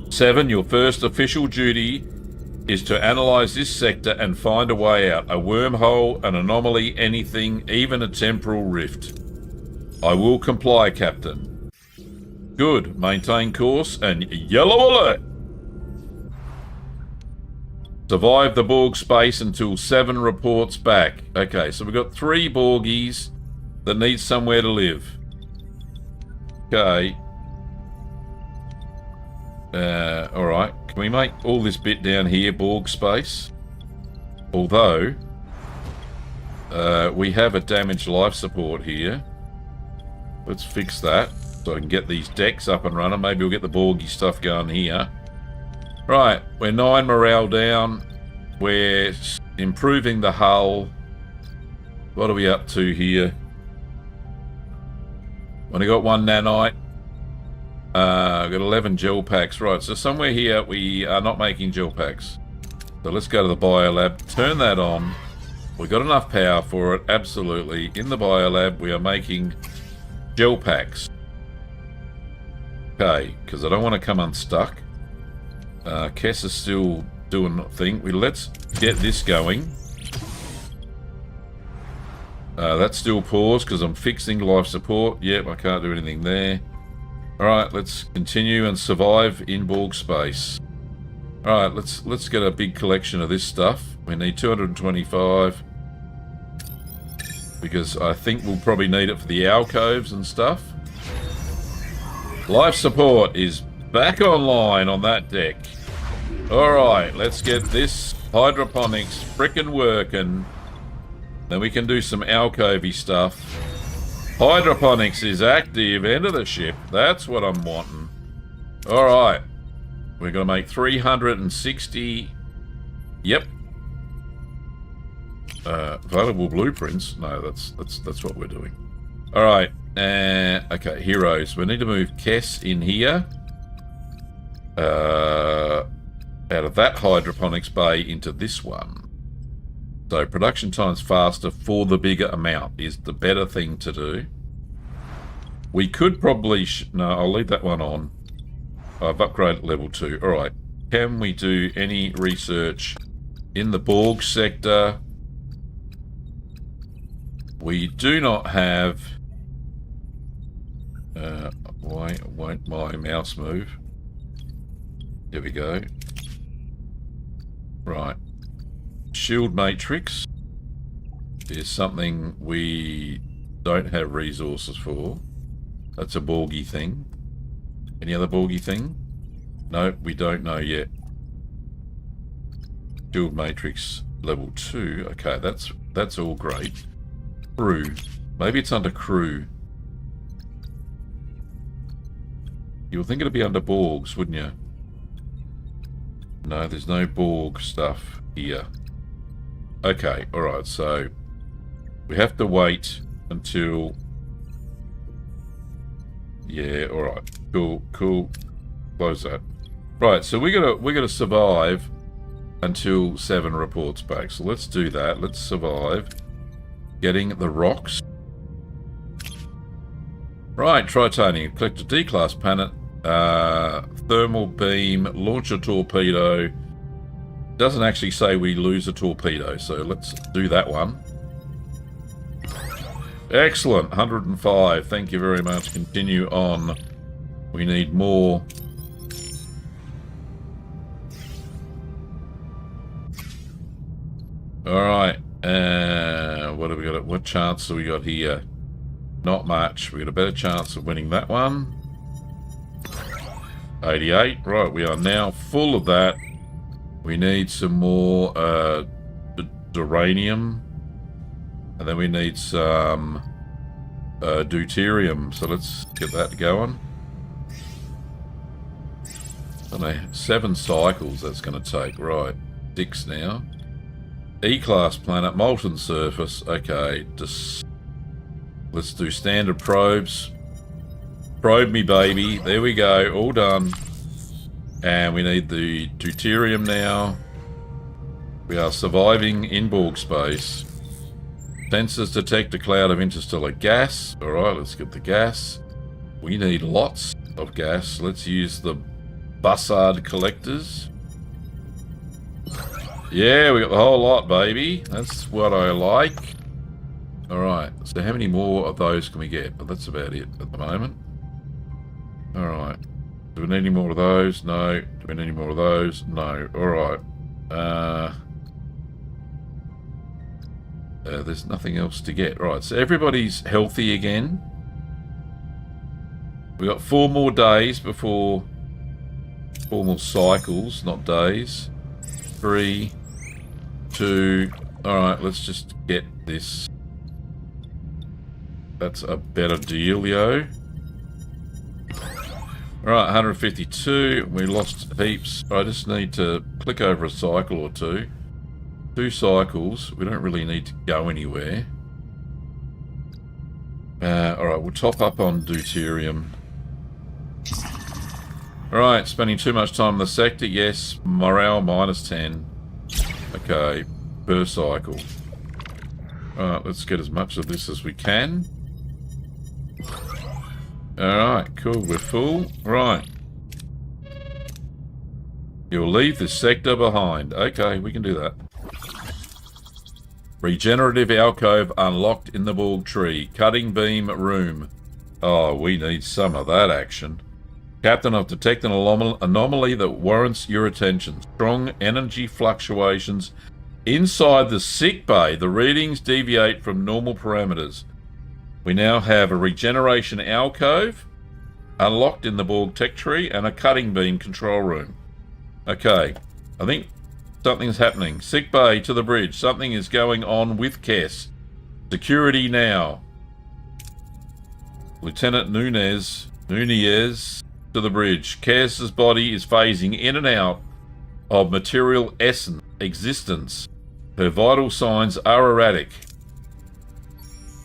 7, your first official duty is to analyze this sector and find a way out. A wormhole, an anomaly, anything, even a temporal rift. I will comply, Captain. Good. Maintain course and yellow alert. Survive the Borg space until 7 reports back. Okay, so we've got 3 Borgies that need somewhere to live. Okay. Alright. Can we make all this bit down here Borg space? Although, we have a damaged life support here. Let's fix that so I can get these decks up and running. Maybe we'll get the Borgy stuff going here. Right, we're 9 morale down. We're improving the hull. What are we up to here? Only got 1 nanite. I've got 11 gel packs. Right, so somewhere here we are not making gel packs. So let's go to the biolab. Turn that on. We've got enough power for it, absolutely. In the biolab we are making gel packs. Okay, because I don't want to come unstuck. Kess is still doing a thing. Let's get this going. That's still paused because I'm fixing life support. Yep, I can't do anything there. Alright, let's continue and survive in Borg space. Alright, let's get a big collection of this stuff. We need 225. Because I think we'll probably need it for the alcoves and stuff. Life support is back online on that deck. Alright, let's get this hydroponics frickin' working. Then we can do some alcovey stuff. Hydroponics is active. End of the ship. That's what I'm wanting. Alright. We're going to make 360. Yep. Available blueprints. No, that's what we're doing. All right. Okay, heroes. We need to move Kess in here. Out of that hydroponics bay into this one. So production time's faster for the bigger amount is the better thing to do. We could probably... no, I'll leave that one on. I've upgraded level 2. All right. Can we do any research in the Borg sector? We do not have... why won't my mouse move? There we go. Right. Shield matrix is something we don't have resources for. That's a Borgy thing. Any other Borgy thing? No, we don't know yet. Shield matrix level 2. Okay, that's all great. Crew. Maybe it's under crew. You would think it'd be under Borgs, wouldn't you? No, there's no Borg stuff here. Okay, alright, so we have to wait until... yeah, alright. Cool. Close that. Right, so we're gonna survive until 7 reports back. So let's do that. Let's survive getting the rocks. Right, Tritonium. Collect a D-class planet. Thermal beam, launch a torpedo. Doesn't actually say we lose a torpedo, so let's do that one. Excellent, 105. Thank you very much. Continue on. We need more. Alright, what have we got? What chance have we got here? Not much. We got a better chance of winning that one. 88. Right, we are now full of that. We need some more duranium. And then we need some deuterium. So let's get that going. I don't know, 7 cycles that's going to take. Right, 6 now. E-class planet, molten surface. Okay, let's do standard probes. Probe me, baby. There we go. All done. And we need the deuterium now. We are surviving in Borg space. Sensors detect a cloud of interstellar gas. Alright, let's get the gas. We need lots of gas. Let's use the Bussard collectors. Yeah, we got the whole lot, baby. That's what I like. Alright, so how many more of those can we get? But that's about it at the moment. Alright. Do we need any more of those? No. Do we need any more of those? No. Alright. There's nothing else to get. Right, so everybody's healthy again. We got 4 more days before... 4 more cycles, not days. 3, 2... Alright, let's just get this. That's a better deal, yo. Alright, 152. We lost heaps. I just need to click over a cycle or 2. 2 cycles. We don't really need to go anywhere. Alright, we'll top up on deuterium. Alright, spending too much time in the sector. Yes, morale minus 10. Okay, per cycle. Alright, let's get as much of this as we can. Alright, cool, we're full. Right. You'll leave this sector behind. Okay, we can do that. Regenerative alcove unlocked in the Borg tree. Cutting beam room. Oh, we need some of that action. Captain, I've detected an anomaly that warrants your attention. Strong energy fluctuations inside the sick bay. The readings deviate from normal parameters. We now have a regeneration alcove unlocked in the Borg tech tree and a cutting beam control room. Okay, I think something's happening. Sick bay to the bridge. Something is going on with Kess. Security now. Lieutenant Nunez to the bridge. Kes's body is phasing in and out of material essence existence. Her vital signs are erratic.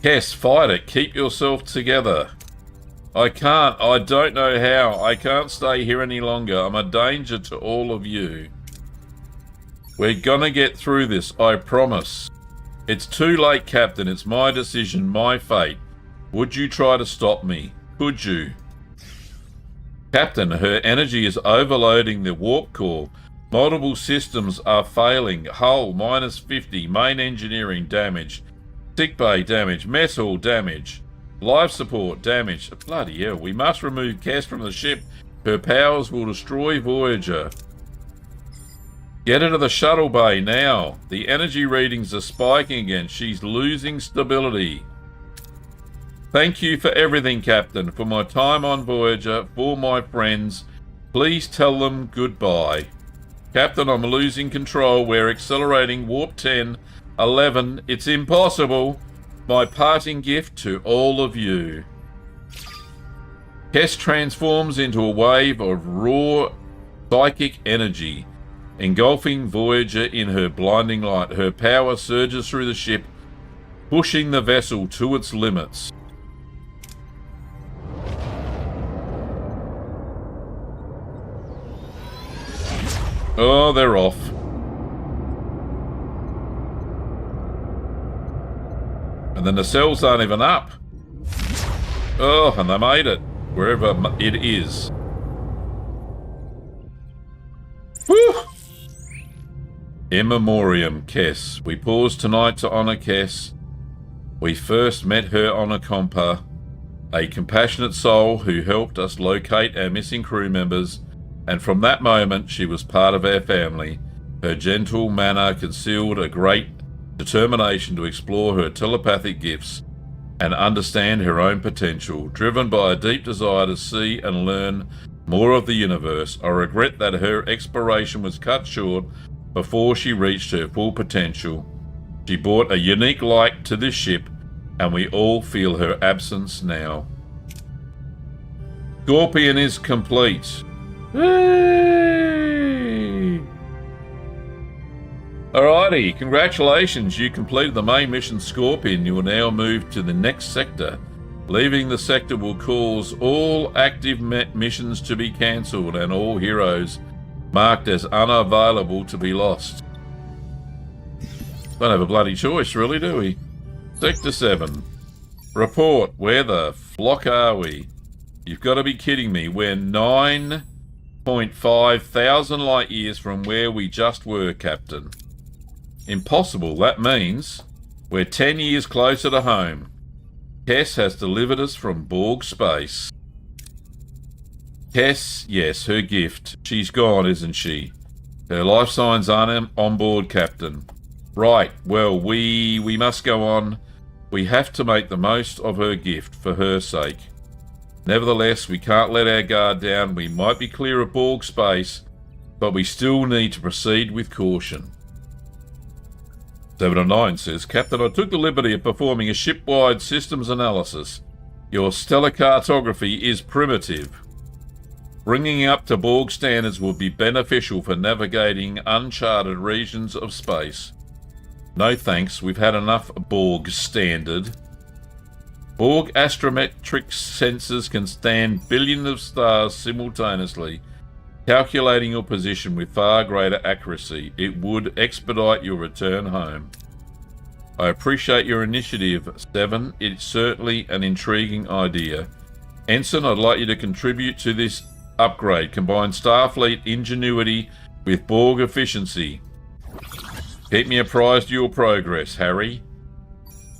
Kes, fight it. Keep yourself together. I can't. I don't know how. I can't stay here any longer. I'm a danger to all of you. We're gonna get through this, I promise. It's too late, Captain. It's my decision, my fate. Would you try to stop me? Could you? Captain, her energy is overloading the warp core. Multiple systems are failing. Hull -50. Main engineering damage. Sickbay damage. Mess hall damage. Life support damage. Bloody hell. We must remove Kes from the ship. Her powers will destroy Voyager. Get her to the shuttle bay now. The energy readings are spiking again. She's losing stability. Thank you for everything, Captain. For my time on Voyager, for my friends. Please tell them goodbye. Captain, I'm losing control. We're accelerating. Warp 10, 11. It's impossible. My parting gift to all of you. Kes transforms into a wave of raw psychic energy, engulfing Voyager in her blinding light. Her power surges through the ship, pushing the vessel to its limits. Oh, they're off. And then the cells aren't even up. Oh, and they made it. Wherever it is. Whew! In memoriam, Kes. We pause tonight to honour Kes. We first met her on a compa, a compassionate soul who helped us locate our missing crew members, and from that moment she was part of our family. Her gentle manner concealed a great determination to explore her telepathic gifts and understand her own potential. Driven by a deep desire to see and learn more of the universe, I regret that her exploration was cut short before she reached her full potential. She brought a unique light to this ship, and we all feel her absence now. Scorpion is complete. Hey! Alrighty, congratulations, you completed the main mission Scorpion. You will now move to the next sector. Leaving the sector will cause all active missions to be cancelled and all heroes marked as unavailable to be lost. Don't have a bloody choice, really, do we? Sector 7. Report, where the flock are we? You've got to be kidding me. We're 9.5 thousand light years from where we just were, Captain. Impossible. That means we're 10 years closer to home. Kes has delivered us from Borg space. Kes, yes, her gift. She's gone, isn't she? Her life signs aren't on board, Captain. Right, well, we must go on. We have to make the most of her gift for her sake. Nevertheless, we can't let our guard down. We might be clear of Borg space, but we still need to proceed with caution. 709 says, Captain, I took the liberty of performing a ship-wide systems analysis. Your stellar cartography is primitive. Bringing it up to Borg standards would be beneficial for navigating uncharted regions of space. No thanks, we've had enough Borg standard. Borg astrometric sensors can scan billions of stars simultaneously, calculating your position with far greater accuracy. It would expedite your return home. I appreciate your initiative, 7. It's certainly an intriguing idea. Ensign, I'd like you to contribute to this upgrade. Combine Starfleet ingenuity with Borg efficiency. Keep me apprised of your progress, Harry.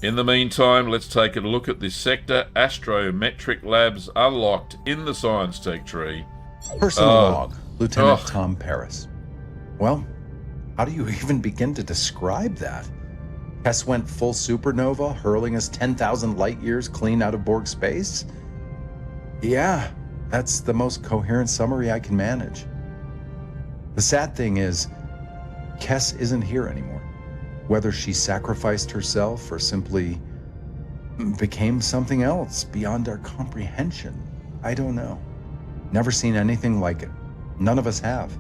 In the meantime, let's take a look at this sector. Astrometric labs unlocked in the science tech tree. Personal log, Lieutenant Tom Paris. Well, how do you even begin to describe that? Kes went full supernova, hurling us 10,000 light years clean out of Borg space? Yeah, that's the most coherent summary I can manage. The sad thing is, Kes isn't here anymore. Whether she sacrificed herself or simply became something else beyond our comprehension, I don't know. Never seen anything like it. None of us have.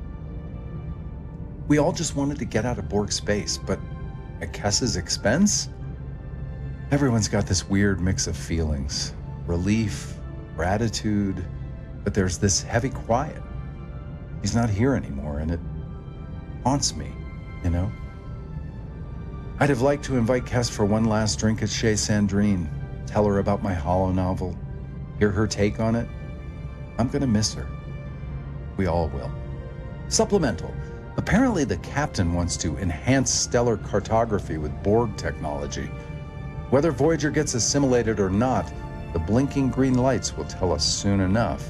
We all just wanted to get out of Borg space, but at Kess's expense? Everyone's got this weird mix of feelings. Relief, gratitude, but there's this heavy quiet. He's not here anymore, and it haunts me, you know? I'd have liked to invite Kess for one last drink at Chez Sandrine, tell her about my holo novel, hear her take on it. I'm gonna miss her. We all will. Supplemental. Apparently the captain wants to enhance stellar cartography with Borg technology. Whether Voyager gets assimilated or not, the blinking green lights will tell us soon enough.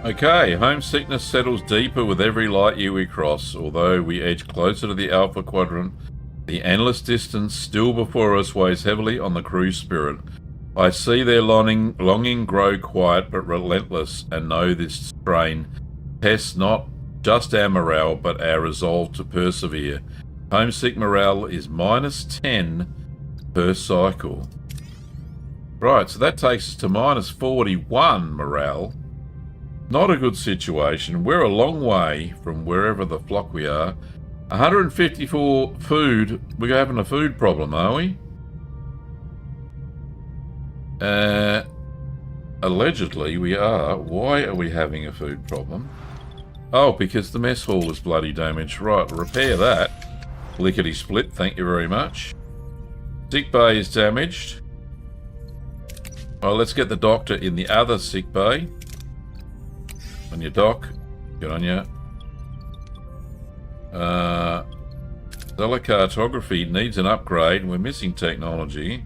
Okay, homesickness settles deeper with every light year we cross. Although we edge closer to the Alpha Quadrant, the endless distance still before us weighs heavily on the crew's spirit. I see their longing grow quiet but relentless, and know this strain tests not just our morale but our resolve to persevere. Homesick morale is -10 per cycle. Right, so that takes us to -41 morale. Not a good situation. We're a long way from wherever the flock we are. 154 food. We're having a food problem, are we? Allegedly we are. Why are we having a food problem? Oh, because the mess hall is bloody damaged. Right, repair that. Lickety split, thank you very much. Sick bay is damaged. Well, let's get the doctor in the other sick bay. On your doc. Good on you. Stellar cartography needs an upgrade. We're missing technology.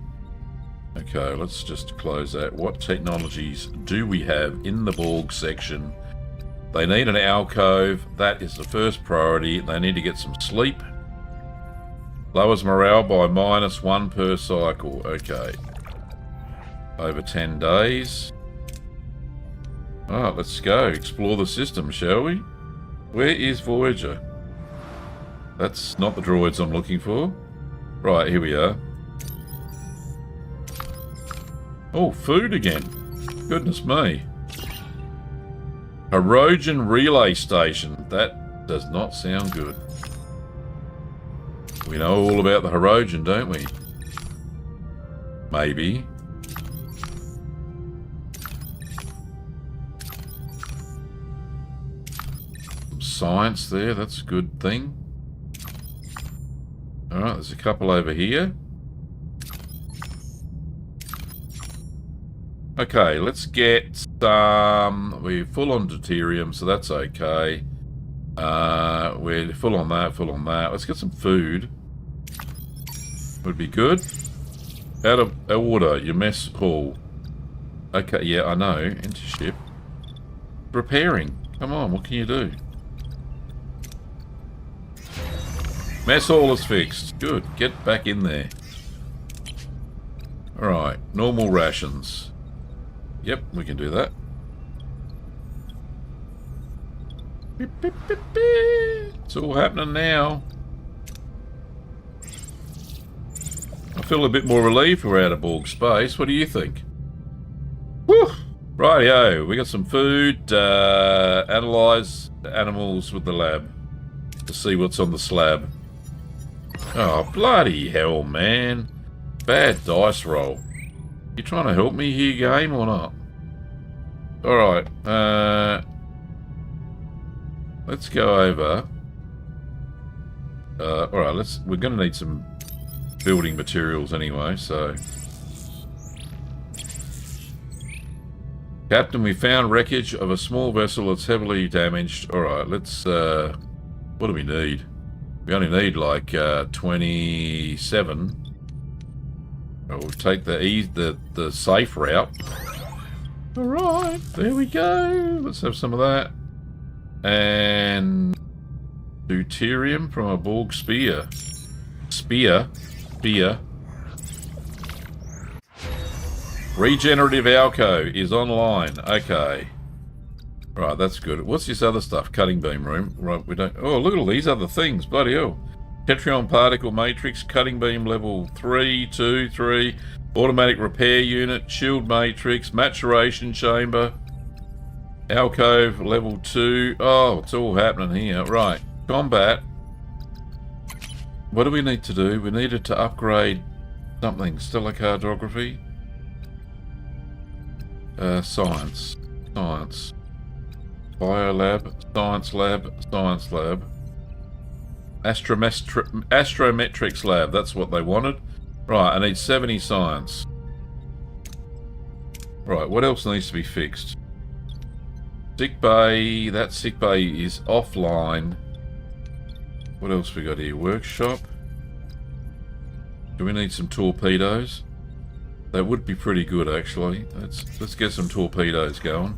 Okay, let's just close that. What technologies do we have in the Borg section? They need an alcove. That is the first priority. They need to get some sleep. Lowers morale by -1 per cycle. Okay. Over 10 days. Alright, let's go. Explore the system, shall we? Where is Voyager? That's not the droids I'm looking for. Right, here we are. Oh, food again. Goodness me. Erosion relay station. That does not sound good. We know all about the erosion, don't we? Maybe. Some science there, that's a good thing. Alright, there's a couple over here. Okay, let's get some... We're full on deuterium, so that's okay. We're full on that, full on that. Let's get some food. Would be good. Out of order, your mess hall. Okay, yeah, I know. Enter ship. Repairing. Come on, what can you do? Mess hall is fixed. Good, get back in there. Alright, normal rations. Yep, we can do that. Beep, beep, beep, beep. It's all happening now. I feel a bit more relieved we're out of Borg space. What do you think? Whew! Rightio, we got some food. Analyze animals with the lab to see what's on the slab. Oh, bloody hell, man. Bad dice roll. You trying to help me here, game, or not? Alright, let's go over. Alright, we're gonna need some building materials anyway, so. Captain, we found wreckage of a small vessel that's heavily damaged. Alright, let's, what do we need? We only need like 27. We'll take the safe route. Alright, there we go. Let's have some of that. And deuterium from a Borg spear. Spear. Regenerative alco is online. Okay. Right, that's good. What's this other stuff? Cutting beam room. Right, we don't... Oh, look at all these other things. Bloody hell. Tetrion particle matrix, cutting beam level 3, 2, 3. Automatic repair unit, shield matrix, maturation chamber, alcove level 2. Oh, it's all happening here. Right, combat. What do we need to do? We needed to upgrade something. Stellar cartography. Science. Science. Biolab. Science lab. Science lab. Astrometrics lab. That's what they wanted. Right, I need 70 science. Right, what else needs to be fixed? Sick bay. That sick bay is offline. What else we got here? Workshop. Do we need some torpedoes? That would be pretty good, actually. Let's get some torpedoes going.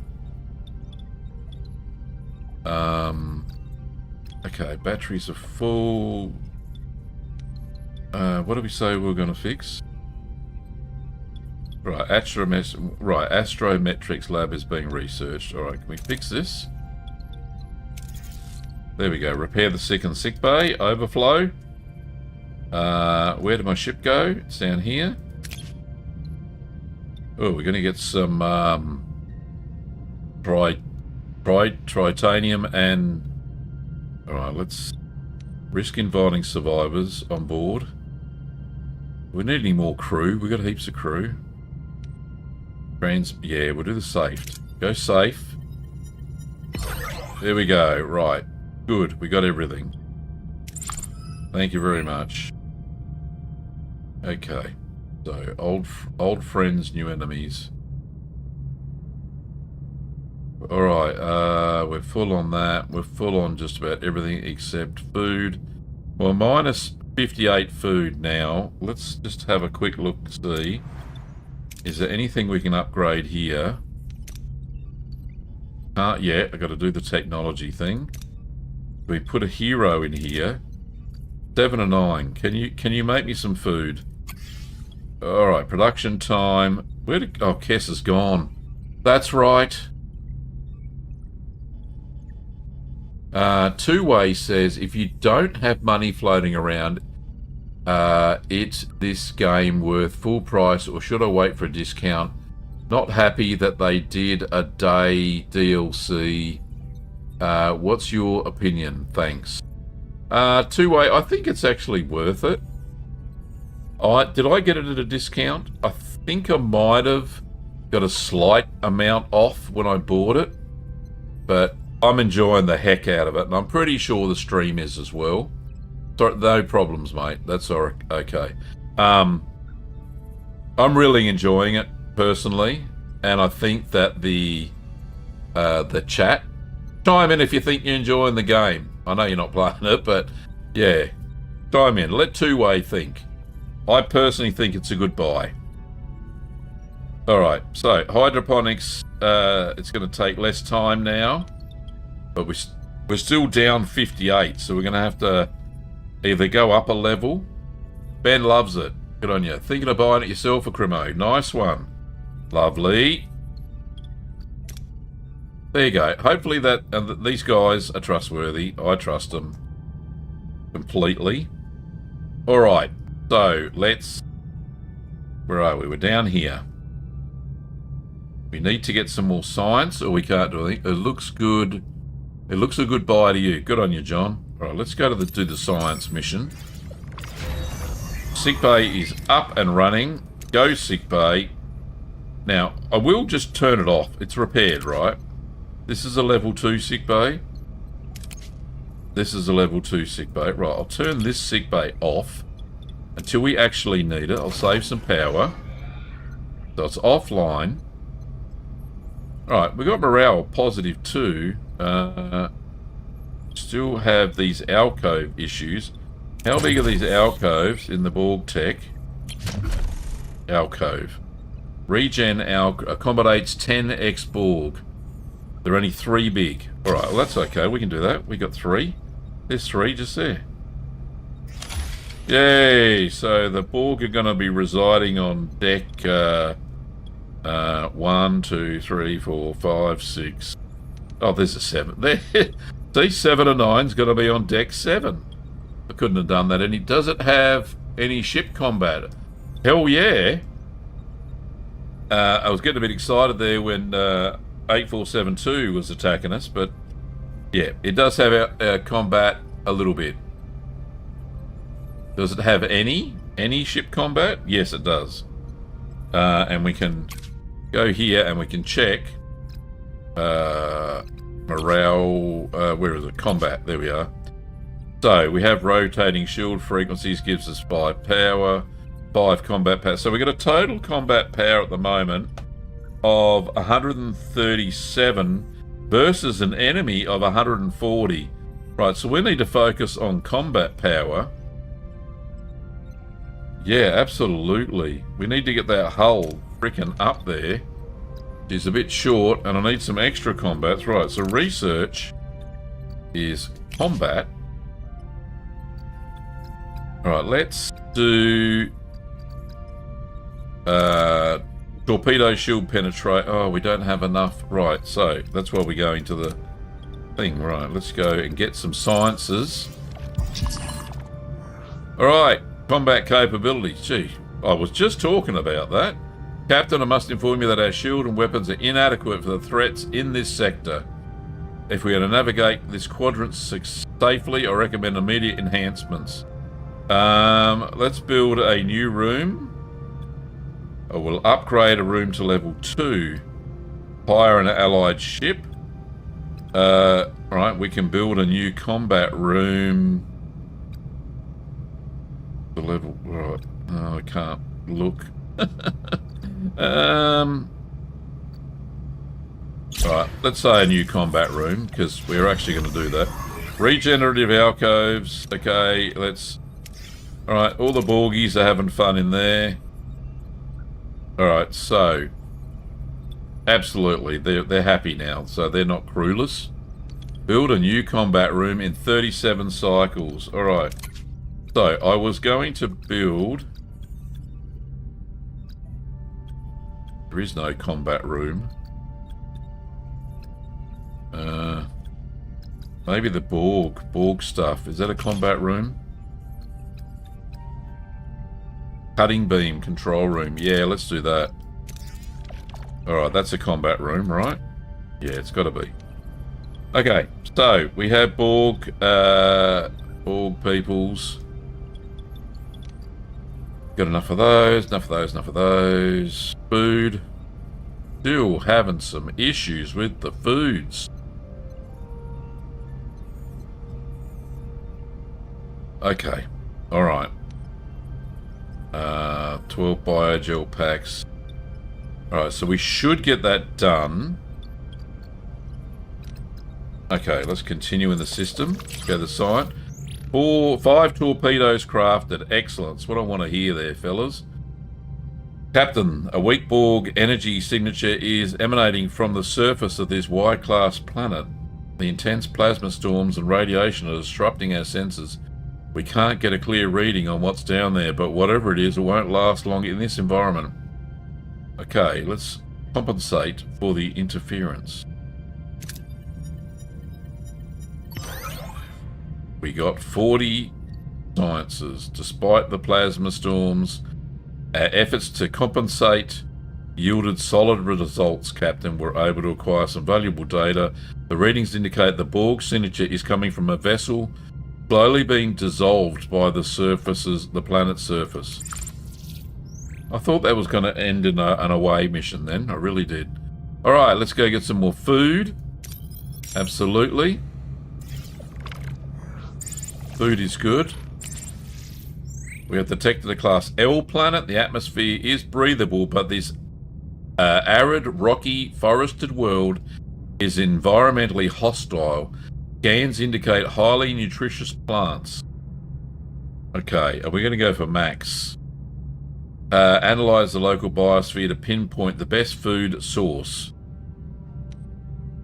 Okay, batteries are full. What do we say we're going to fix? Right, Astrometrics lab is being researched. Alright, can we fix this? There we go. Repair the second sick bay. Overflow. Where did my ship go? It's down here. Oh, we're going to get some tritanium and... Alright, let's risk inviting survivors on board. We need any more crew. We got heaps of crew. Yeah, we'll do the safe. Go safe. There we go. Right. Good. We got everything. Thank you very much. Okay. So, old friends, new enemies. Alright, we're full on that. We're full on just about everything except food. Well, minus 58 food now. Let's just have a quick look to see. Is there anything we can upgrade here? Can't yet. I've got to do the technology thing. We put a hero in here. 7 and 9. Can you make me some food? Alright, production time. Where did... Oh, Kess is gone. That's right. Two-Way says, if you don't have money floating around, it's this game worth full price or should I wait for a discount? Not happy that they did a day DLC. What's your opinion? Thanks. Two-Way, I think it's actually worth it. Did I get it at a discount? I think I might have got a slight amount off when I bought it, but I'm enjoying the heck out of it, and I'm pretty sure the stream is as well. So, no problems, mate. That's all right. Okay. I'm really enjoying it personally, and I think that the chat, chime in if you think you're enjoying the game. I know you're not playing it, but yeah, chime in. Let Two-Way think. I personally think it's a good buy. All right. So hydroponics, it's going to take less time now. But we're still down 58, so we're going to have to either go up a level. Ben loves it. Good on you. Thinking of buying it yourself, a Cremo. Nice one. Lovely. There you go. Hopefully these guys are trustworthy. I trust them completely. All right. So let's... Where are we? We're down here. We need to get some more science, or we can't do anything. It looks good. It looks a good buy to you. Good on you, John. All right, let's go to do the science mission. Sick bay is up and running. Go sick bay. Now, I will just turn it off. It's repaired, right? This is a level 2 sick bay. This is a level 2 sick bay. Right, I'll turn this sick bay off until we actually need it. I'll save some power. So it's offline. All right, we got morale positive 2. Still have these alcove issues. How big are these alcoves in the Borg tech? Alcove. Regen accommodates 10x Borg. They're only 3 big. Alright, well that's okay. We can do that. We got 3. There's 3 just there. Yay! So the Borg are going to be residing on deck 1, 2, 3, 4, 5, 6. Oh, there's a 7. There. See, 7 and 9's going to be on deck 7. I couldn't have done that. Does it have any ship combat? Hell yeah. I was getting a bit excited there when 8472 was attacking us, but yeah, it does have our combat a little bit. Does it have any ship combat? Yes, it does. And we can go here and we can check morale. Where is it? Combat. There we are. So we have rotating shield frequencies, gives us 5 power, 5 combat power. So we've got a total combat power at the moment of 137 versus an enemy of 140. Right, so we need to focus on combat power. Yeah, absolutely. We need to get that hull freaking up there. It's a bit short, and I need some extra combats. Right, so research is combat. Alright, let's do torpedo shield penetrate. Oh, we don't have enough. Right, so that's why we're going to the thing. Right, let's go and get some sciences. Alright, combat capabilities. Gee, I was just talking about that. Captain, I must inform you that our shield and weapons are inadequate for the threats in this sector. If we are to navigate this quadrant safely, I recommend immediate enhancements. Let's build a new room. We'll upgrade a room to level 2. Hire an allied ship. Right, we can build a new combat room. The level, right. Oh, I can't look. Right, let's say a new combat room, because we're actually going to do that. Regenerative alcoves. Okay, let's... Alright, all the Borgies are having fun in there. Alright, so... Absolutely, they're happy now, so they're not crewless. Build a new combat room in 37 cycles. Alright, so I was going to build... There is no combat room. Maybe the Borg stuff. Is that a combat room? Cutting beam control room. Yeah, let's do that. Alright, that's a combat room, right? Yeah, it's got to be. Okay, so we have Borg peoples. Got enough of those, enough of those, enough of those. Food. Still having some issues with the foods. Okay, alright. 12 biogel packs. Alright, so we should get that done. Okay, let's continue in the system. Go to the site. 5 torpedoes crafted. Excellent. That's what I want to hear there, fellas. Captain, a weak Borg energy signature is emanating from the surface of this Y-class planet. The intense plasma storms and radiation are disrupting our senses. We can't get a clear reading on what's down there, but whatever it is, it won't last long in this environment. Okay, let's compensate for the interference. We got 40 sciences. Despite the plasma storms, our efforts to compensate yielded solid results, Captain. We're able to acquire some valuable data. The readings indicate the Borg signature is coming from a vessel slowly being dissolved by the planet's surface. I thought that was going to end in an away mission then. I really did. Alright, let's go get some more food. Absolutely. Food is good. We have detected a Class L planet. The atmosphere is breathable, but this arid, rocky, forested world is environmentally hostile. Scans indicate highly nutritious plants. Okay, are we going to go for max? Analyze the local biosphere to pinpoint the best food source.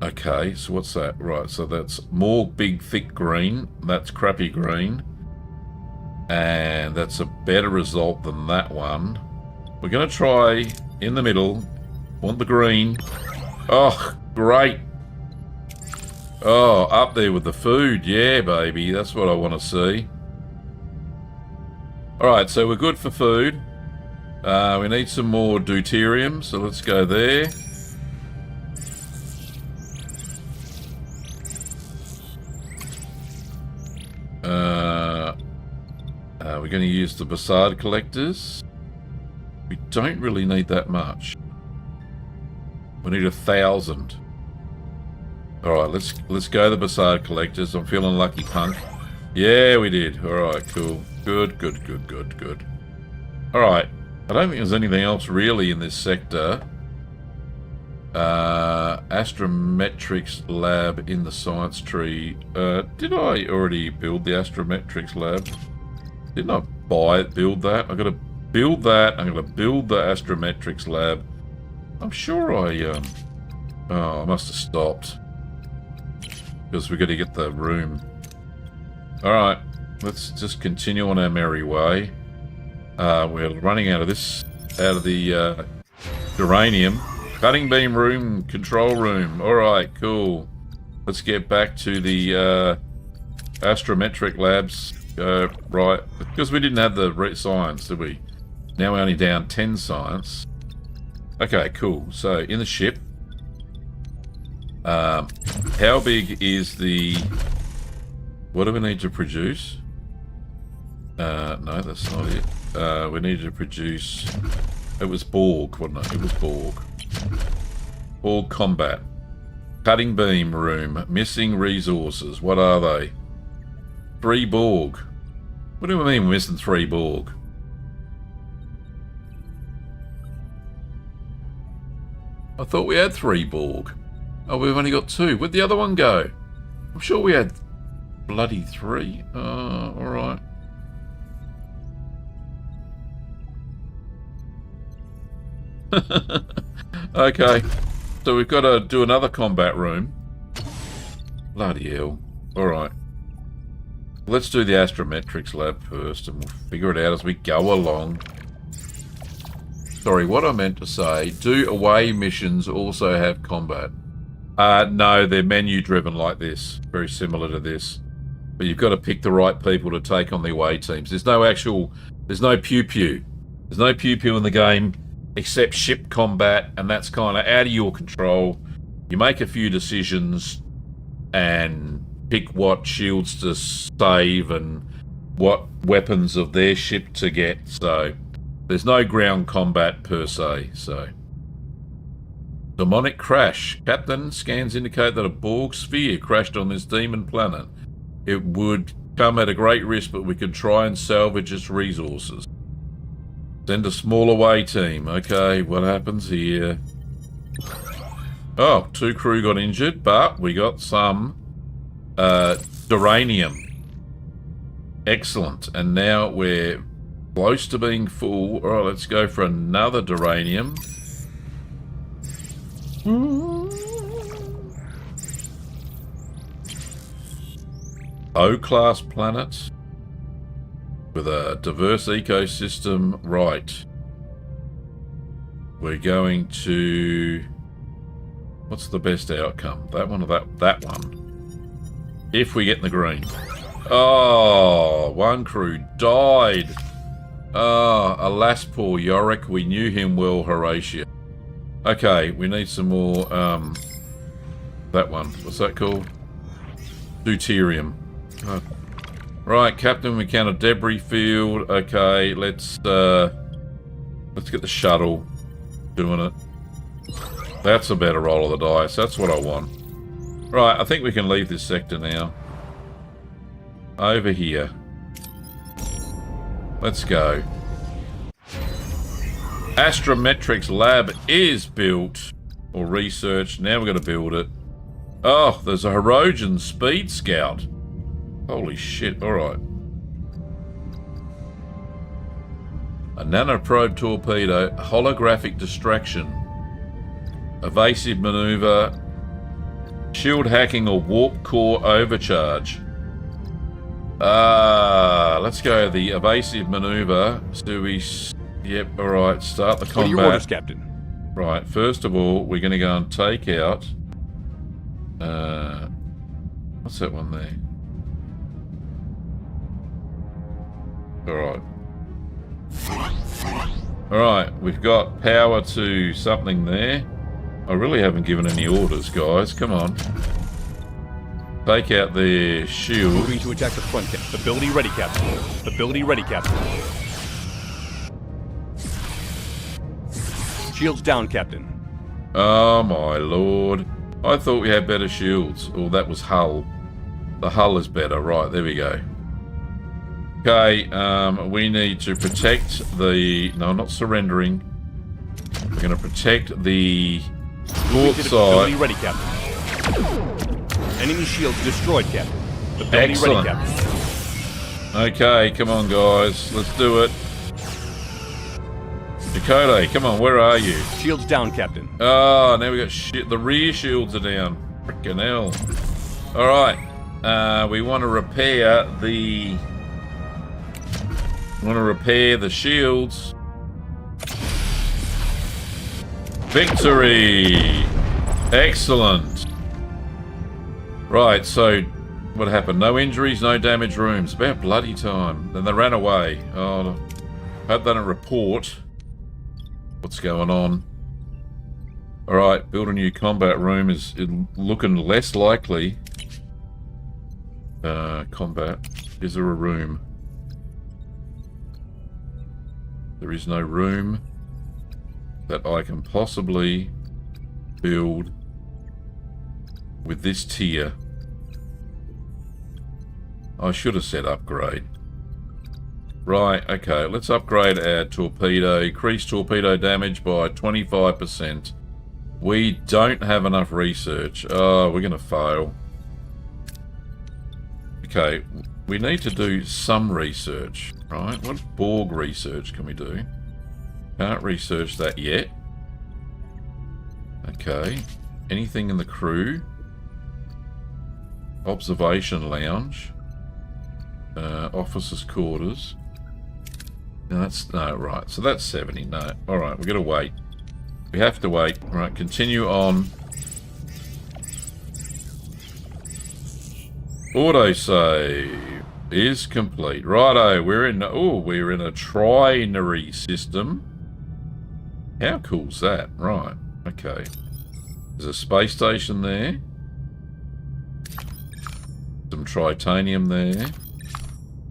Okay, so what's that? Right, so that's more big, thick green. That's crappy green. And that's a better result than that one. We're going to try in the middle. Want the green. Oh, great. Oh, up there with the food. Yeah, baby. That's what I want to see. Alright, so we're good for food. We need some more deuterium, so let's go there. We're going to use the Bassard collectors. We don't really need that much. We need 1,000. Alright, let's go the Bassard collectors. I'm feeling lucky, punk. Yeah, we did. Alright, cool. Good. Alright. I don't think there's anything else really in this sector. Astrometrics lab in the science tree. Did I already build the astrometrics lab? Didn't I build that? I've got to build that. I'm going to build the astrometrics lab. I'm sure I must have stopped. Because we've got to get the room. Alright, let's just continue on our merry way. We're running out of the uranium. Cutting beam room, control room. Alright, cool. Let's get back to the astrometric labs. Right, because we didn't have the science, did we? Now we're only down 10 science. Okay, cool. So, in the ship, how big is the... What do we need to produce? No, that's not it. We need to produce... It was Borg, wasn't it? It was Borg. Borg combat. Cutting beam room. Missing resources. What are they? 3 Borg. What do we mean we're missing 3 Borg? I thought we had 3 Borg. Oh, we've only got 2. Where'd the other one go? I'm sure we had bloody 3. Alright. Okay. So we've got to do another combat room. Bloody hell. Alright. Let's do the astrometrics lab first and we'll figure it out as we go along. Sorry, what I meant to say, do away missions also have combat? No, they're menu driven like this. Very similar to this. But you've got to pick the right people to take on the away teams. There's no pew-pew. There's no pew-pew in the game except ship combat, and that's kind of out of your control. You make a few decisions and pick what shields to save and what weapons of their ship to get. So there's no ground combat per se. So demonic crash. Captain, scans indicate that a Borg sphere crashed on this demon planet. It would come at a great risk, but we could try and salvage its resources. Send a small away team. Okay, what happens here? Oh, 2 crew got injured, but we got some uranium. Excellent. And now we're close to being full. All right, let's go for another uranium. O-class planet with a diverse ecosystem. Right. We're going to... What's the best outcome? That one or that one? If we get in the green. Oh, 1 crew died. Oh, alas, poor Yorick. We knew him well, Horatio. Okay, we need some more, that one. What's that called? Deuterium. Oh. Right, Captain, we count a debris field. Okay, let's get the shuttle doing it. That's a better roll of the dice. That's what I want. Right, I think we can leave this sector now. Over here. Let's go. Astrometrics lab is built. Or researched. Now we've got to build it. Oh, there's a Hirogen speed scout. Holy shit, alright. A nanoprobe torpedo. Holographic distraction. Evasive maneuver. Shield hacking or warp core overcharge. Let's go the evasive maneuver. So we... Yep, alright, start the combat. What are your orders, Captain? Right, first of all, we're going to go and take out... what's that one there? Alright. Alright, we've got power to something there. I really haven't given any orders, guys. Come on. Take out their shield. Moving to attack the front. Ability ready, Captain. Ability ready, Captain. Shields down, Captain. Oh my lord. I thought we had better shields. Oh, that was hull. The hull is better. Right, there we go. Okay, we need to protect the... No, not surrendering. We're going to protect the port side. Ability ready, Captain. Enemy shields destroyed, Captain. Ability Excellent. ready, Captain. Okay, come on, guys. Let's do it. Dakota, come on, where are you? Shields down, Captain. Oh, now we got shit. The rear shields are down. Frickin' hell. Alright. We want to repair the... shields. Victory! Excellent. Right, so what happened? No injuries, no damaged rooms. About bloody time. Then they ran away. Oh, hope they don't report what's going on. Alright, build a new combat room is looking less likely. Combat. Is there a room? There is no room that I can possibly build with this tier. I should have said upgrade. Right, okay, let's upgrade our torpedo. Increase torpedo damage by 25%. We don't have enough research. Oh, we're going to fail. Okay, we need to do some research, right? What Borg research can we do? Can't research that yet. Okay, anything in the crew? Observation lounge. Officers' quarters. No, that's... No, right. So that's 70. No. Alright, we've got to wait. We have to wait. Right, continue on. Autosave is complete. Righto, we're in... Oh, we're in a trinary system. How cool's that? Right. Okay. There's a space station there. Some tritanium there.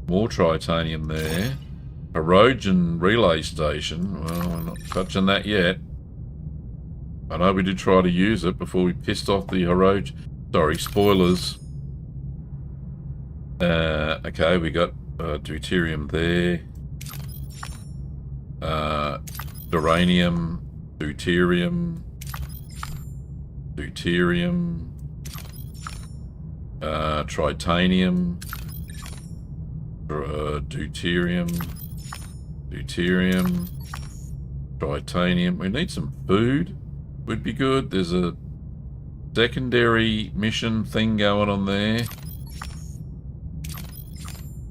More tritanium there. Erosion relay station. Well, we're not touching that yet. I know we did try to use it before we pissed off the erosion. Sorry, spoilers. Okay, we got deuterium there. Uranium. Deuterium. Deuterium. Tritanium. Deuterium. Deuterium. Tritanium. We need some food. Would be good. There's a secondary mission thing going on there.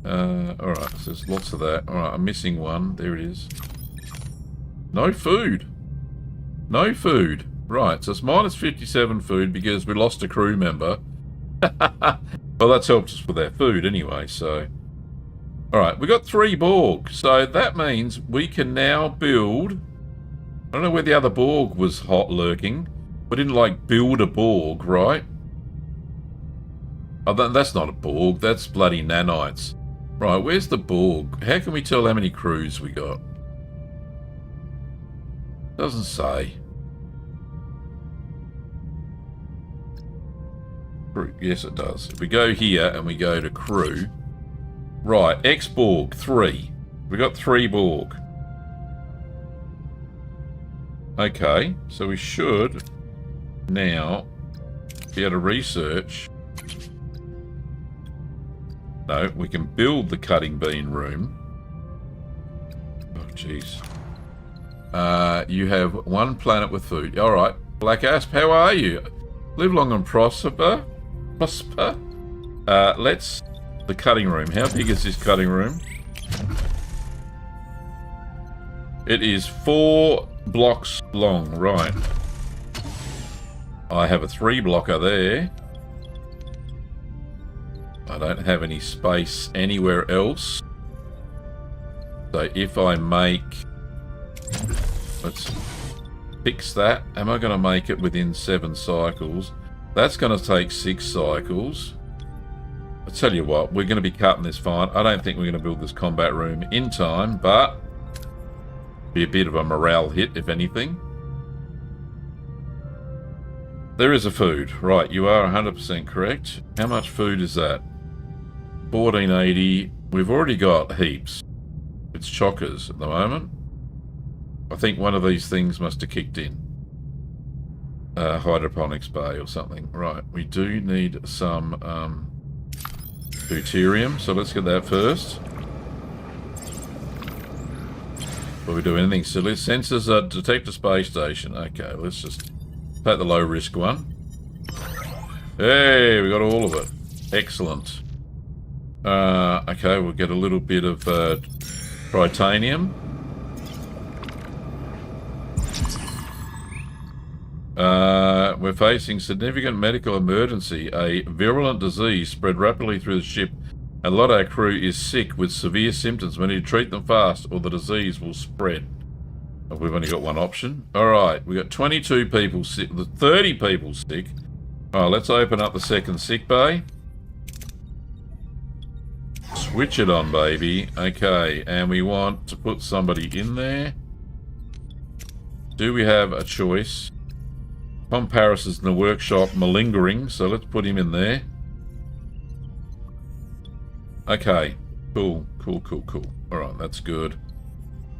Alright, so there's lots of that. Alright, I'm missing one. There it is. No food. No food. Right, so it's minus 57 food because we lost a crew member. Well, that's helped us with our food anyway, so... Alright, we got 3 Borg. So that means we can now build... I don't know where the other Borg was hot lurking. We didn't, like, build a Borg, right? Oh, that's not a Borg. That's bloody nanites. Right, where's the Borg? How can we tell how many crews we got? Doesn't say. Yes, it does. If we go here and we go to crew... Right, X-Borg, 3. We got 3 Borg. Okay, so we should now be able to research. No, we can build the cutting bean room. Oh, jeez. You have 1 planet with food. All right, Black Asp, how are you? Live long and prosper. Prosper. Let's... The cutting room. How big is this cutting room? It is 4 blocks long, right. I have a 3 blocker there. I don't have any space anywhere else. So if I make let's fix that. Am I going to make it within 7 cycles? That's going to take 6 cycles. I'll tell you what, we're going to be cutting this fine. I don't think we're going to build this combat room in time, but be a bit of a morale hit, if anything. There is a food. Right, you are 100% correct. How much food is that? 1480. We've already got heaps. It's chockers at the moment. I think one of these things must have kicked in. Hydroponics bay or something. Right, we do need some deuterium, so let's get that first. Before we do anything silly. Sensors detect a space station. Okay, let's just take the low risk one. Hey, we got all of it. Excellent. Okay, we'll get a little bit of tritanium. We're facing significant medical emergency. A virulent disease spread rapidly through the ship. A lot of our crew is sick with severe symptoms. We need to treat them fast or the disease will spread. Oh, we've only got one option. Alright, we've got 22 people sick, 30 people sick. Alright, let's open up the second sick bay. Switch it on, baby. Okay, and we want to put somebody in there. Do we have a choice? Tom Paris is in the workshop malingering, so let's put him in there. Okay, cool. Alright, that's good.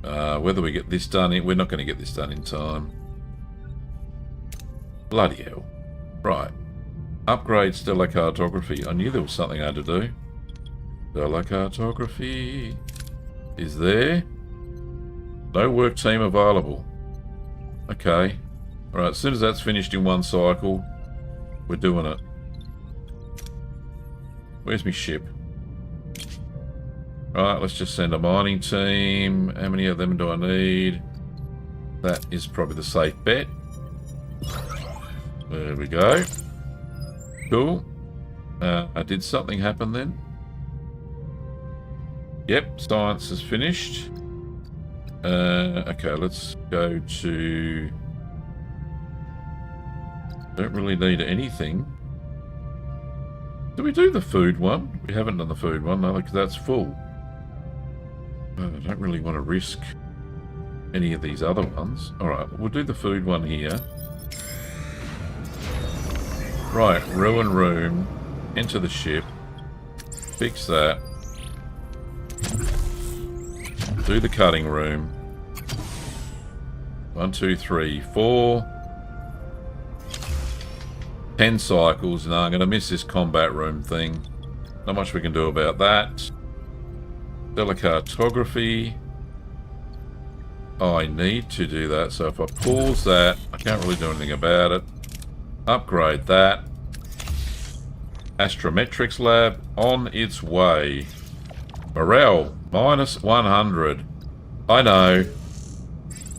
Whether we get this done, we're not going to get this done in time. Bloody hell. Right. Upgrade stellar cartography. I knew there was something I had to do. Stellar cartography is there. No work team available. Okay. Alright, as soon as that's finished in one cycle, we're doing it. Where's my ship? Alright, let's just send a mining team. How many of them do I need? That is probably the safe bet. There we go. Cool. Did something happen then? Yep, science is finished. Okay, let's go to... Don't really need anything. Did we do the food one? We haven't done the food one, no, because that's full. I don't really want to risk any of these other ones. Alright, we'll do the food one here. Right, ruin room. Enter the ship. Fix that. Do the cutting room. 1, 2, 3, 4. 10 cycles. No, I'm going to miss this combat room thing. Not much we can do about that. Stellar cartography. Oh, I need to do that. So if I pause that, I can't really do anything about it. Upgrade that. Astrometrics lab on its way. Morale minus 100. I know.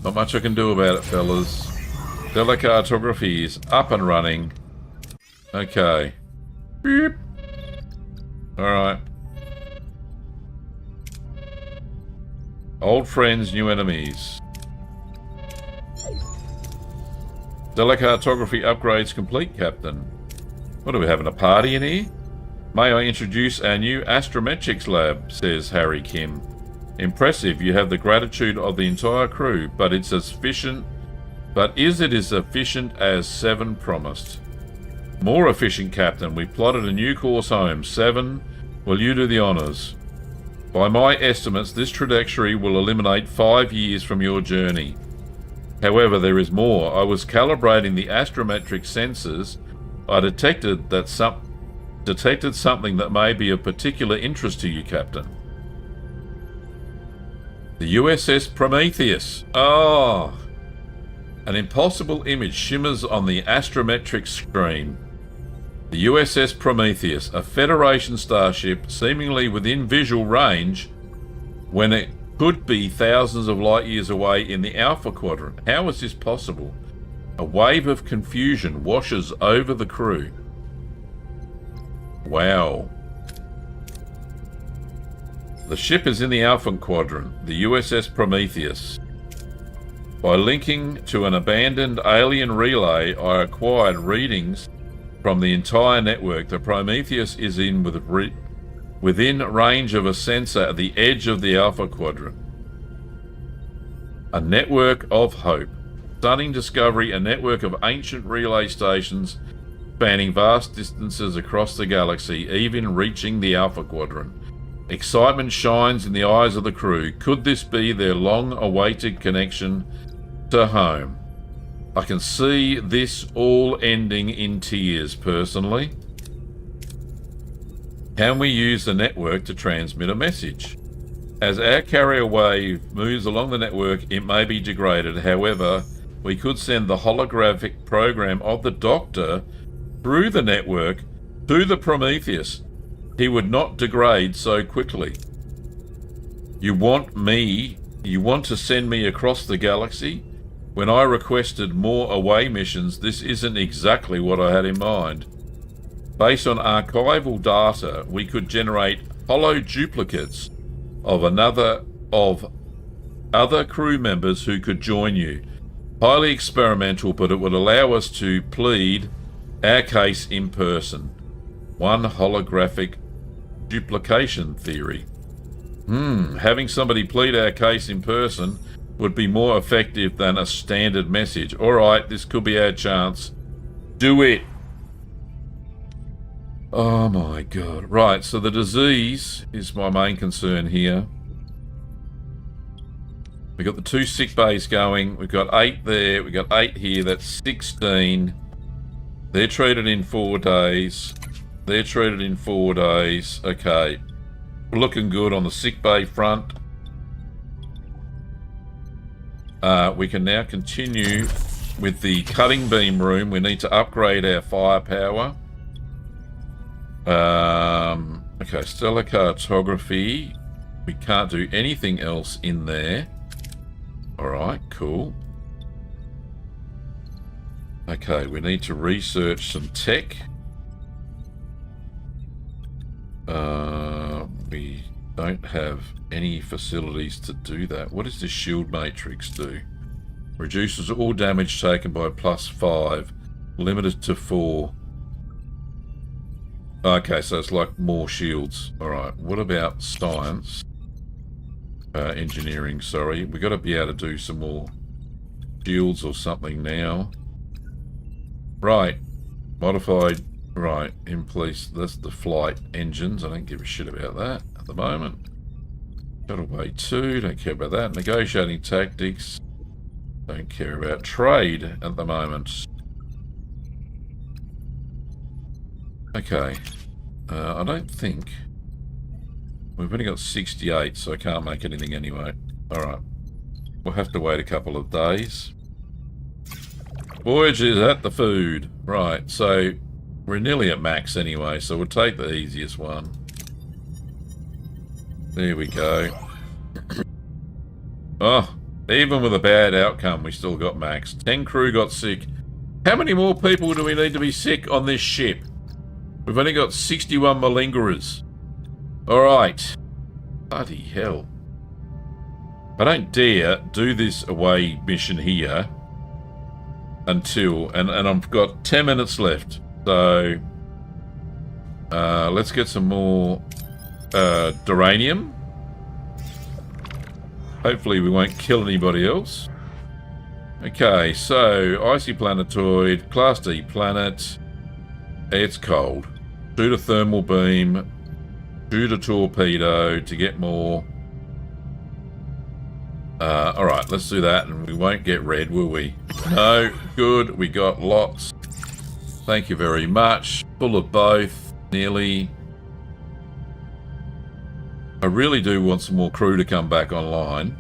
Not much I can do about it, fellas. Stellar cartography is up and running. Okay. Beep. Alright. Old friends, new enemies. Stellar cartography upgrades complete, Captain. What are we having, a party in here? May I introduce our new astrometrics lab, says Harry Kim. Impressive, you have the gratitude of the entire crew, but is it as efficient as 7 promised? More efficient, Captain. We plotted a new course home. 7, will you do the honours? By my estimates, this trajectory will eliminate 5 years from your journey. However, there is more. I was calibrating the astrometric sensors. I detected something that may be of particular interest to you, Captain. The USS Prometheus. Ah! An impossible image shimmers on the astrometric screen. The USS Prometheus, a Federation starship seemingly within visual range when it could be thousands of light years away in the Alpha Quadrant. How is this possible? A wave of confusion washes over the crew. Wow. The ship is in the Alpha Quadrant, the USS Prometheus. By linking to an abandoned alien relay, I acquired readings from the entire network. The Prometheus is within range of a sensor at the edge of the Alpha Quadrant. A network of hope. Stunning discovery, a network of ancient relay stations spanning vast distances across the galaxy, even reaching the Alpha Quadrant. Excitement shines in the eyes of the crew. Could this be their long-awaited connection to home? I can see this all ending in tears, personally. Can we use the network to transmit a message? As our carrier wave moves along the network, it may be degraded. However, we could send the holographic program of the Doctor through the network to the Prometheus. He would not degrade so quickly. You want to send me across the galaxy? When I requested more away missions, this isn't exactly what I had in mind. Based on archival data, we could generate hollow duplicates of other crew members who could join you. Highly experimental, but it would allow us to plead our case in person. One holographic duplication theory. Having somebody plead our case in person would be more effective than a standard message. Alright, this could be our chance. Do it! Oh my god. Right, so the disease is my main concern here. We've got the 2 sick bays going. We've got 8 there. We've got 8 here. That's 16. They're treated in 4 days. They're treated in 4 days. Okay. We're looking good on the sick bay front. We can now continue with the cutting beam room. We need to upgrade our firepower. Okay, stellar cartography. We can't do anything else in there. Alright, cool. Okay, we need to research some tech. We don't have any facilities to do that. What does this shield matrix do? Reduces all damage taken by +5. Limited to 4. Okay, so it's like more shields. Alright, what about science? Engineering, sorry. We've got to be able to do some more shields or something now. Right. Modified. Right, in place. That's the flight engines. I don't give a shit about that at the moment. Shuttleway 2, don't care about that. Negotiating tactics. Don't care about trade at the moment. Okay. I don't think... We've only got 68, so I can't make anything anyway. Alright. We'll have to wait a couple of days. Voyager is at the food. Right, so we're nearly at max anyway, so we'll take the easiest one. There we go. Oh, even with a bad outcome, we still got max. 10 crew got sick. How many more people do we need to be sick on this ship? We've only got 61 malingerers. Alright. Bloody hell. I don't dare do this away mission here until... And I've got 10 minutes left. So... let's get some more... duranium. Hopefully we won't kill anybody else. Okay, so... Icy planetoid. Class D planet. It's cold. Shoot a thermal beam. Shoot a torpedo to get more. Alright, let's do that and we won't get red, will we? No, good, we got lots. Thank you very much. Full of both, nearly. I really do want some more crew to come back online.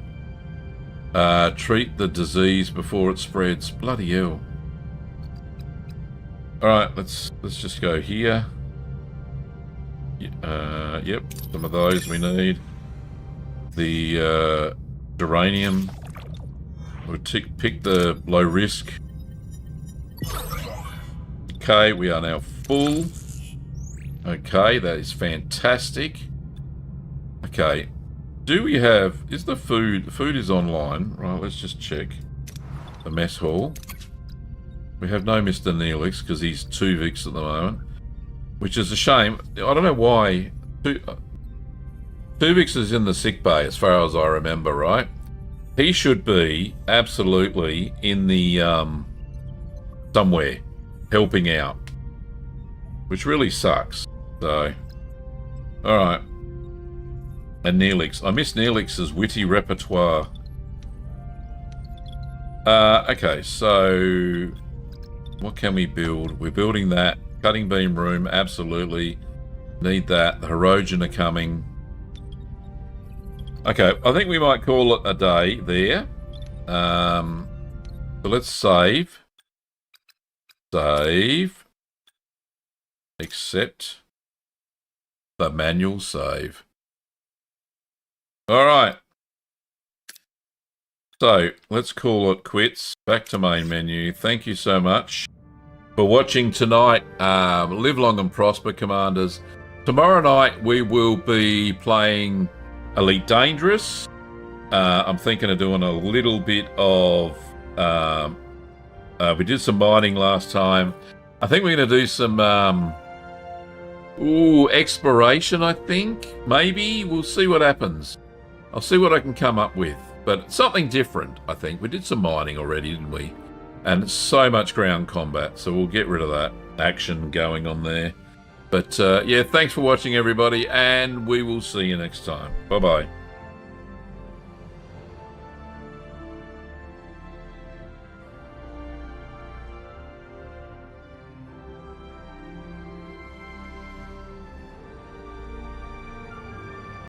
Treat the disease before it spreads. Bloody hell. Alright, let's just go here. Yep, some of those we need. The uranium. We'll pick the low risk. Okay, we are now full. Okay, that is fantastic. Okay, do we have... Is the food... The food is online. Right, let's just check. the mess hall. We have no Mr. Neelix because he's Tuvix at the moment, which is a shame. I don't know why. Tuvix is in the sick bay, as far as I remember, right? He should be absolutely in the somewhere helping out, which really sucks. So, all right. And Neelix, I miss Neelix's witty repertoire. Okay, so what can we build? We're building that cutting beam room. Absolutely need that. The Hirogen are coming. Okay, I think we might call it a day there. So let's save. Save. Accept the manual save. All right. So let's call it quits. Back to main menu. Thank you so much for watching tonight. Live long and prosper, Commanders. Tomorrow night we will be playing Elite Dangerous. I'm thinking of doing a little bit of... we did some mining last time. I think we're going to do some exploration, I think. Maybe. We'll see what happens. I'll see what I can come up with. But something different, I think. We did some mining already, didn't we? And so much ground combat, so we'll get rid of that action going on there. But yeah, thanks for watching, everybody, and we will see you next time. Bye-bye.